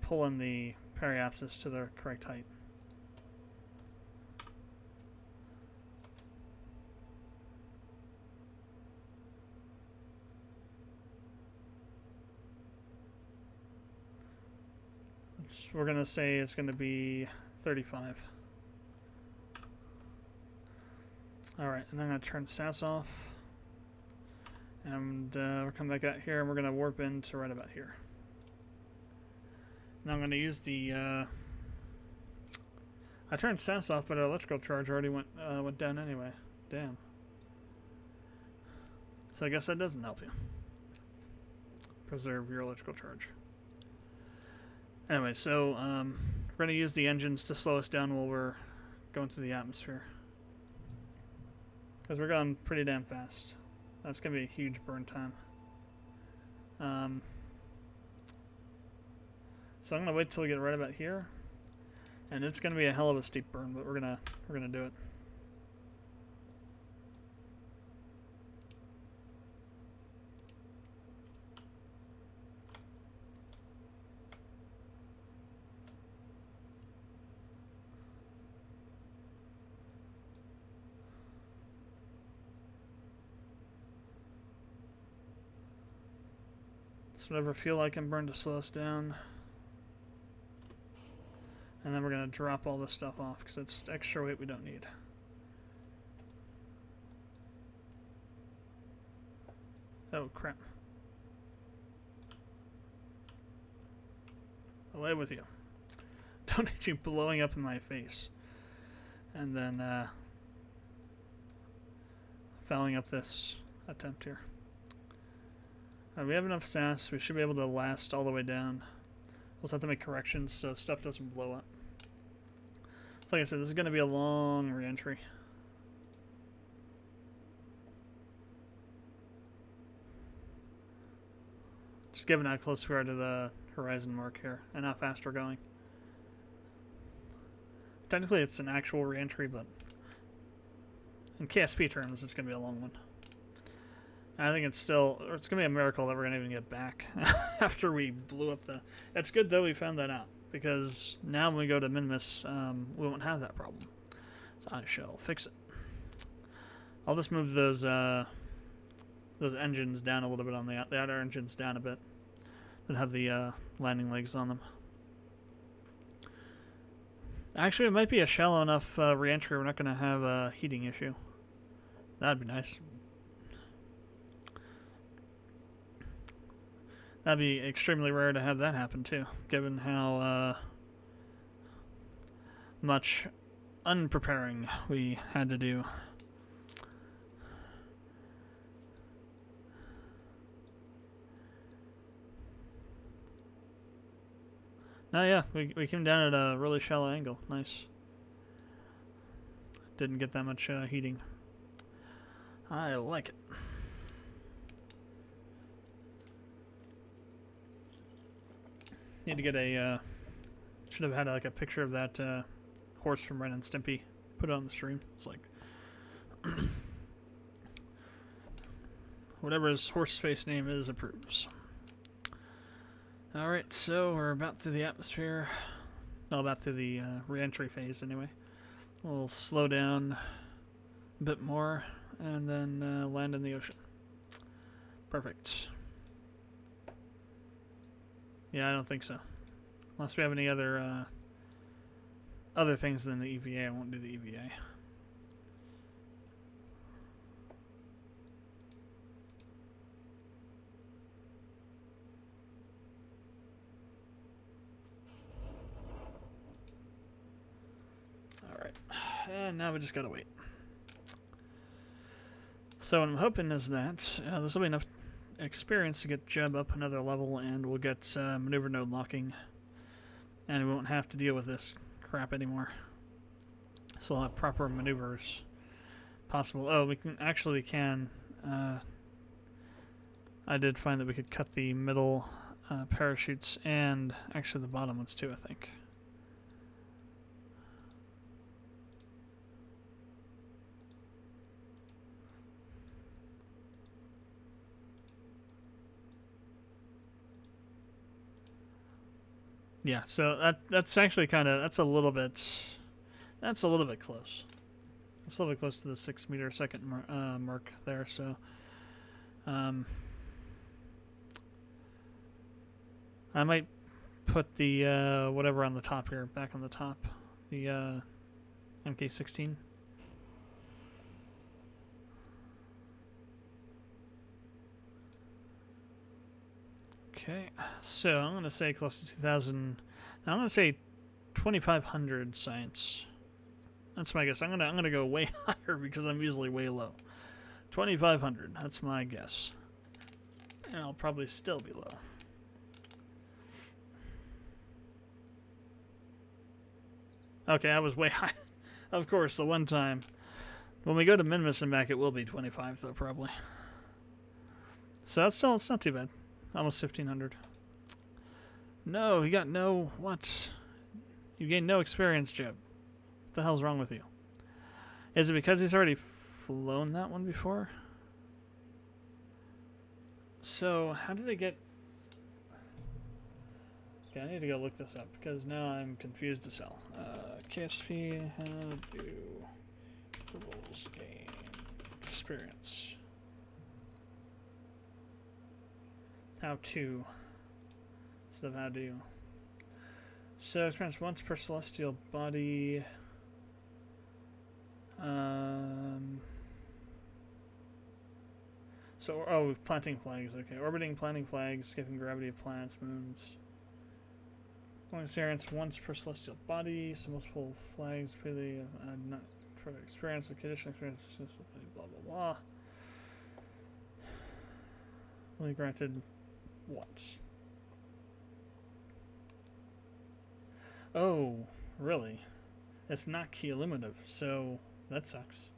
pull in the periapsis to the correct height. Which we're going to say is going to be 35. Alright, and then I'm going to turn SAS off. And we're coming back out here, and we're going to warp into right about here. Now I'm going to use the... I turned SAS off, but our electrical charge already went down anyway. Damn. So I guess that doesn't help you. Preserve your electrical charge. Anyway, so we're going to use the engines to slow us down while we're going through the atmosphere. Because we're going pretty damn fast. That's going to be a huge burn time. So I'm going to wait till we get right about here. And it's going to be a hell of a steep burn, but we're going to do it. Whatever fuel I can burn to slow us down. And then we're going to drop all this stuff off because it's just extra weight we don't need. Oh, crap. Away with you. Don't need you blowing up in my face. And then, fouling up this attempt here. We have enough sass. We should be able to last all the way down. We'll just have to make corrections so stuff doesn't blow up. So like I said, this is going to be a long re-entry. Just given how close we are to the horizon mark here and how fast we're going. Technically it's an actual re-entry, but in KSP terms it's going to be a long one. I think it's going to be a miracle that we're going to even get back after we blew up the... It's good though we found that out, because now when we go to Minimus, we won't have that problem. So I shall fix it. I'll just move those engines down a little bit on the outer engines down a bit, that have the landing legs on them. Actually, it might be a shallow enough re-entry we're not going to have a heating issue. That'd be nice. That'd be extremely rare to have that happen too, given how much unpreparing we had to do. Oh yeah, we came down at a really shallow angle. Nice. Didn't get that much heating. I like it. Need to get a, should have had like a picture of that horse from Ren and Stimpy. Put it on the stream. It's like, whatever his horse face name is approves. Alright, so we're about through the atmosphere. No, about through the re-entry phase anyway. We'll slow down a bit more and then land in the ocean. Perfect. Yeah, I don't think so. Unless we have any other things than the EVA, I won't do the EVA. Alright, and now we just gotta wait. So what I'm hoping is that this will be enough experience to get Jeb up another level, and we'll get maneuver node locking, and we won't have to deal with this crap anymore. So we'll have proper maneuvers possible. Oh, we can. I did find that we could cut the middle parachutes and actually the bottom ones too, I think. Yeah, so that's actually that's a little bit close. That's a little bit close to the 6 meter second mark there. So, I might put the whatever on the top here back on the top, the MK16. Okay, so I'm going to say close to 2,000. Now I'm going to say 2,500 science. That's my guess. I'm gonna go way higher because I'm usually way low. 2,500. That's my guess. And I'll probably still be low. Okay, I was way high. Of course, the one time. When we go to Minimus and back, it will be 25 though, probably. So it's not too bad. Almost 1,500. No, you got no... What? You gained no experience, Jeb. What the hell's wrong with you? Is it because he's already flown that one before? So, how do they get... Okay, I need to go look this up, because now I'm confused as hell. KSP, how do Kerbals gain experience? How to... Instead of how do... So experience once per celestial body. So, oh, planting flags. Okay, orbiting, planting flags, skipping gravity of planets, moons. Only experience once per celestial body. So multiple flags. Really, not further experience with conditional experience. Blah blah blah. Only granted once. Oh, really? It's not key eliminative, so that sucks.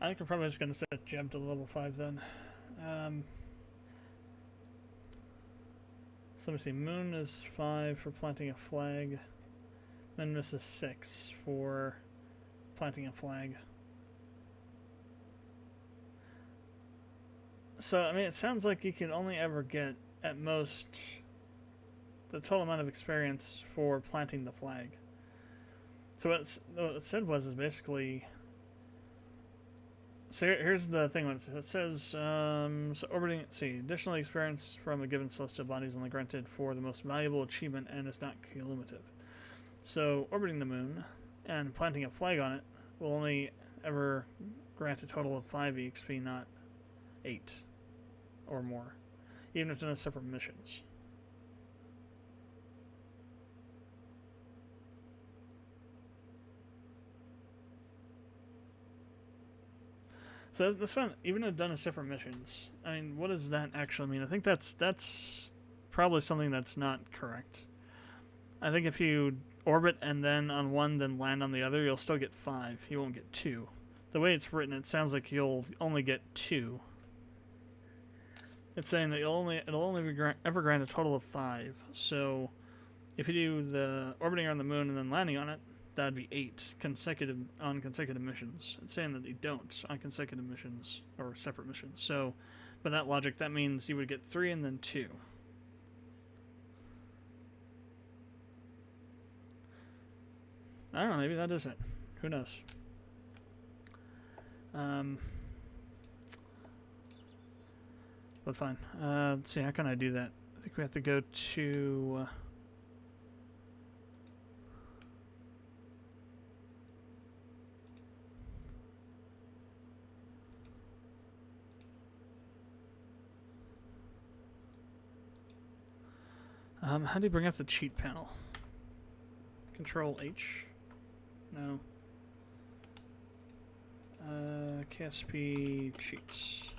I think we're probably just going to set Jeb to level 5 then. So let me see. Moon is 5 for planting a flag. Then Miss is 6 for planting a flag. So, I mean, it sounds like you can only ever get, at most, the total amount of experience for planting the flag. So what it said is basically... So here's the thing. It says, so orbiting, let's see, additional experience from a given celestial body is only granted for the most valuable achievement and is not cumulative. So orbiting the moon and planting a flag on it will only ever grant a total of 5 EXP, not 8 or more, even if done as separate missions. So that's fine, even if done as separate missions. I mean, what does that actually mean? I think that's probably something that's not correct. I think if you orbit and then on one, then land on the other, you'll still get 5. You won't get 2. The way it's written, it sounds like you'll only get 2. It's saying that it'll only be ever grant a total of 5. So if you do the orbiting around the moon and then landing on it, that'd be 8 consecutive missions. It's saying that they don't on consecutive missions or separate missions. So, by that logic, that means you would get 3 and then 2. I don't know. Maybe that is it. Who knows? But fine. Let's see. How can I do that? I think we have to go to. How do you bring up the cheat panel? Control H? No. KSP cheats.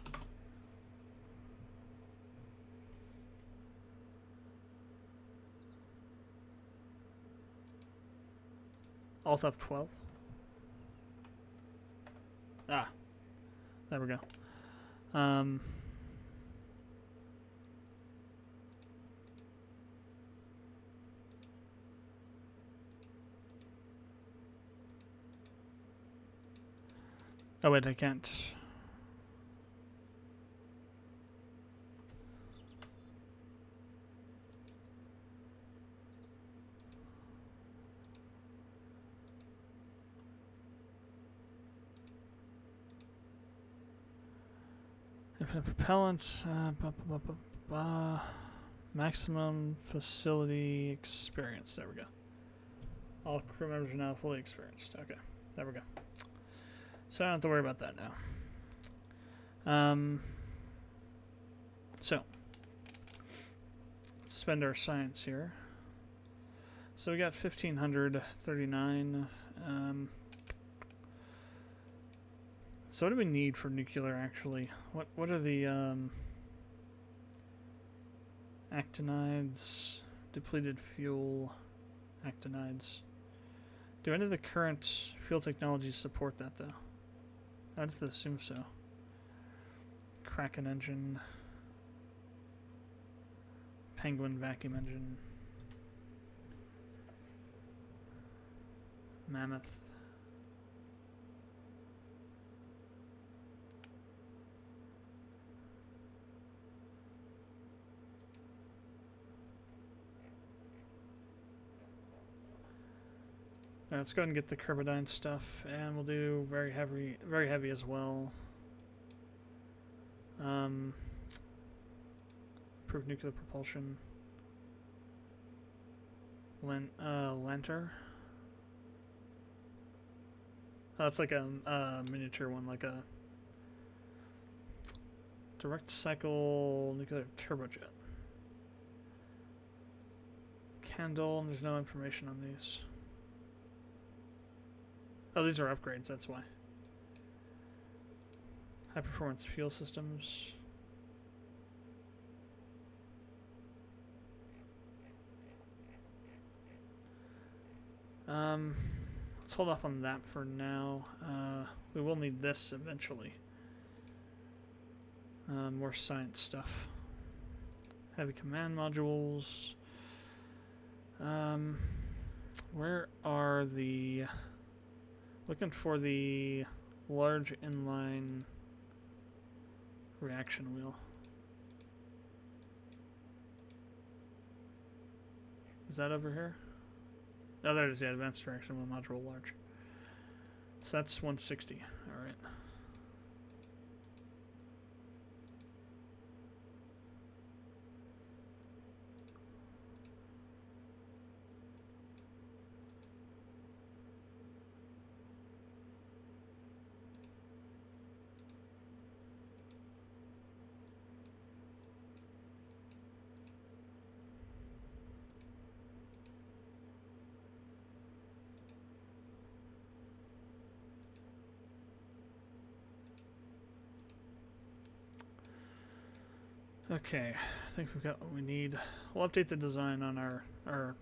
Alt F12. Ah. There we go. Oh wait, I can't. Infinite propellant, maximum facility experience. There we go. All crew members are now fully experienced. Okay, there we go. So I don't have to worry about that now. So let's spend our science here. So we got 1,539. So what do we need for nuclear actually? What are the actinides, depleted fuel, actinides? Do any of the current fuel technologies support that though? I'd have to assume so. Kraken engine, Penguin vacuum engine, Mammoth. Let's go ahead and get the Kerbal stuff, and we'll do very heavy as well. Improved nuclear propulsion. Lantern. Oh, that's like a miniature one, like a direct cycle nuclear turbojet. Candle, there's no information on these. Oh, these are upgrades, that's why. High performance fuel systems. Let's hold off on that for now. We will need this eventually. More science stuff. Heavy command modules. Where are the... Looking for the large inline reaction wheel. Is that over here? Oh, there it is, the advanced reaction wheel module large. So that's 160. All right. Okay, I think we've got what we need. We'll update the design on our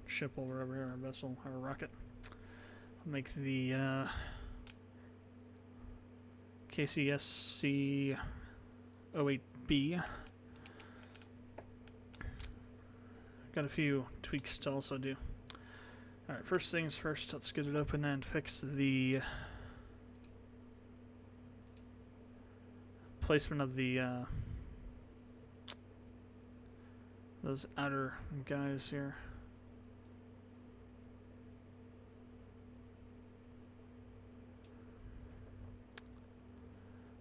ship while we're over here, our vessel, our rocket. I'll make the KCSC-08B. Got a few tweaks to also do. Alright, first things first, let's get it open and fix the placement of the those outer guys here.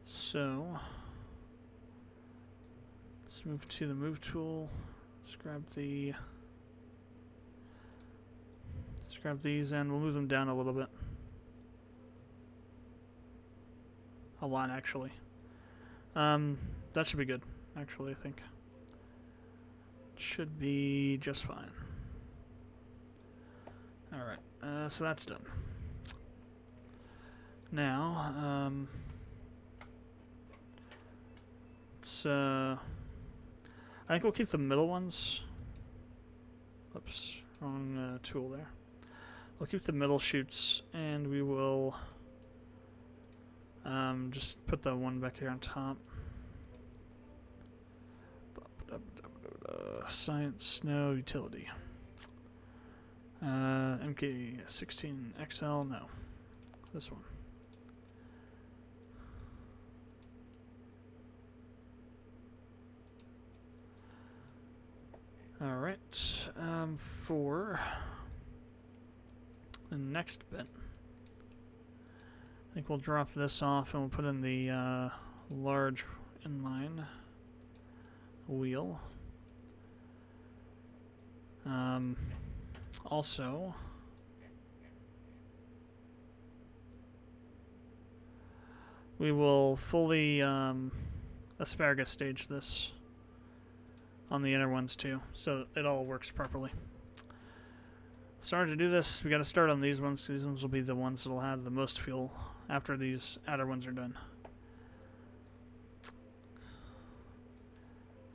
So let's move to the move tool. Let's grab these and we'll move them down a little bit. A lot actually. That should be good, actually, I think. Should be just fine. Alright, so that's done. Now, let's, I think we'll keep the middle ones. Oops, wrong tool there. We'll keep the middle chutes, and we will just put the one back here on top. Science, no utility. MK16XL, no. This one. Alright, for the next bit, I think we'll drop this off and we'll put in the large inline wheel. Also, we will fully asparagus stage this on the inner ones too, so it all works properly. Starting to do this, we got to start on these ones. These ones will be the ones that will have the most fuel after these outer ones are done.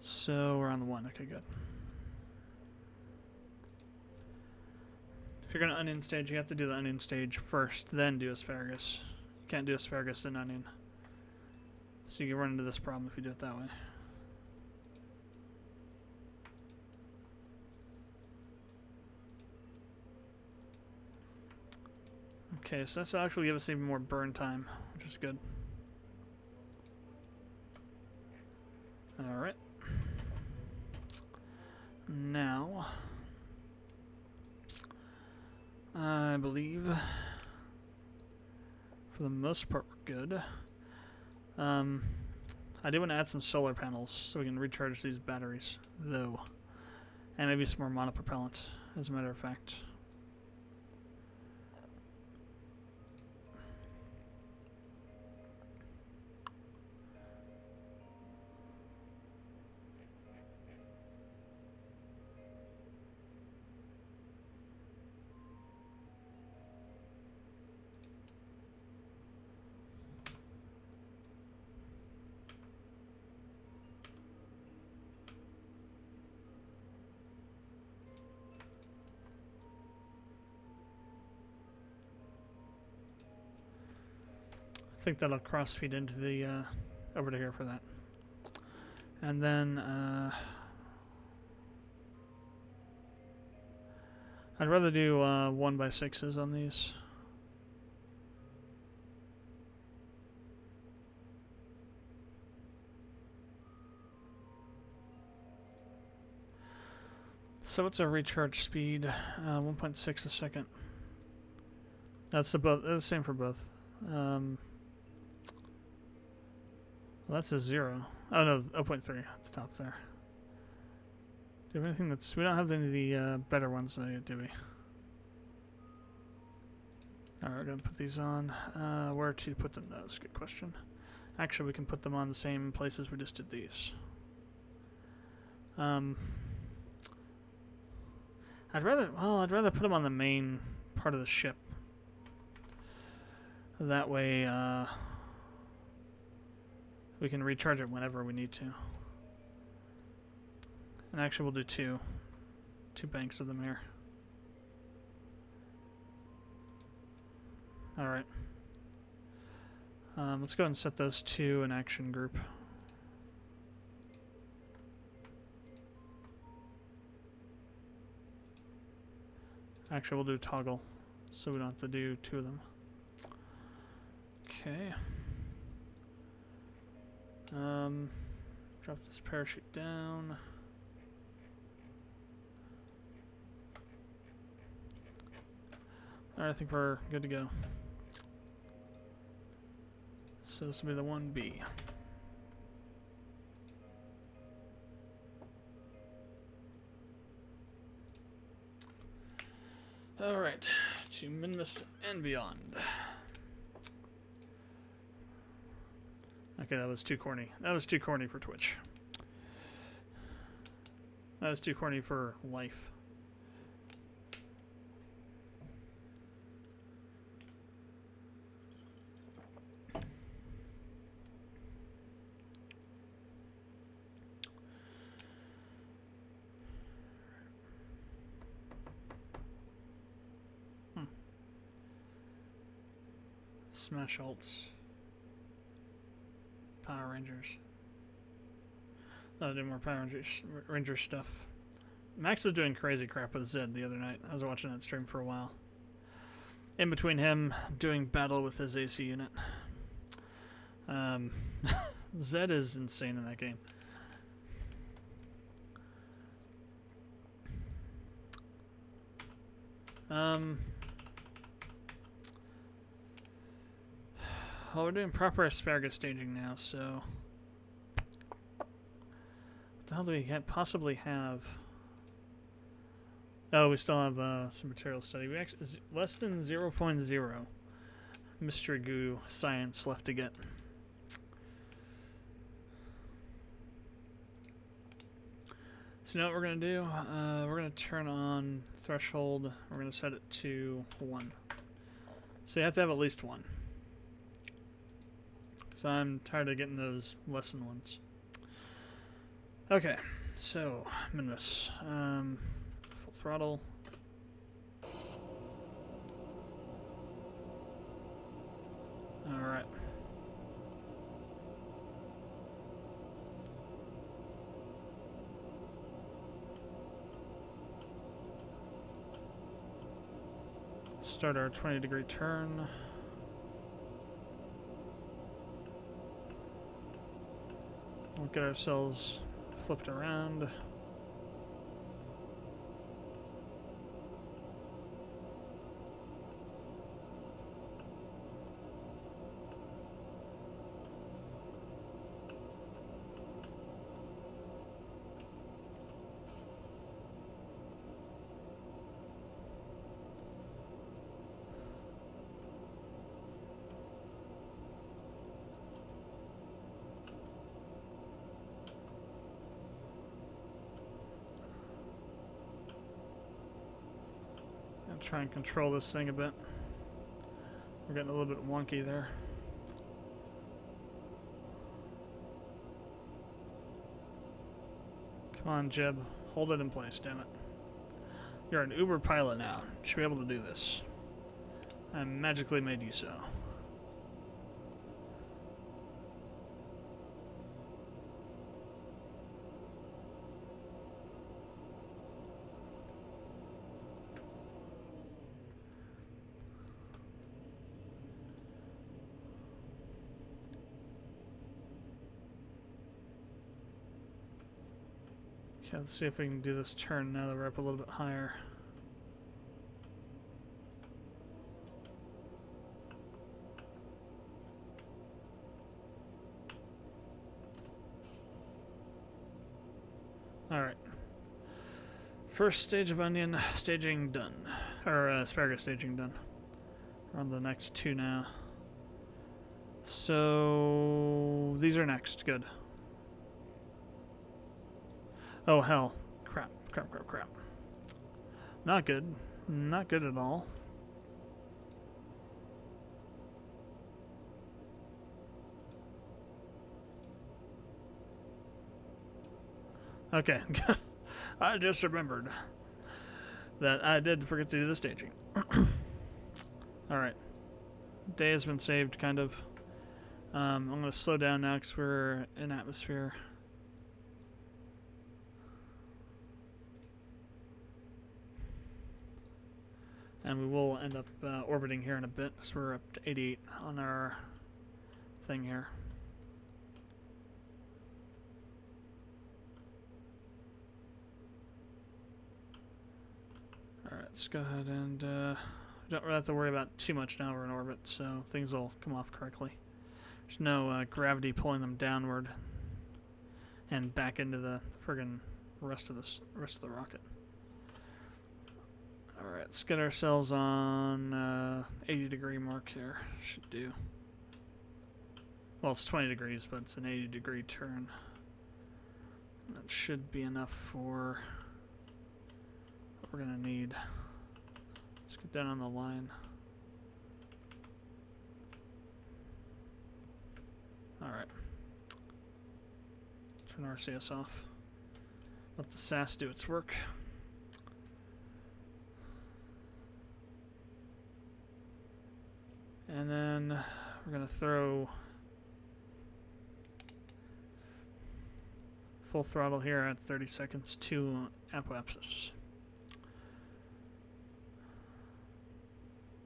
So we're on the one. Okay, good. If you're going to onion stage, you have to do the onion stage first, then do asparagus. You can't do asparagus then onion. So you can run into this problem if you do it that way. Okay, so that's actually give us even more burn time, which is good. Alright. Now, I believe for the most part we're good. I do want to add some solar panels so we can recharge these batteries, though. And maybe some more monopropellant, as a matter of fact. I think that'll cross feed into the over to here for that. And then I'd rather do 1x6s on these. So what's our recharge speed? 1.6 a second. That's the same for both. Well, that's a 0. Oh no, 0.3 at the top there. Do we have anything that's... We don't have any of the better ones, do we? Alright, we're going to put these on. Where to put them? That's a good question. Actually, we can put them on the same places we just did these. I'd rather put them on the main part of the ship. That way, we can recharge it whenever we need to. And actually, we'll do two banks of them here. Alright. Let's go ahead and set those two in action group. Actually, we'll do toggle, so we don't have to do two of them. Okay. Drop this parachute down. Alright, I think we're good to go. So this will be the 1B. Alright, to Minmus and beyond. Okay, that was too corny. That was too corny for Twitch. That was too corny for life. Smash alts. Power Rangers. I'll do more Power Rangers stuff. Max was doing crazy crap with Zed the other night. I was watching that stream for a while. In between him doing battle with his AC unit. Zed is insane in that game. Well, we're doing proper asparagus staging now, so... What the hell do we possibly have? Oh, we still have some material study. We actually less than 0.0 mystery goo science left to get. So now what we're going to do, we're going to turn on threshold. We're going to set it to 1. So you have to have at least 1. So I'm tired of getting those lesson ones. Okay, so Minmus, full throttle. All right. Start our 20-degree turn. We'll get ourselves flipped around. try and control this thing a bit. We're getting a little bit wonky there. Come on, Jeb. Hold it in place, damn it. You're an Uber pilot now. You should be able to do this. I magically made you so. Okay, let's see if we can do this turn now that we're up a little bit higher. Alright. First stage of onion staging done. Or asparagus staging done. We're on the next two now. So these are next. Good. Oh hell. Crap. Crap, crap, crap. Not good. Not good at all. Okay. I just remembered that I did forget to do the staging. Alright. Day has been saved, kind of. I'm going to slow down now because we're in atmosphere. And we will end up orbiting here in a bit, so we're up to 88 on our thing here. Alright, let's go ahead and we don't really have to worry about too much now we're in orbit, so things will come off correctly. There's no gravity pulling them downward and back into the friggin' rest of the rocket. Alright, let's get ourselves on 80-degree mark here. Should do. Well, it's 20 degrees, but it's an 80-degree turn. That should be enough for what we're going to need. Let's get down on the line. Alright. Turn RCS off. Let the SAS do its work. And then we're going to throw full throttle here at 30 seconds to apoapsis.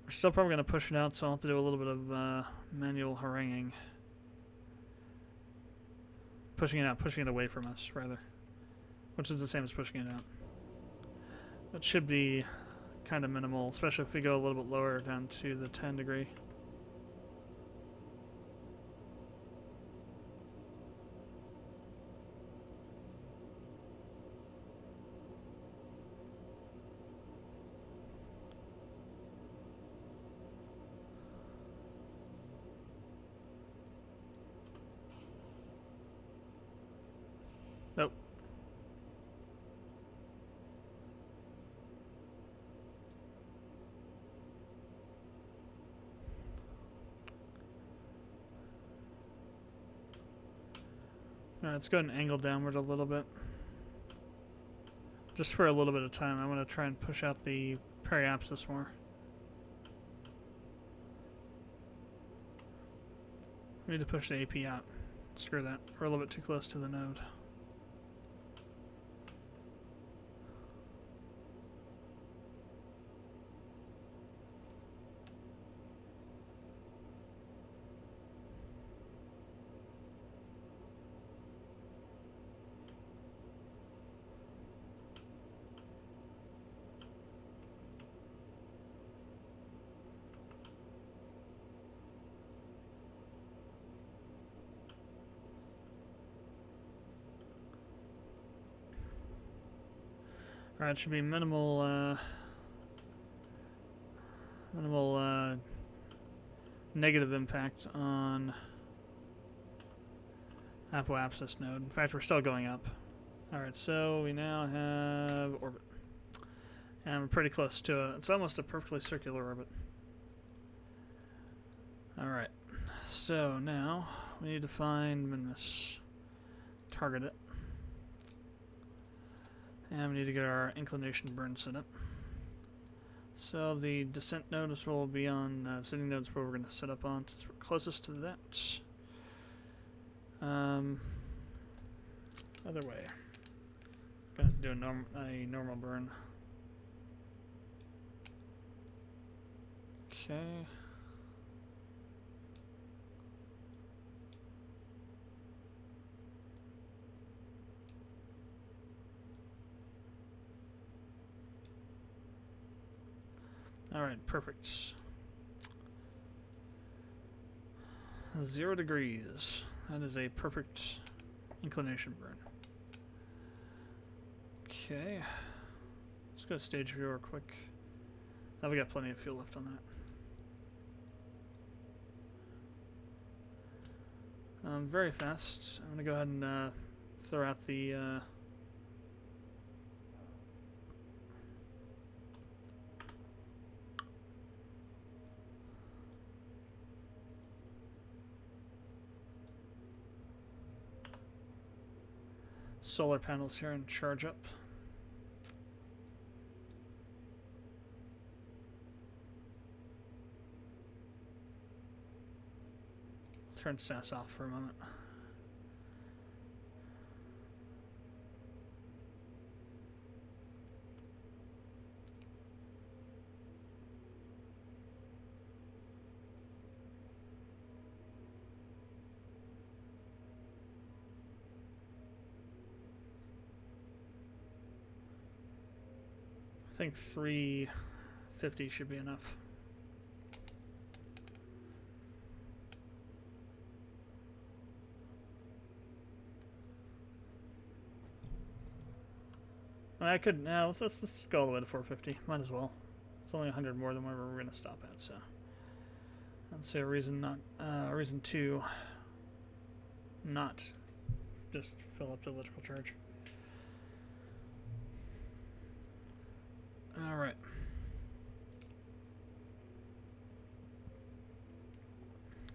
We're still probably going to push it out, so I'll have to do a little bit of manual haranguing. Pushing it out, pushing it away from us, rather. Which is the same as pushing it out. That should be kind of minimal, especially if we go a little bit lower down to the 10 degree. Nope. Alright, let's go ahead and angle downward a little bit. Just for a little bit of time. I'm going to try and push out the periapsis more. We need to push the AP out. Screw that. We're a little bit too close to the node. Alright, it should be minimal negative impact on apoapsis node. In fact, we're still going up. Alright, so we now have orbit. And we're pretty close to it. It's almost a perfectly circular orbit. Alright. So now we need to find Minmus. Target it. And we need to get our inclination burn set up. So the descent nodes will be on sitting nodes where we're going to set up on since we're closest to that. Other way. Gonna have to do a normal burn. Okay. Alright, perfect. 0 degrees. That is a perfect inclination burn. Okay. Let's go to stage viewer quick. Now we got plenty of fuel left on that. Very fast. I'm going to go ahead and throw out the solar panels here and charge up. Turn SAS off for a moment. I think 350 should be enough. I could now. Let's go all the way to 450. Might as well. It's only 100 more than where we're going to stop at. So that's a reason not reason to not just fill up the electrical charge. All right.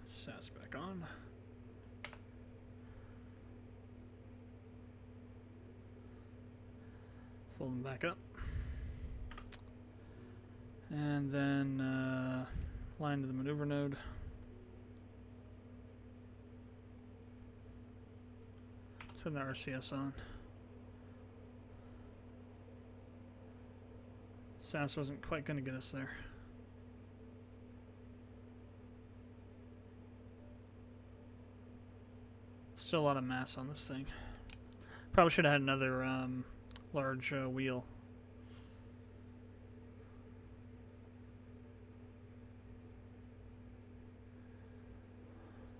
SAS back on. Fold them back up. And then line to the maneuver node. Turn the RCS on. SAS wasn't quite going to get us there. Still a lot of mass on this thing. Probably should have had another large wheel.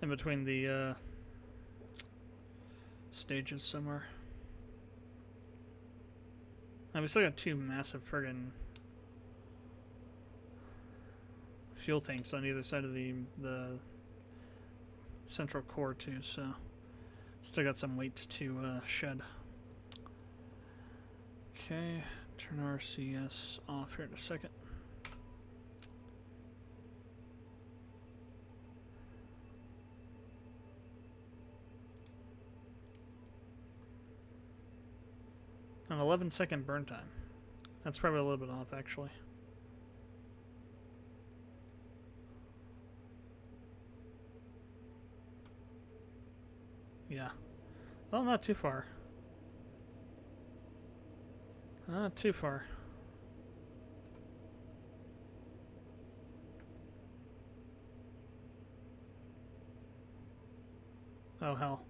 In between the stages somewhere. And we still got two massive friggin' fuel tanks on either side of the central core too, so still got some weight to shed. Okay, turn RCS off here in a second. An 11-second burn time. That's probably a little bit off, actually. Yeah. Well, not too far. Not too far. Oh, hell.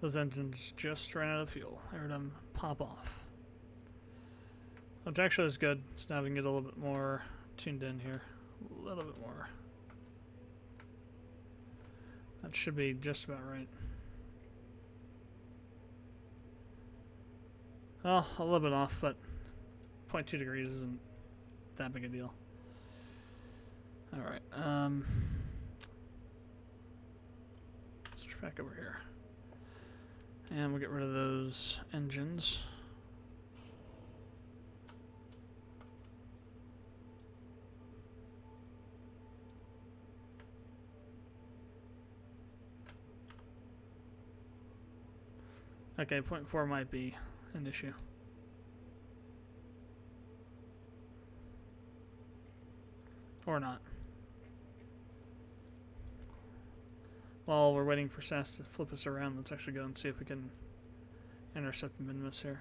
Those engines just ran out of fuel. I heard them pop off. Which actually is good. So now we can get a little bit more tuned in here. A little bit more. That should be just about right. Well, a little bit off, but 0.2 degrees isn't that big a deal. Alright, switch back over here. And we'll get rid of those engines. Okay, 0.4 might be an issue. Or not. While we're waiting for SAS to flip us around, let's actually go and see if we can intercept the minimus here.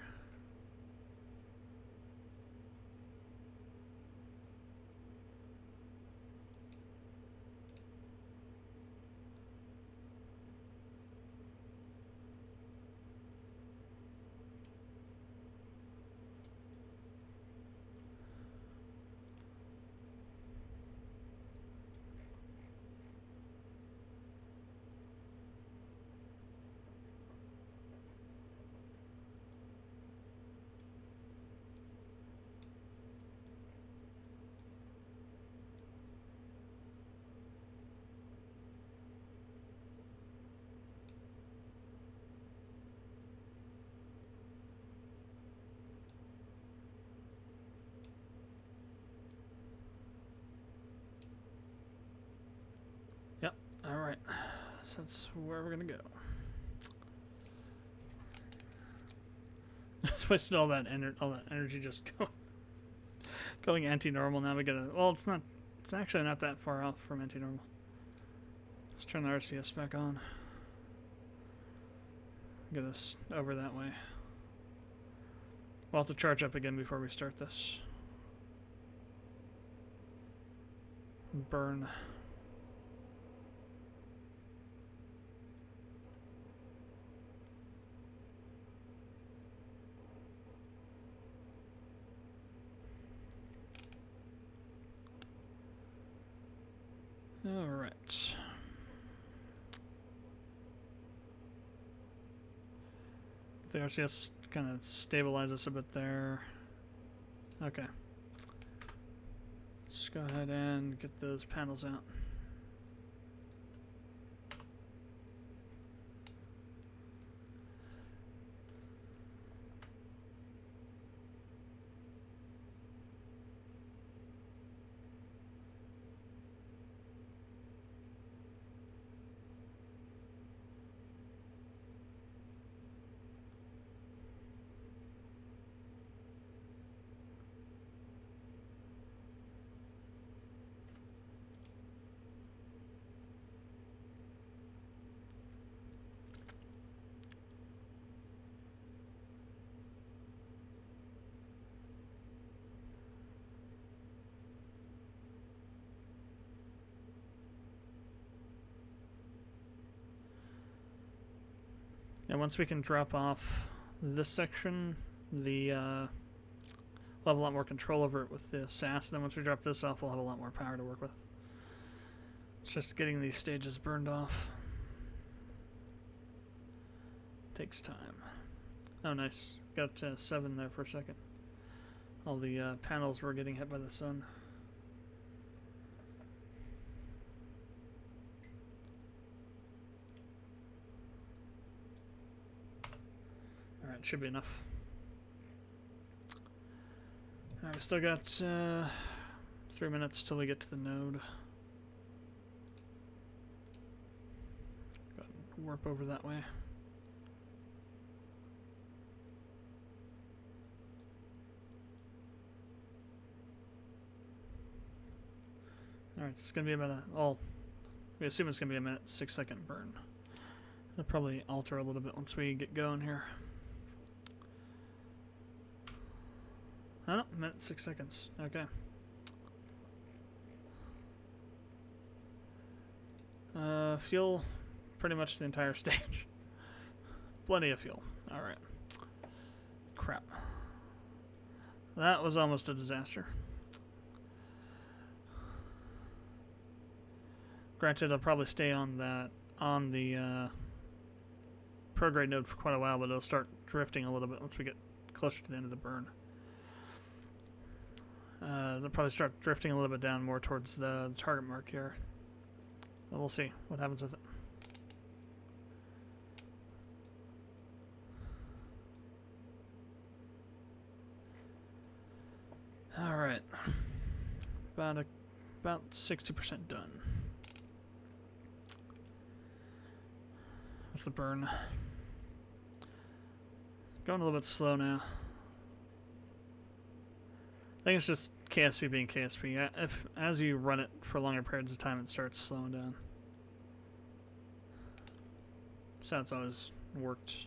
Yep, alright. So that's where we're gonna go. Just wasted all that energy just going anti-normal. Now we gotta. Well, it's not. It's actually not that far off from anti-normal. Let's turn the RCS back on. Get us over that way. We'll have to charge up again before we start this. Burn. All right. The RCS kind of stabilize us a bit there. Okay. Let's go ahead and get those panels out. And once we can drop off this section, we'll have a lot more control over it with the SAS. Then once we drop this off, we'll have a lot more power to work with. It's just getting these stages burned off. Takes time. Oh, nice. Got 7 there for a second. All the panels were getting hit by the sun. Alright, should be enough. Alright, we still got 3 minutes till we get to the node. Go ahead and warp over that way. Alright, it's gonna be about we assume it's gonna be a minute 6-second burn. It'll probably alter a little bit once we get going here. Oh no, minute 6 seconds. Okay. Fuel pretty much the entire stage. Plenty of fuel. Alright. Crap. That was almost a disaster. Granted, I'll probably stay on the prograde node for quite a while, but it'll start drifting a little bit once we get closer to the end of the burn. They'll probably start drifting a little bit down more towards the target mark here. But we'll see what happens with it. All right, about 60% done with the burn. Going a little bit slow now. I think it's just KSP being KSP. If as you run it for longer periods of time, it starts slowing down. So it's always worked.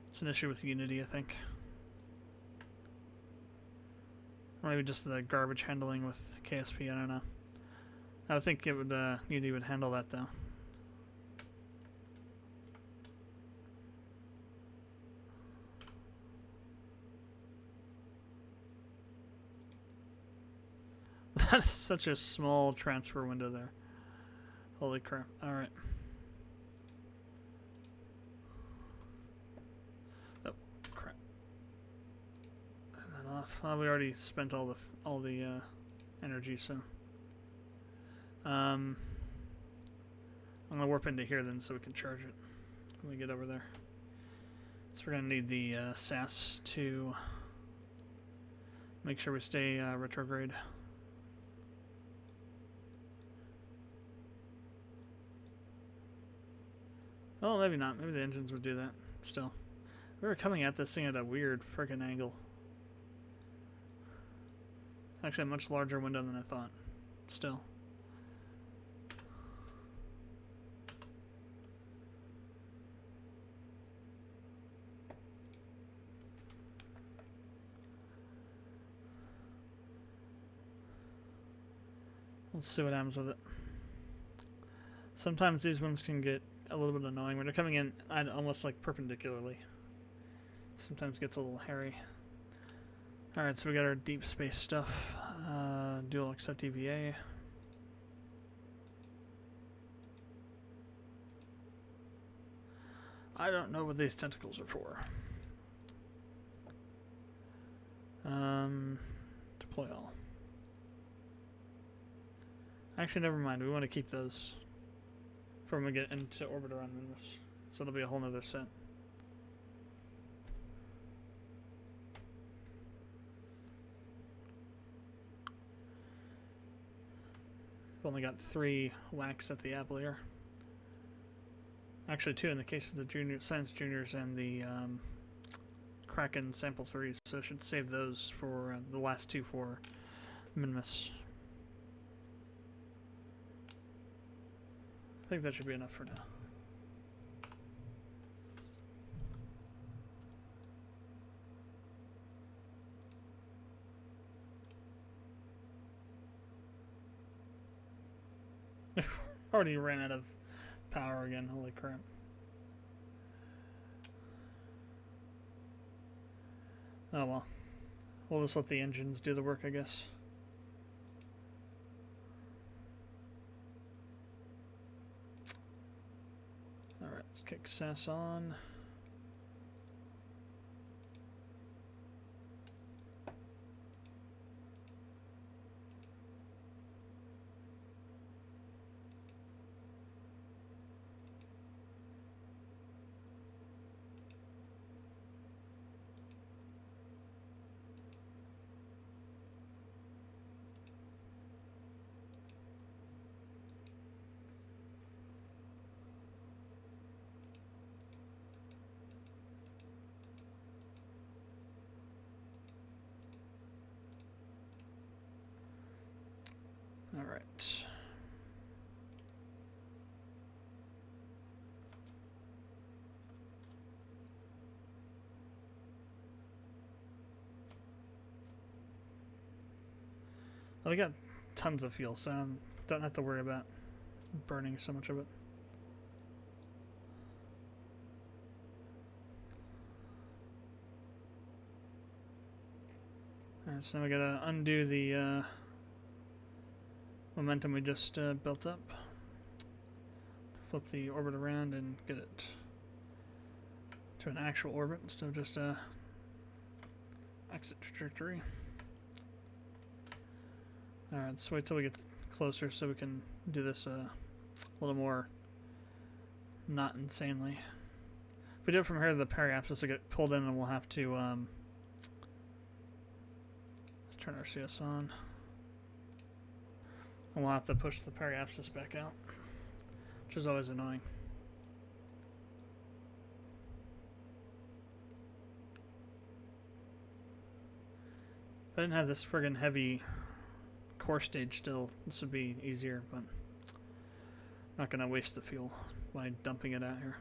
It's an issue with Unity, I think. Or maybe just the garbage handling with KSP, I don't know. I would think it would Unity would handle that though. That is such a small transfer window there. Holy crap. Alright. Oh, crap. Turn that off. Well, we already spent all the energy, so I'm gonna warp into here then so we can charge it when we get over there. So we're gonna need the SAS to make sure we stay retrograde. Oh, maybe not. Maybe the engines would do that. Still, we were coming at this thing at a weird friggin' angle. Actually, a much larger window than I thought. Still. Let's see what happens with it. Sometimes these ones can get a little bit annoying when they're coming in almost like perpendicularly. Sometimes gets a little hairy. Alright, so we got our deep space stuff. Dual accept EVA. I don't know what these tentacles are for. Deploy all. Actually, never mind. We want to keep those for when we get into orbit around Minmus. So it'll be a whole nother set. We've only got 3 whacks at the apple here. Actually 2 in the case of the Science Juniors and the Kraken Sample 3s, so I should save those for the last 2 for Minmus. I think that should be enough for now. Already ran out of power again, holy crap. Oh well. We'll just let the engines do the work, I guess. Alright, let's kick SAS on. All right. Well, we got tons of fuel, so I don't have to worry about burning so much of it. Alright, so now we gotta undo the momentum we just built up. Flip the orbit around and get it to an actual orbit instead of just a exit trajectory. Alright, let's wait till we get closer so we can do this a little more not insanely. If we do it from here, the periapsis will get pulled in and we'll have to let's turn our CS on. And we'll have to push the periapsis back out, which is always annoying. If I didn't have this friggin' heavy core stage still, this would be easier, but I'm not gonna waste the fuel by dumping it out here.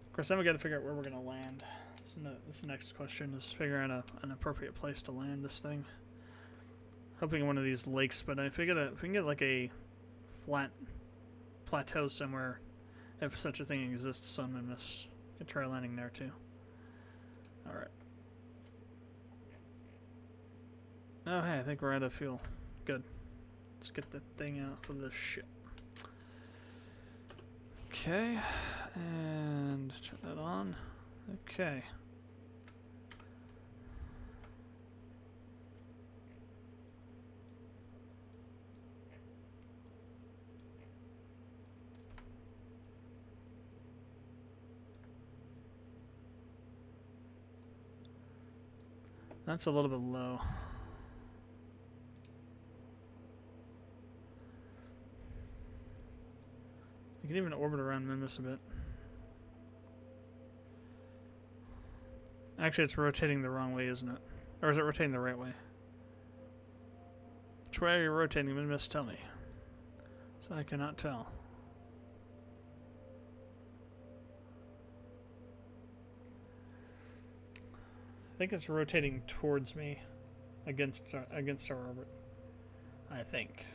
Of course, then we gotta figure out where we're gonna land. That's the next question, is figuring out an appropriate place to land this thing. Hoping one of these lakes, but if we can get like a flat plateau somewhere, if such a thing exists on Minmus, we could try landing there too. Alright. Oh hey, I think we're out of fuel. Good. Let's get the thing out for this shit. Okay, and turn that on. Okay. That's a little bit low. You can even orbit around Minmus a bit. Actually, it's rotating the wrong way, isn't it? Or is it rotating the right way? Which way are you rotating, Minmus? Tell me. So I cannot tell. I think it's rotating towards me, against our orbit. I think.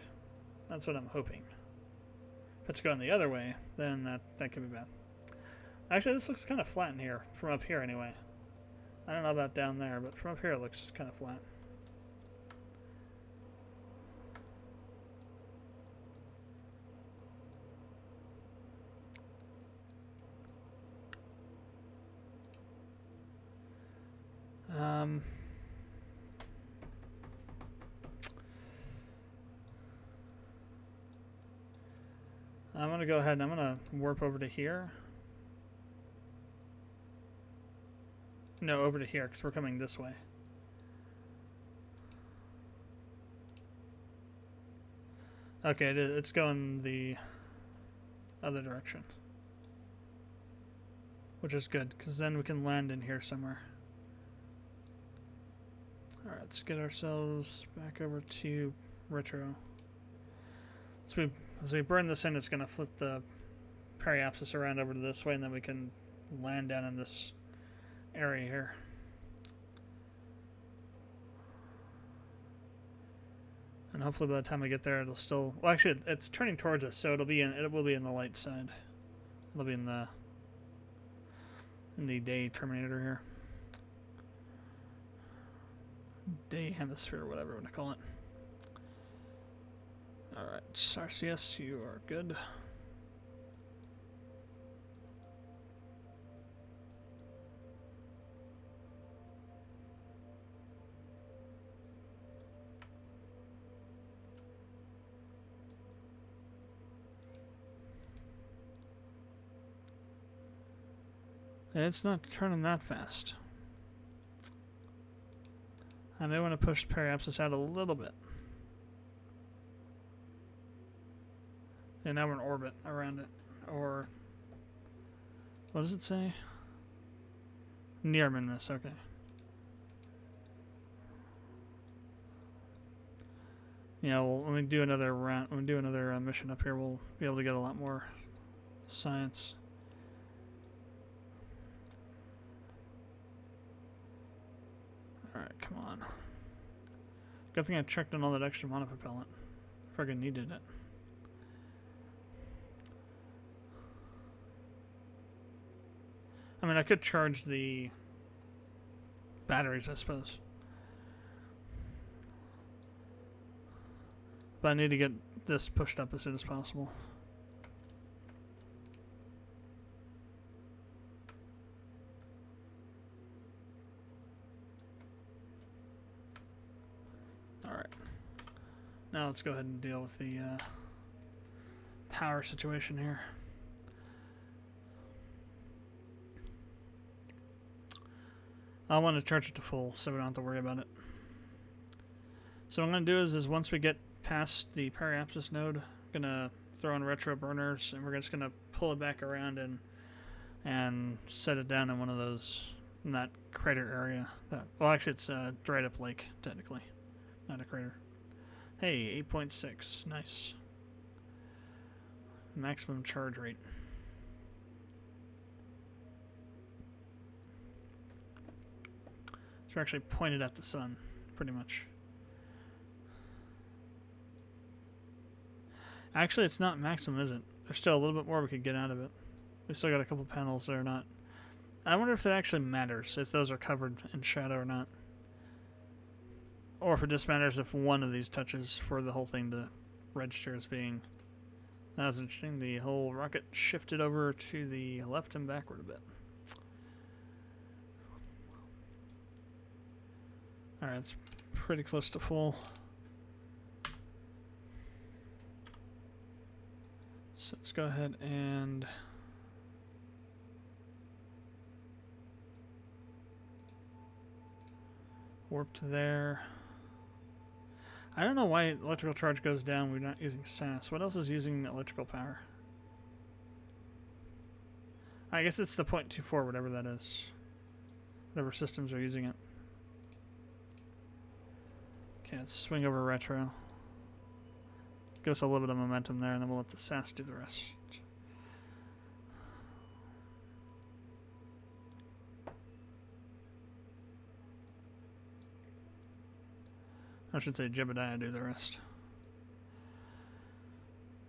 That's what I'm hoping. If it's going the other way, then that could be bad. Actually, this looks kind of flat in here, from up here anyway. I don't know about down there, but from up here it looks kind of flat. I'm going to go ahead and I'm going to warp over to here. No, over to here, because we're coming this way. Okay, it's going the other direction. Which is good, because then we can land in here somewhere. Alright, let's get ourselves back over to retro. So as we burn this in, it's going to flip the periapsis around over to this way, and then we can land down in this area here. And hopefully by the time we get there, it'll still... Well, actually, it's turning towards us, so it will be in the light side. It'll be in the day terminator here. Day hemisphere, whatever you want to call it. Alright, RCS, you are good. It's not turning that fast. I may want to push periapsis out a little bit. And now we're in orbit around it. Or, what does it say? Near Minmus, okay. Yeah, well, when we do another round, when we do another mission up here, we'll be able to get a lot more science. Alright, come on. Good thing I checked on all that extra monopropellant. Friggin' needed it. I mean, I could charge the batteries, I suppose. But I need to get this pushed up as soon as possible. Alright. Now let's go ahead and deal with the power situation here. I want to charge it to full so we don't have to worry about it. So what I'm going to do is once we get past the periapsis node, I'm going to throw in retro burners and we're just going to pull it back around and set it down in one of those in that crater area. Well, actually, it's a dried up lake, technically, not a crater. Hey, 8.6. Nice. Maximum charge rate. So we're actually pointed at the sun, pretty much. Actually, it's not maximum, is it? There's still a little bit more we could get out of it. We still got a couple panels that are not. I wonder if that actually matters, if those are covered in shadow or not. Or if it just matters if one of these touches for the whole thing to register as being. That was interesting. The whole rocket shifted over to the left and backward a bit. Alright, it's pretty close to full. So let's go ahead and warp to there. I don't know why electrical charge goes down. We're not using SAS. What else is using electrical power? I guess it's the 0.24, whatever that is. Whatever systems are using it. Okay, let's swing over retro. Give us a little bit of momentum there, and then we'll let the SAS do the rest. I should say Jebediah do the rest.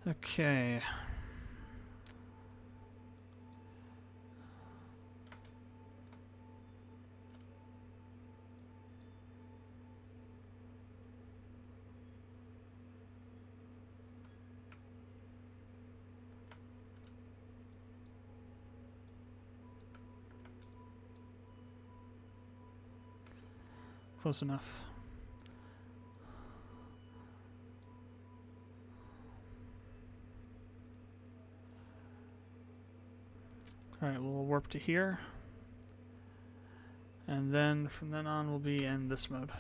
Okay. Close enough. Alright, we'll warp to here. And then from then on we'll be in this mode.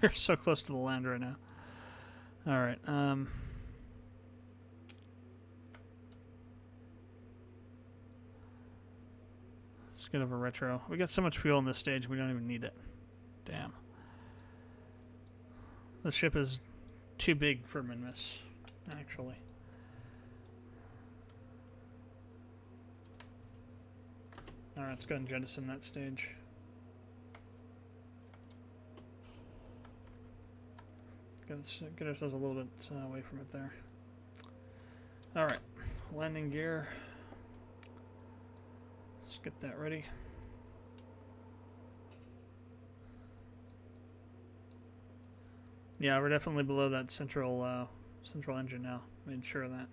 We're so close to the land right now. Alright, let's get over retro. We got so much fuel on this stage we don't even need it. Damn. The ship is too big for Minmus, actually. Alright, let's go and jettison that stage. Get ourselves a little bit away from it there. Alright, landing gear. Let's get that ready. Yeah, we're definitely below that central engine now. Made sure of that.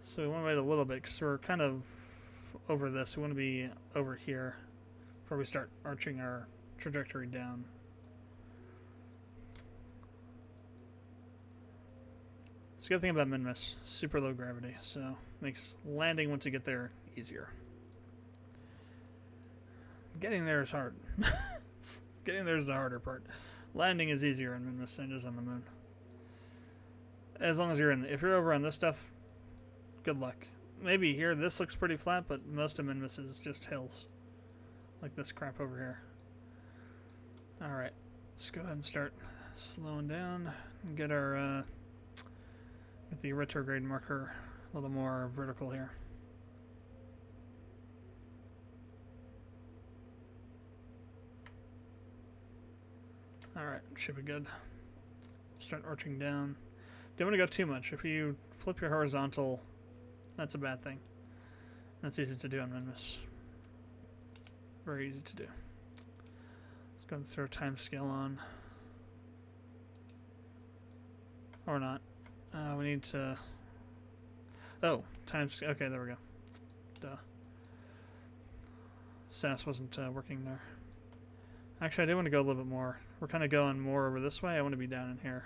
So we want to wait a little bit because we're kind of over this. We want to be over here before we start arching our trajectory down. It's a good thing about Minmus, super low gravity, so makes landing once you get there easier. Getting there is hard. Getting there is the harder part. Landing is easier on Minmus than it is on the moon. As long as you're in if you're over on this stuff, good luck. Maybe here this looks pretty flat, but most of Minmus is just hills. Like this crap over here. Alright, let's go ahead and start slowing down and get our get the retrograde marker a little more vertical here. Alright, should be good. Start arching down. Don't want to go too much. If you flip your horizontal, that's a bad thing. That's easy to do on Minmus. Very easy to do. Let's go and throw time scale on. Or not. We need to... Oh, times... Okay, there we go. Duh. SAS wasn't working there. Actually, I do want to go a little bit more. We're kind of going more over this way. I want to be down in here.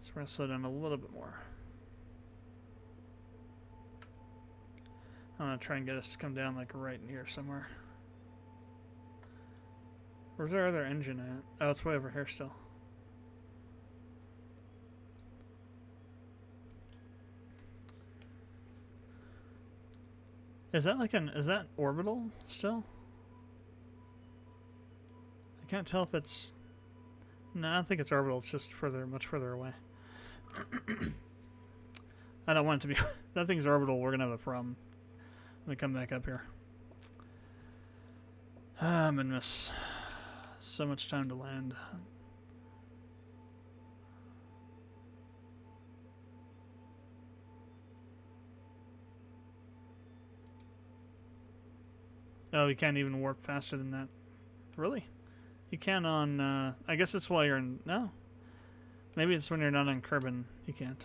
So we're going to slow down a little bit more. I'm going to try and get us to come down like right in here somewhere. Where's our other engine at? Oh, it's way over here still. Is that like is that orbital still? I can't tell if it's... No, I don't think it's orbital. It's just much further away. I don't want it to be... If that thing's orbital, we're going to have a problem when we come back up here. I'm going to miss so much time to land. Oh, you can't even warp faster than that. Really? You can on... I guess it's while you're in... No. Maybe it's when you're not on Kerbal. You can't.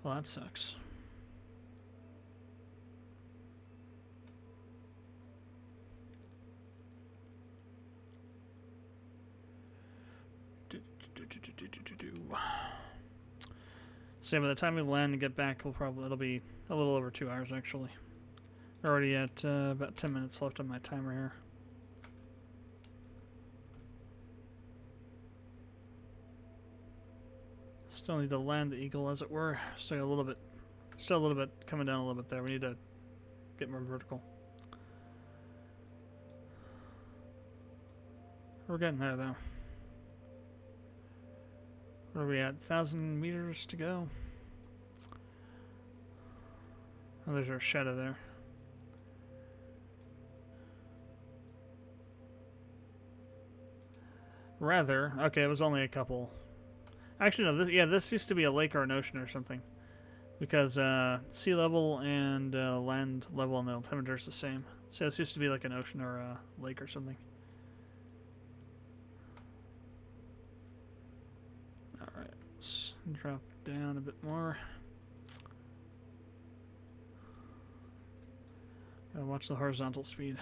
Well, that sucks. So by the time we land and get back, it'll be a little over 2 hours actually. We're already at about 10 minutes left on my timer here. Still need to land the Eagle, as it were. Still a little bit coming down a little bit there. We need to get more vertical. We're getting there though. Where are we at? 1,000 meters to go. Oh, there's our shadow there. Rather, okay, it was only a couple. Actually, no. This used to be a lake or an ocean or something, because sea level and land level and the altimeter is the same. So this used to be like an ocean or a lake or something. All right, let's drop down a bit more. Gotta watch the horizontal speed.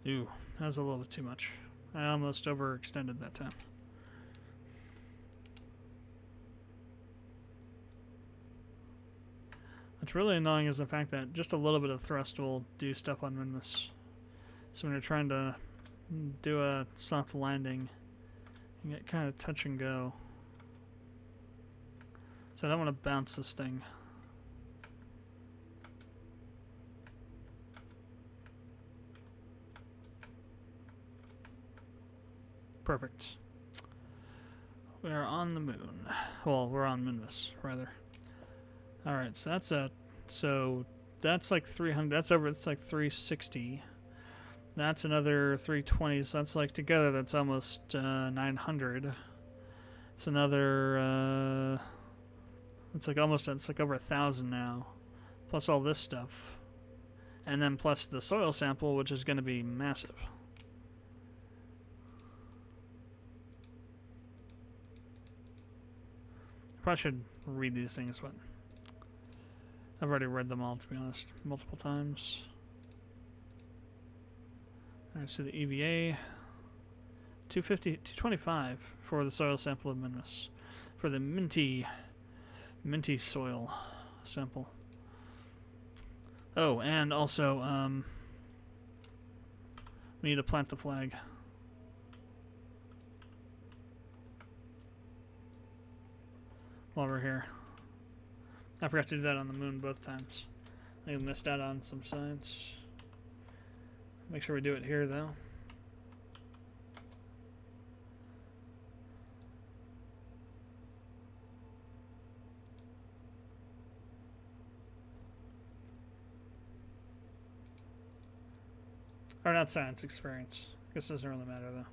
Ooh, that was a little bit too much. I almost overextended that time. What's really annoying is the fact that just a little bit of thrust will do stuff on Minmus. So when you're trying to do a soft landing, you get kind of touch and go. So I don't want to bounce this thing. Perfect. We are on the moon. Well, we're on Minmus, rather. Alright, so that's like 300, that's over, it's like 360. That's another 320, so that's like together, that's almost 900. It's another, it's like over 1,000 now. Plus all this stuff. And then plus the soil sample, which is going to be massive. Probably should read these things, but I've already read them all, to be honest, multiple times. Alright, so the EVA 225 for the soil sample of Minmus. For the minty soil sample. Oh, and also we need to plant the flag. While we're here. I forgot to do that on the moon both times. I missed out on some science. Make sure we do it here, though. Or not science, experience. I guess it doesn't really matter, though.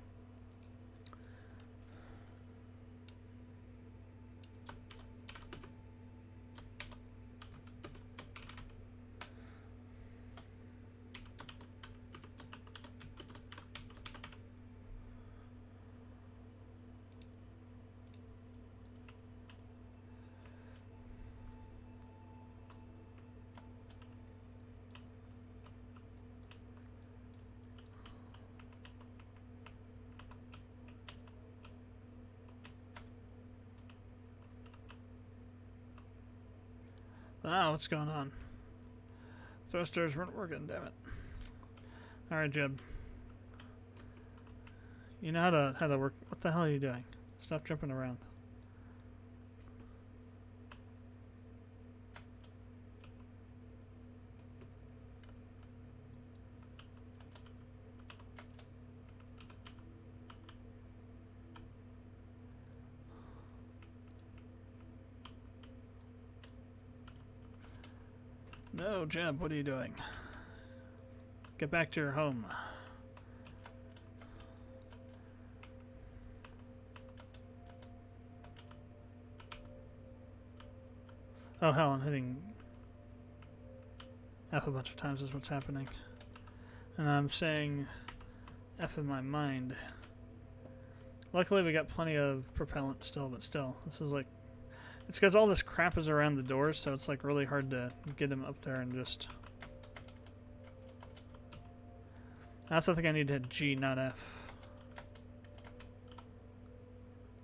Ah, what's going on? Thrusters weren't working, damn it. Alright, Jeb. You know how to work. What the hell are you doing? Stop jumping around. No, Jeb, what are you doing? Get back to your home. Oh hell, I'm hitting F a bunch of times is what's happening. And I'm saying F in my mind. Luckily we got plenty of propellant still, but still, this is like... It's because all this crap is around the doors, so it's like really hard to get him up there and just... I also think I need to hit G, not F.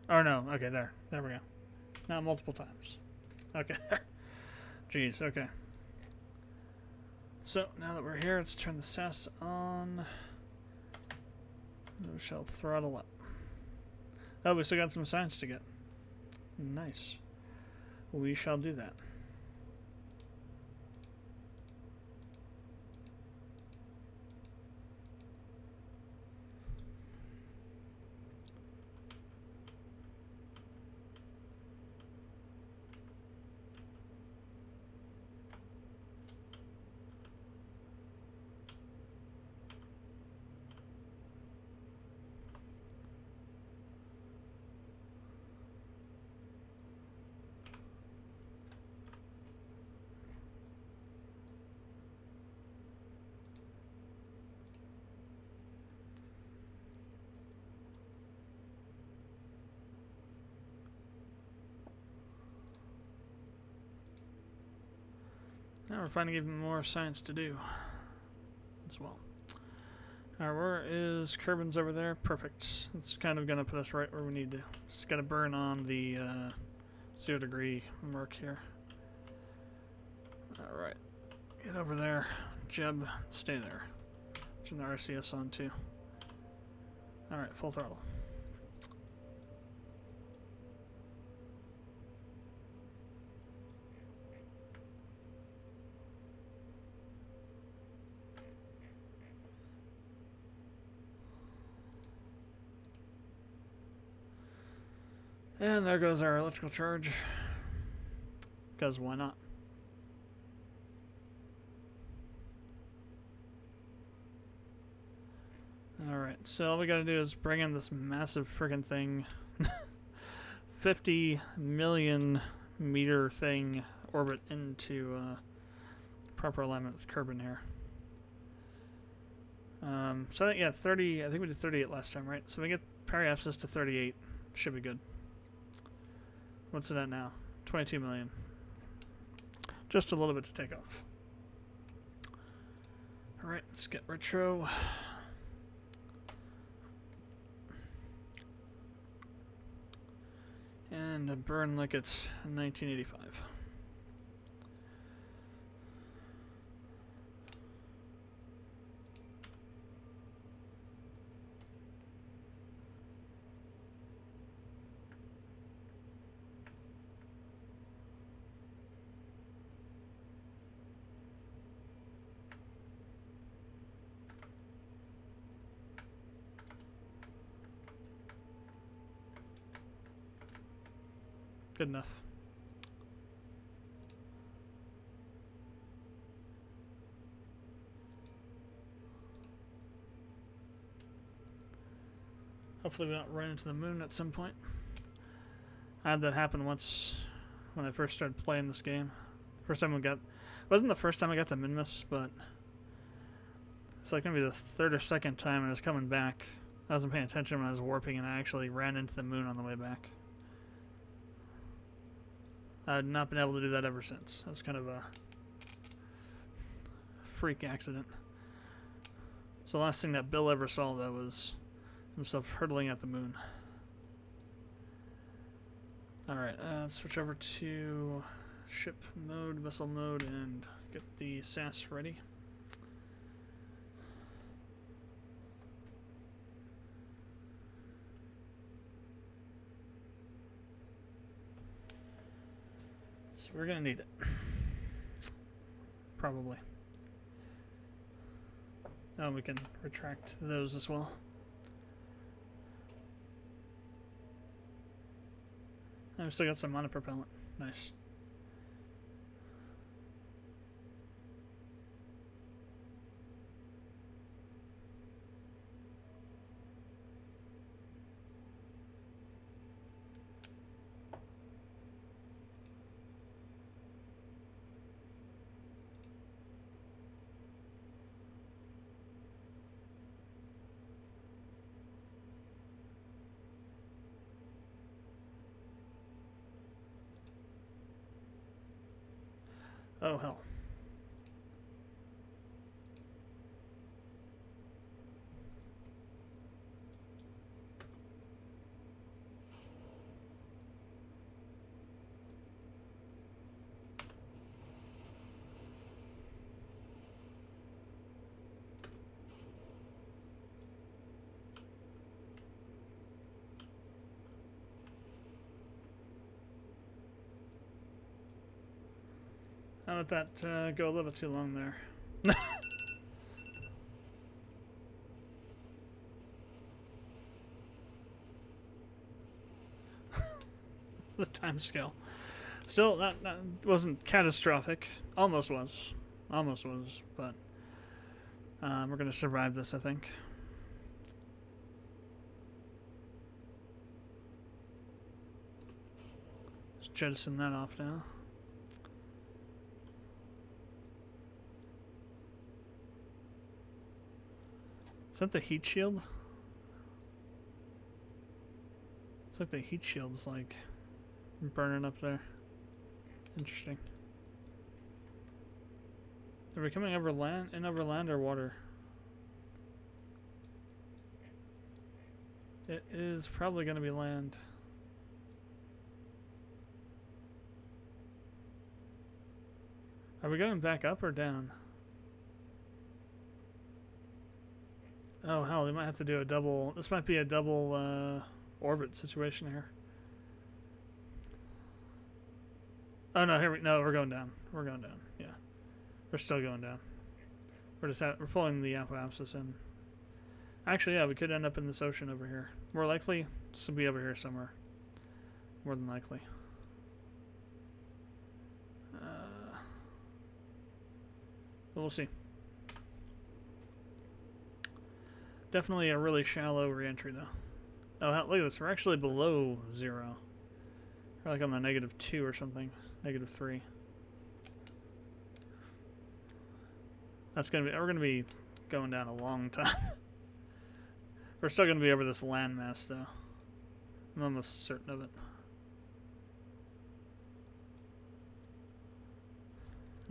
Oh no, okay, there. There we go. Not multiple times. Okay, there. Jeez, okay. So, now that we're here, let's turn the SAS on. We shall throttle up. Oh, we still got some science to get. Nice. We shall do that. Now we're finding even more science to do as well. Alright, where is Kerbin's over there? Perfect. It's kind of going to put us right where we need to. Just got to burn on the 0 degree mark here. Alright. Get over there. Jeb, stay there. Turn the RCS on too. Alright, full throttle. And there goes our electrical charge. Because why not? Alright, so all we gotta do is bring in this massive friggin' thing. 50 million meter thing orbit into proper alignment with Kerbin here. So I think, yeah, 30, I think we did 38 last time, right? So we get periapsis to 38. Should be good. What's it at now? 22 million. Just a little bit to take off. Alright, let's get retro. And burn like it's 1985. Good enough. Hopefully we don't run into the moon at some point. I had that happen once when I first started playing this game. First time we got... It wasn't the first time I got to Minmus, but... It's like maybe the third or second time I was coming back. I wasn't paying attention when I was warping and I actually ran into the moon on the way back. I've not been able to do that ever since. That was kind of a freak accident. So the last thing that Bill ever saw, though, was himself hurtling at the moon. Alright, let's switch over to ship mode, vessel mode, and get the SAS ready. So we're gonna need it. Probably. Oh, we can retract those as well. I've still got some monopropellant. Nice. Oh, hell. I let that go a little bit too long there. The time scale. Still, that wasn't catastrophic. Almost was. Almost was, but we're going to survive this, I think. Let's jettison that off now. Is that the heat shield? It's like the heat shield's like burning up there. Interesting. Are we coming over land, over land or water? It is probably going to be land. Are we going back up or down? Oh hell, we might have to do a double. This might be a double orbit situation here. Oh no, no, we're going down. We're going down. Yeah, we're still going down. We're pulling the apoapsis in. Actually, yeah, we could end up in this ocean over here. More likely, this will be over here somewhere. More than likely. But we'll see. Definitely a really shallow re-entry, though. Oh, look at this. We're actually below 0. We're like on the -2 or something. -3. That's gonna be. We're gonna be going down a long time. We're still gonna be over this landmass, though. I'm almost certain of it.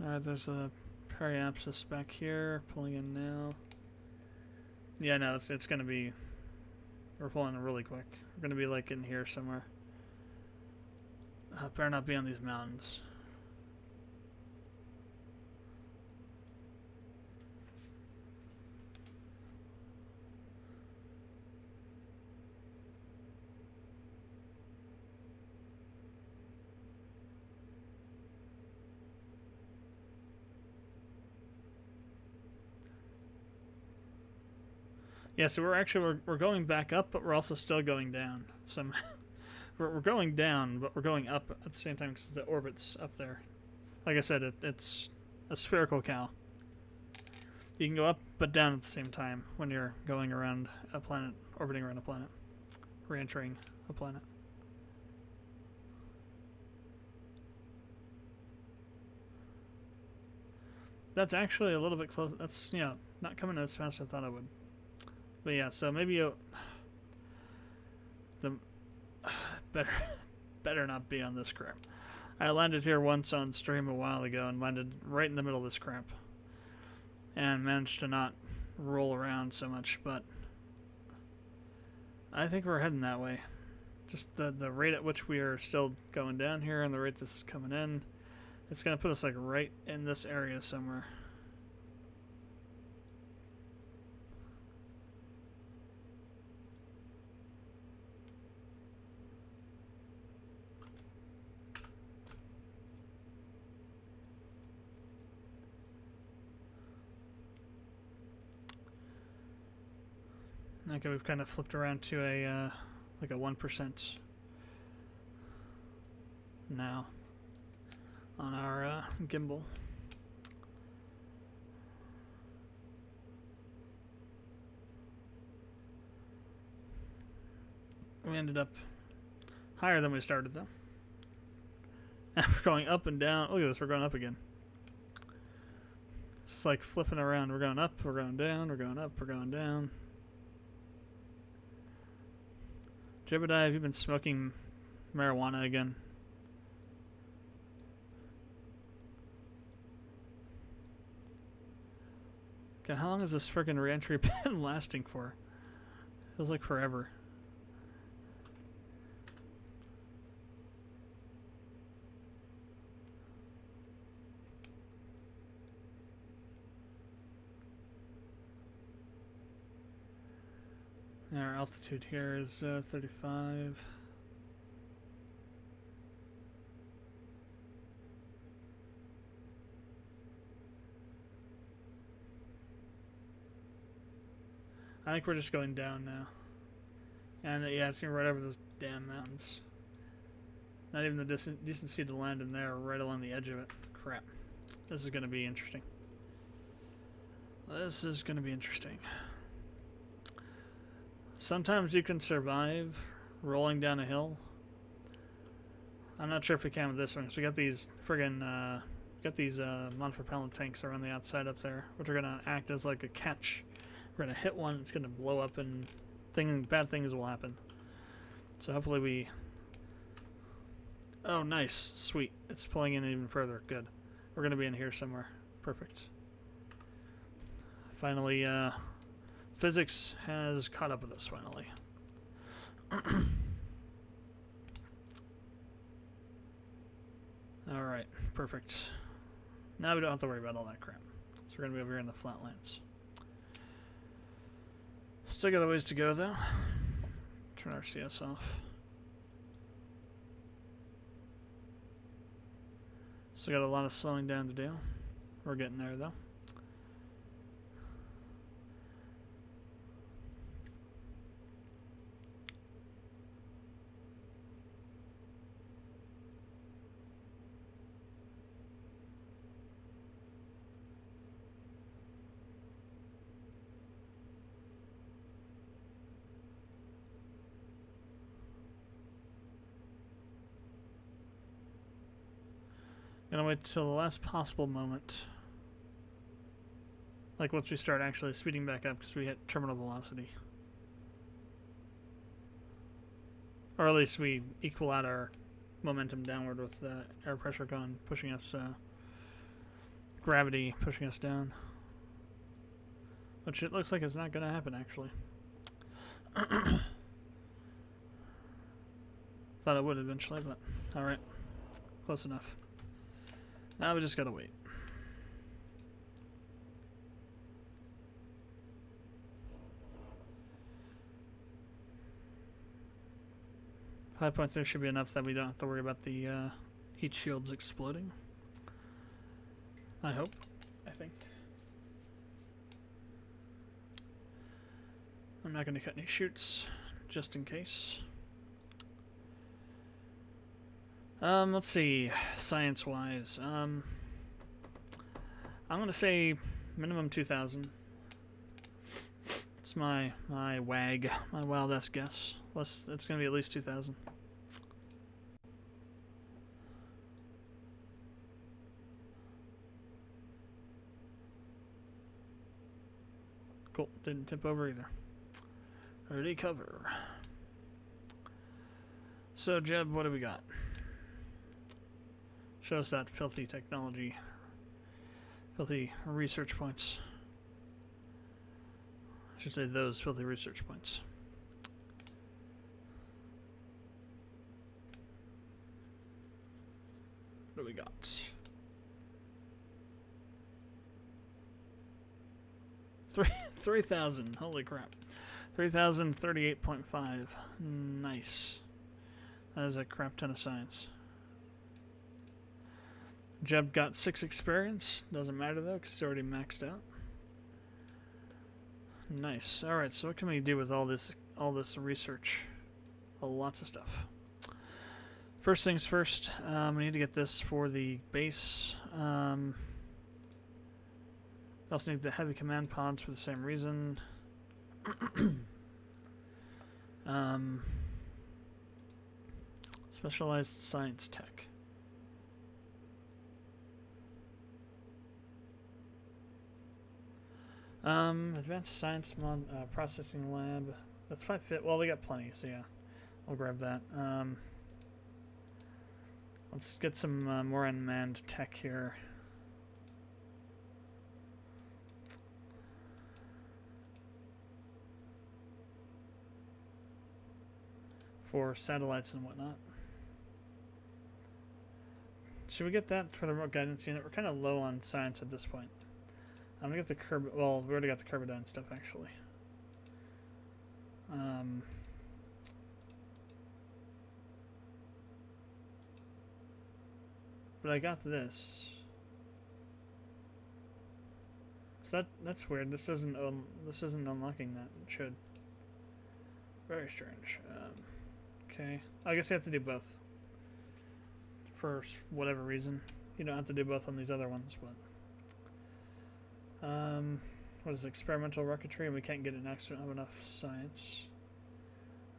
All right, there's a periapsis back here, pulling in now. Yeah, no, it's gonna be. We're pulling in really quick. We're gonna be like in here somewhere. Better not be on these mountains. Yeah, so we're going back up, but we're also still going down. So we're going down, but we're going up at the same time because the orbit's up there. Like I said, it's a spherical cow. You can go up but down at the same time when you're going around a planet, orbiting around a planet, re-entering a planet. That's actually a little bit close. That's, you know, not coming as fast as I thought it would. But yeah, so maybe the better not be on this crap. I landed here once on stream a while ago and landed right in the middle of this crap, and managed to not roll around so much. But I think we're heading that way. Just the rate at which we are still going down here and the rate this is coming in, It's gonna put us like right in this area somewhere. Okay, we've kind of flipped around to a like a 1% now on our gimbal. We ended up higher than we started though. And we're going up and down. Look at this, we're going up again. It's just like flipping around. We're going up, we're going down, we're going up, we're going down. Jebediah, have you been smoking marijuana again? God, how long has this freaking reentry been lasting for? Feels like forever. And our altitude here is 35. I think we're just going down now. And yeah, it's going right over those damn mountains. Not even the decency to land in there, right along the edge of it. Crap. This is going to be interesting. This is going to be interesting. Sometimes you can survive rolling down a hill. I'm not sure if we can with this one, because we got these friggin' monopropellant tanks around the outside up there, which are gonna act as like a catch. We're gonna hit one, it's gonna blow up, and bad things will happen. So hopefully we. Oh, nice, sweet. It's pulling in even further. Good. We're gonna be in here somewhere. Perfect. Finally, physics has caught up with us finally. Alright, perfect. Now we don't have to worry about all that crap. So we're going to be over here in the flatlands. Still got a ways to go though. Turn our CS off. Still got a lot of slowing down to do. We're getting there though. Gonna wait till the last possible moment. Like once we start actually speeding back up because we hit terminal velocity. Or at least we equal out our momentum downward with the air pressure going, pushing us, gravity pushing us down. Which it looks like it's not gonna happen actually. Thought it would eventually, but alright. Close enough. Now we just gotta wait. High point there should be enough that we don't have to worry about the heat shields exploding. I hope. I think. I'm not gonna cut any chutes, just in case. Let's see, science-wise. I'm gonna say minimum 2,000. It's my wag, my wild-ass guess. It's gonna be at least 2,000. Cool, didn't tip over either. Already cover. So, Jeb, what do we got? Show us that filthy technology. Filthy research points. I should say those filthy research points. What do we got? 3,000. Holy crap. 3,038.5. Nice. That is a crap ton of science. Jeb got 6 experience. Doesn't matter though, because it's already maxed out. Nice. Alright, so what can we do with all this research? Lots of stuff. First things first, we need to get this for the base. We also need the heavy command pods for the same reason. Specialized science tech. Advanced science mod processing lab. That's 5 well, we got plenty, so yeah, I'll grab that. Let's get some more unmanned tech here. For satellites and whatnot. Should we get that for the remote guidance unit? We're kind of low on science at this point. I'm gonna get the Kerbal. Well, we already got the Kerbal stuff actually. But I got this. So that's weird. This isn't unlocking that. It should. Very strange. Okay, I guess you have to do both. For whatever reason, you don't have to do both on these other ones, but. What is experimental rocketry? And we can't get it next. We don't have enough science.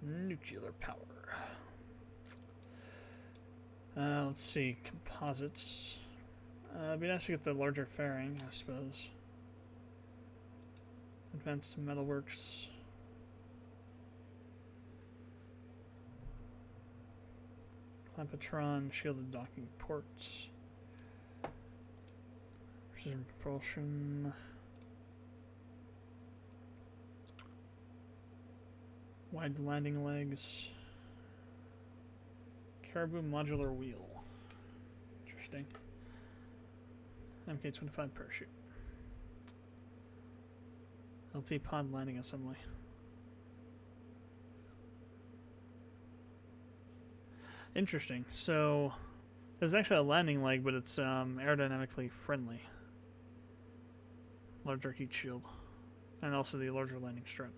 Nuclear power. Let's see. Composites. It'd be nice to get the larger fairing, I suppose. Advanced metalworks. Clampetron, shielded docking ports. Precision propulsion. Wide landing legs. Caribou modular wheel. Interesting. MK25 parachute. LT pod landing assembly. Interesting. So there's actually a landing leg, but it's aerodynamically friendly. Larger heat shield. And also the larger landing strip.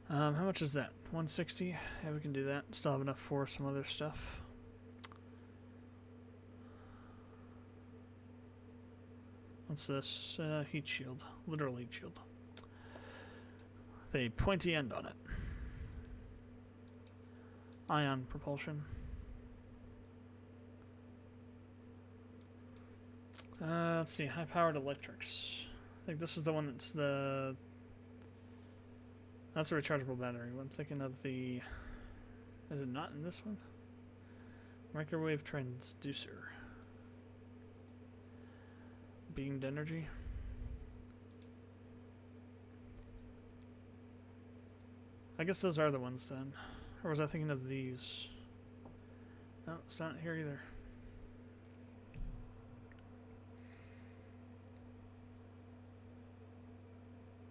How much is that? 160? Yeah, we can do that. Still have enough for some other stuff. What's this? Heat shield. Literal heat shield. With a pointy end on it. Ion propulsion. Let's see. High-powered electrics. I think this is the one that's the... That's a rechargeable battery. I'm thinking of the... Is it not in this one? Microwave transducer. Beamed energy. I guess those are the ones then. Or was I thinking of these? No, it's not here either.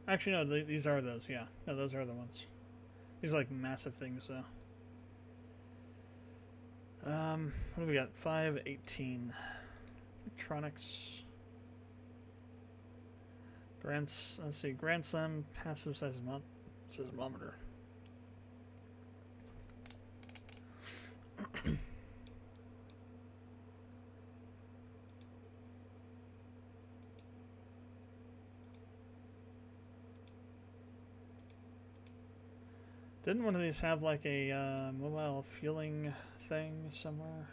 Actually, no, these are those, yeah. No, those are the ones. These are like massive things, though. What do we got? 518. Electronics. Let's see. Grand Slam passive seismometer. Didn't one of these have like a mobile fueling thing somewhere?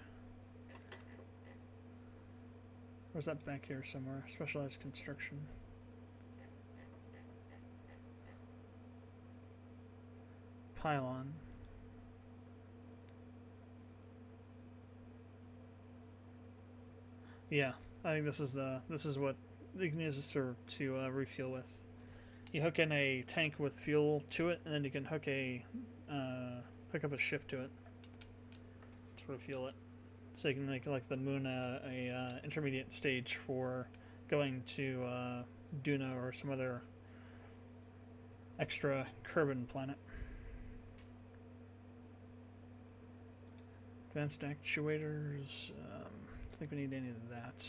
Or is that back here somewhere? Specialized construction. Pylon. Yeah, I think this is what you can use this to refuel with. You hook in a tank with fuel to it, and then you can hook up a ship to it to refuel it. So you can make like the moon a intermediate stage for going to Duna or some other extra Kerbal planet. Advanced actuators. I think we need any of that.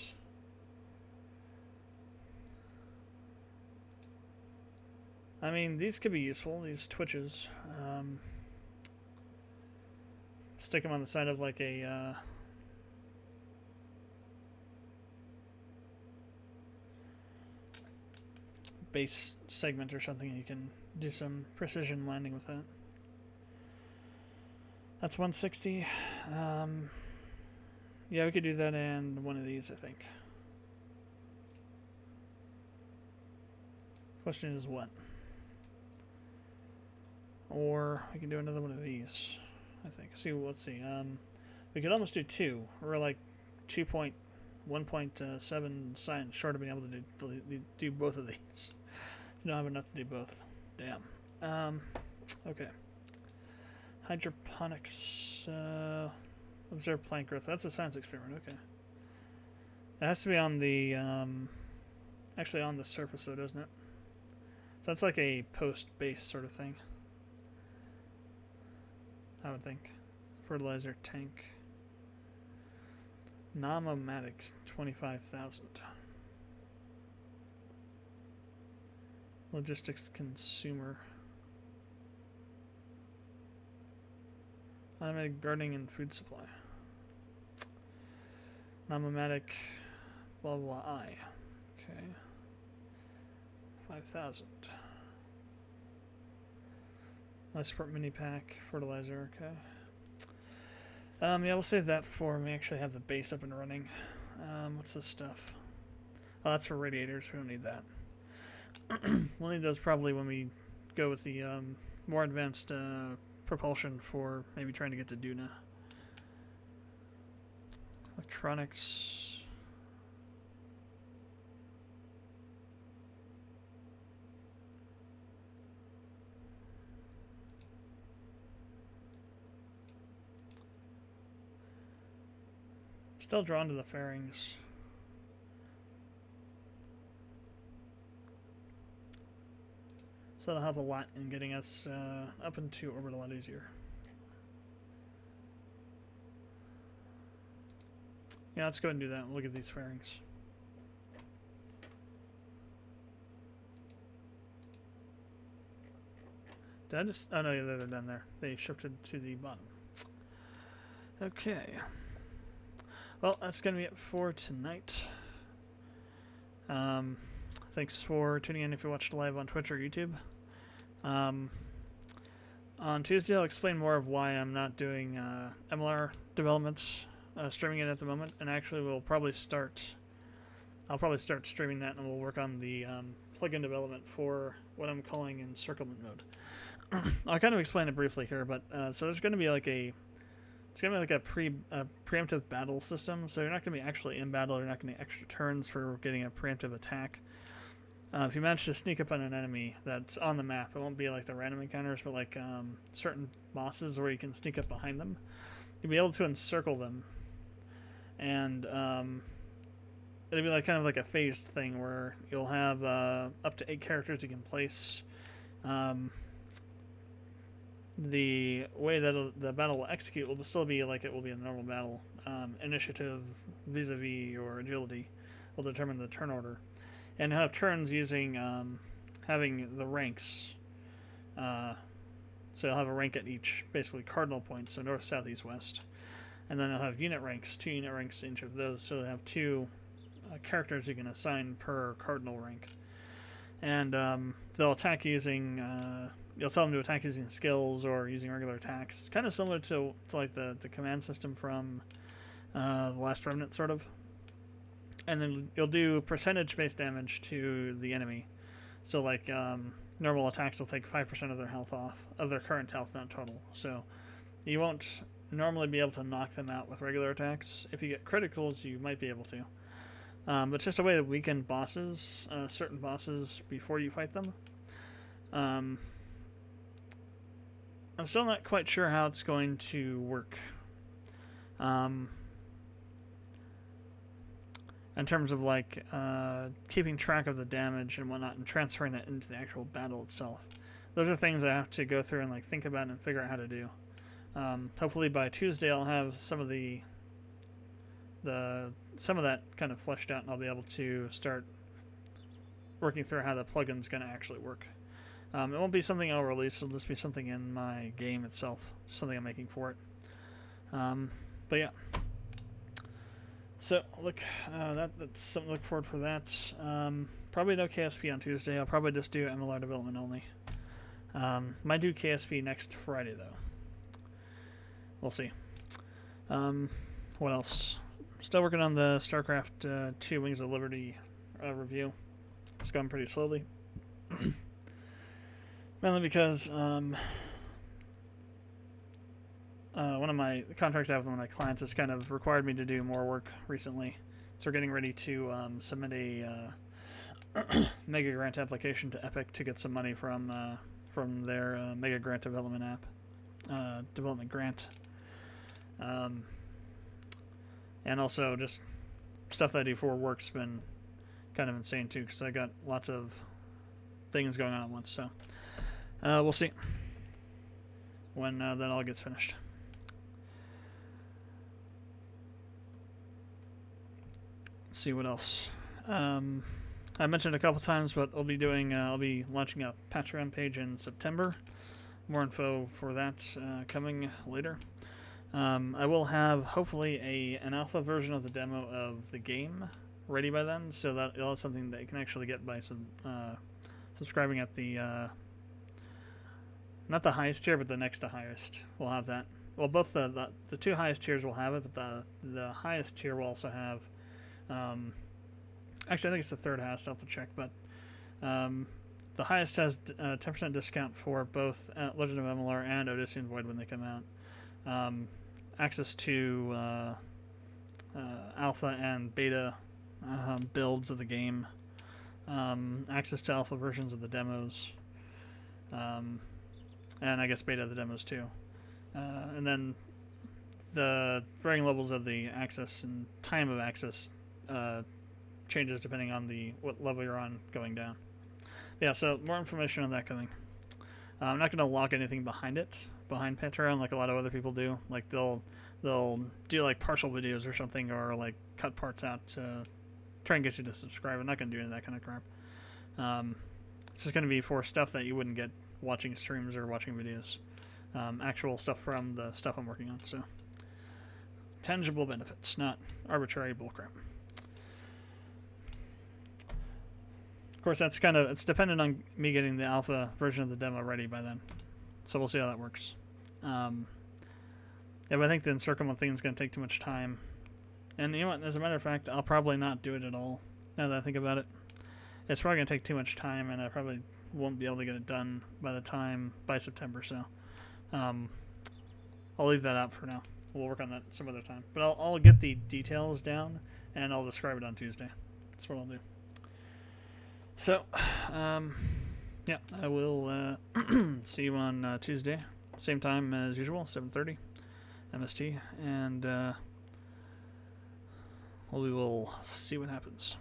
I mean, these could be useful, these twitches. Stick them on the side of like a base segment or something, and you can do some precision landing with that. That's 160. Yeah, we could do that and one of these, I think. Question is what? Or we can do another one of these, I think. See, let's see. We could almost do two. We're like 1.7 signs short of being able to do both of these. You don't have enough to do both. Damn. Okay. Hydroponics. Observe plant growth. That's a science experiment. Okay. It has to be on the actually on the surface, though, doesn't it? So that's like a post-base sort of thing, I would think. Fertilizer tank. Nomomatic, 25,000. Logistics consumer. Automated gardening and food supply. Nomomatic, blah blah I. Okay. 5,000. Life support mini pack, fertilizer, okay. Yeah, we'll save that for when we actually have the base up and running. What's this stuff? Oh, that's for radiators. We don't need that. We'll need those probably when we go with the more advanced propulsion for maybe trying to get to Duna. Electronics. Still drawn to the fairings. So that'll help a lot in getting us up into orbit a lot easier. Yeah, let's go ahead and do that. We'll look at these fairings. Did I just... Oh no, yeah, they're down there. They shifted to the bottom. Okay. Well, that's going to be it for tonight. Thanks for tuning in if you watched live on Twitch or YouTube. On Tuesday, I'll explain more of why I'm not doing MLR developments, streaming it at the moment, and actually I'll probably start streaming that, and we'll work on the plugin development for what I'm calling encirclement mode. I'll kind of explain it briefly here, but so there's going to be like a preemptive battle system, so you're not going to be actually in battle, you're not going to get extra turns for getting a preemptive attack. If you manage to sneak up on an enemy that's on the map, it won't be like the random encounters, but like certain bosses where you can sneak up behind them. You'll be able to encircle them, and it'll be like kind of like a phased thing where you'll have up to 8 characters you can place. The way that the battle will execute will still be like it will be a normal battle. Initiative, vis-a-vis, or agility will determine the turn order. And you'll have turns using having the ranks. So you'll have a rank at each, basically cardinal points, so north, south, east, west. And then you'll have unit ranks, 2 unit ranks in each of those. So you'll have 2 characters you can assign per cardinal rank. And they'll attack using... you'll tell them to attack using skills or using regular attacks. Kind of similar to like the command system from The Last Remnant, sort of. And then you'll do percentage-based damage to the enemy. So like normal attacks will take 5% of their health off, of their current health, not total. So you won't normally be able to knock them out with regular attacks. If you get criticals, you might be able to. But it's just a way to weaken bosses, certain bosses, before you fight them. I'm still not quite sure how it's going to work. in terms of like keeping track of the damage and whatnot and transferring that into the actual battle itself. Those are things I have to go through and like think about and figure out how to do. Hopefully by Tuesday I'll have some of some of that kind of fleshed out, and I'll be able to start working through how the plugin's going to actually work. It won't be something I'll release, it'll just be something in my game itself, something I'm making for it. But yeah. So look, that's something to look forward for that. Probably no KSP on Tuesday. I'll probably just do MLR development only. Might do KSP next Friday though. We'll see. What else? Still working on the StarCraft 2 Wings of Liberty review. It's going pretty slowly. Mainly because one of my contracts I have with one of my clients has kind of required me to do more work recently. So we're getting ready to submit a mega grant application to Epic to get some money from their mega grant development grant. And also just stuff that I do for work's been kind of insane too, because I got lots of things going on at once. So we'll see when that all gets finished. Let's see what else. I mentioned a couple times, but I'll be launching a Patreon page in September. More info for that coming later. I will have hopefully an alpha version of the demo of the game ready by then, so that it'll have something that you can actually get by subscribing at the not the highest tier, but the next to highest. We'll have that. Well, both the two highest tiers will have it, but the highest tier will also have. Actually, I think it's the third highest. I'll have to check, but the highest has 10% discount for both Legend of MLR and Odyssean Void when they come out. Access to alpha and beta builds of the game. Access to alpha versions of the demos. And I guess beta of the demos too. And then the varying levels of the access and time of access changes depending on what level you're on going down. Yeah, so more information on that coming. I'm not going to lock anything behind Patreon like a lot of other people do. Like they'll do like partial videos or something, or like cut parts out to try and get you to subscribe. I'm not going to do any of that kind of crap. It's just going to be for stuff that you wouldn't get watching streams or watching videos. Actual stuff from the stuff I'm working on. So tangible benefits, not arbitrary bullcrap. Of course, it's dependent on me getting the alpha version of the demo ready by then. So we'll see how that works. Yeah, but I think the encirclement thing is going to take too much time. And you know what? As a matter of fact, I'll probably not do it at all, now that I think about it. It's probably going to take too much time, and I probably won't be able to get it done by September. So I'll leave that out for now. We'll work on that some other time. But I'll get the details down, and I'll describe it on Tuesday. That's what I'll do. So, yeah, I will see you on Tuesday, same time as usual, 7:30 MST, and we will see what happens.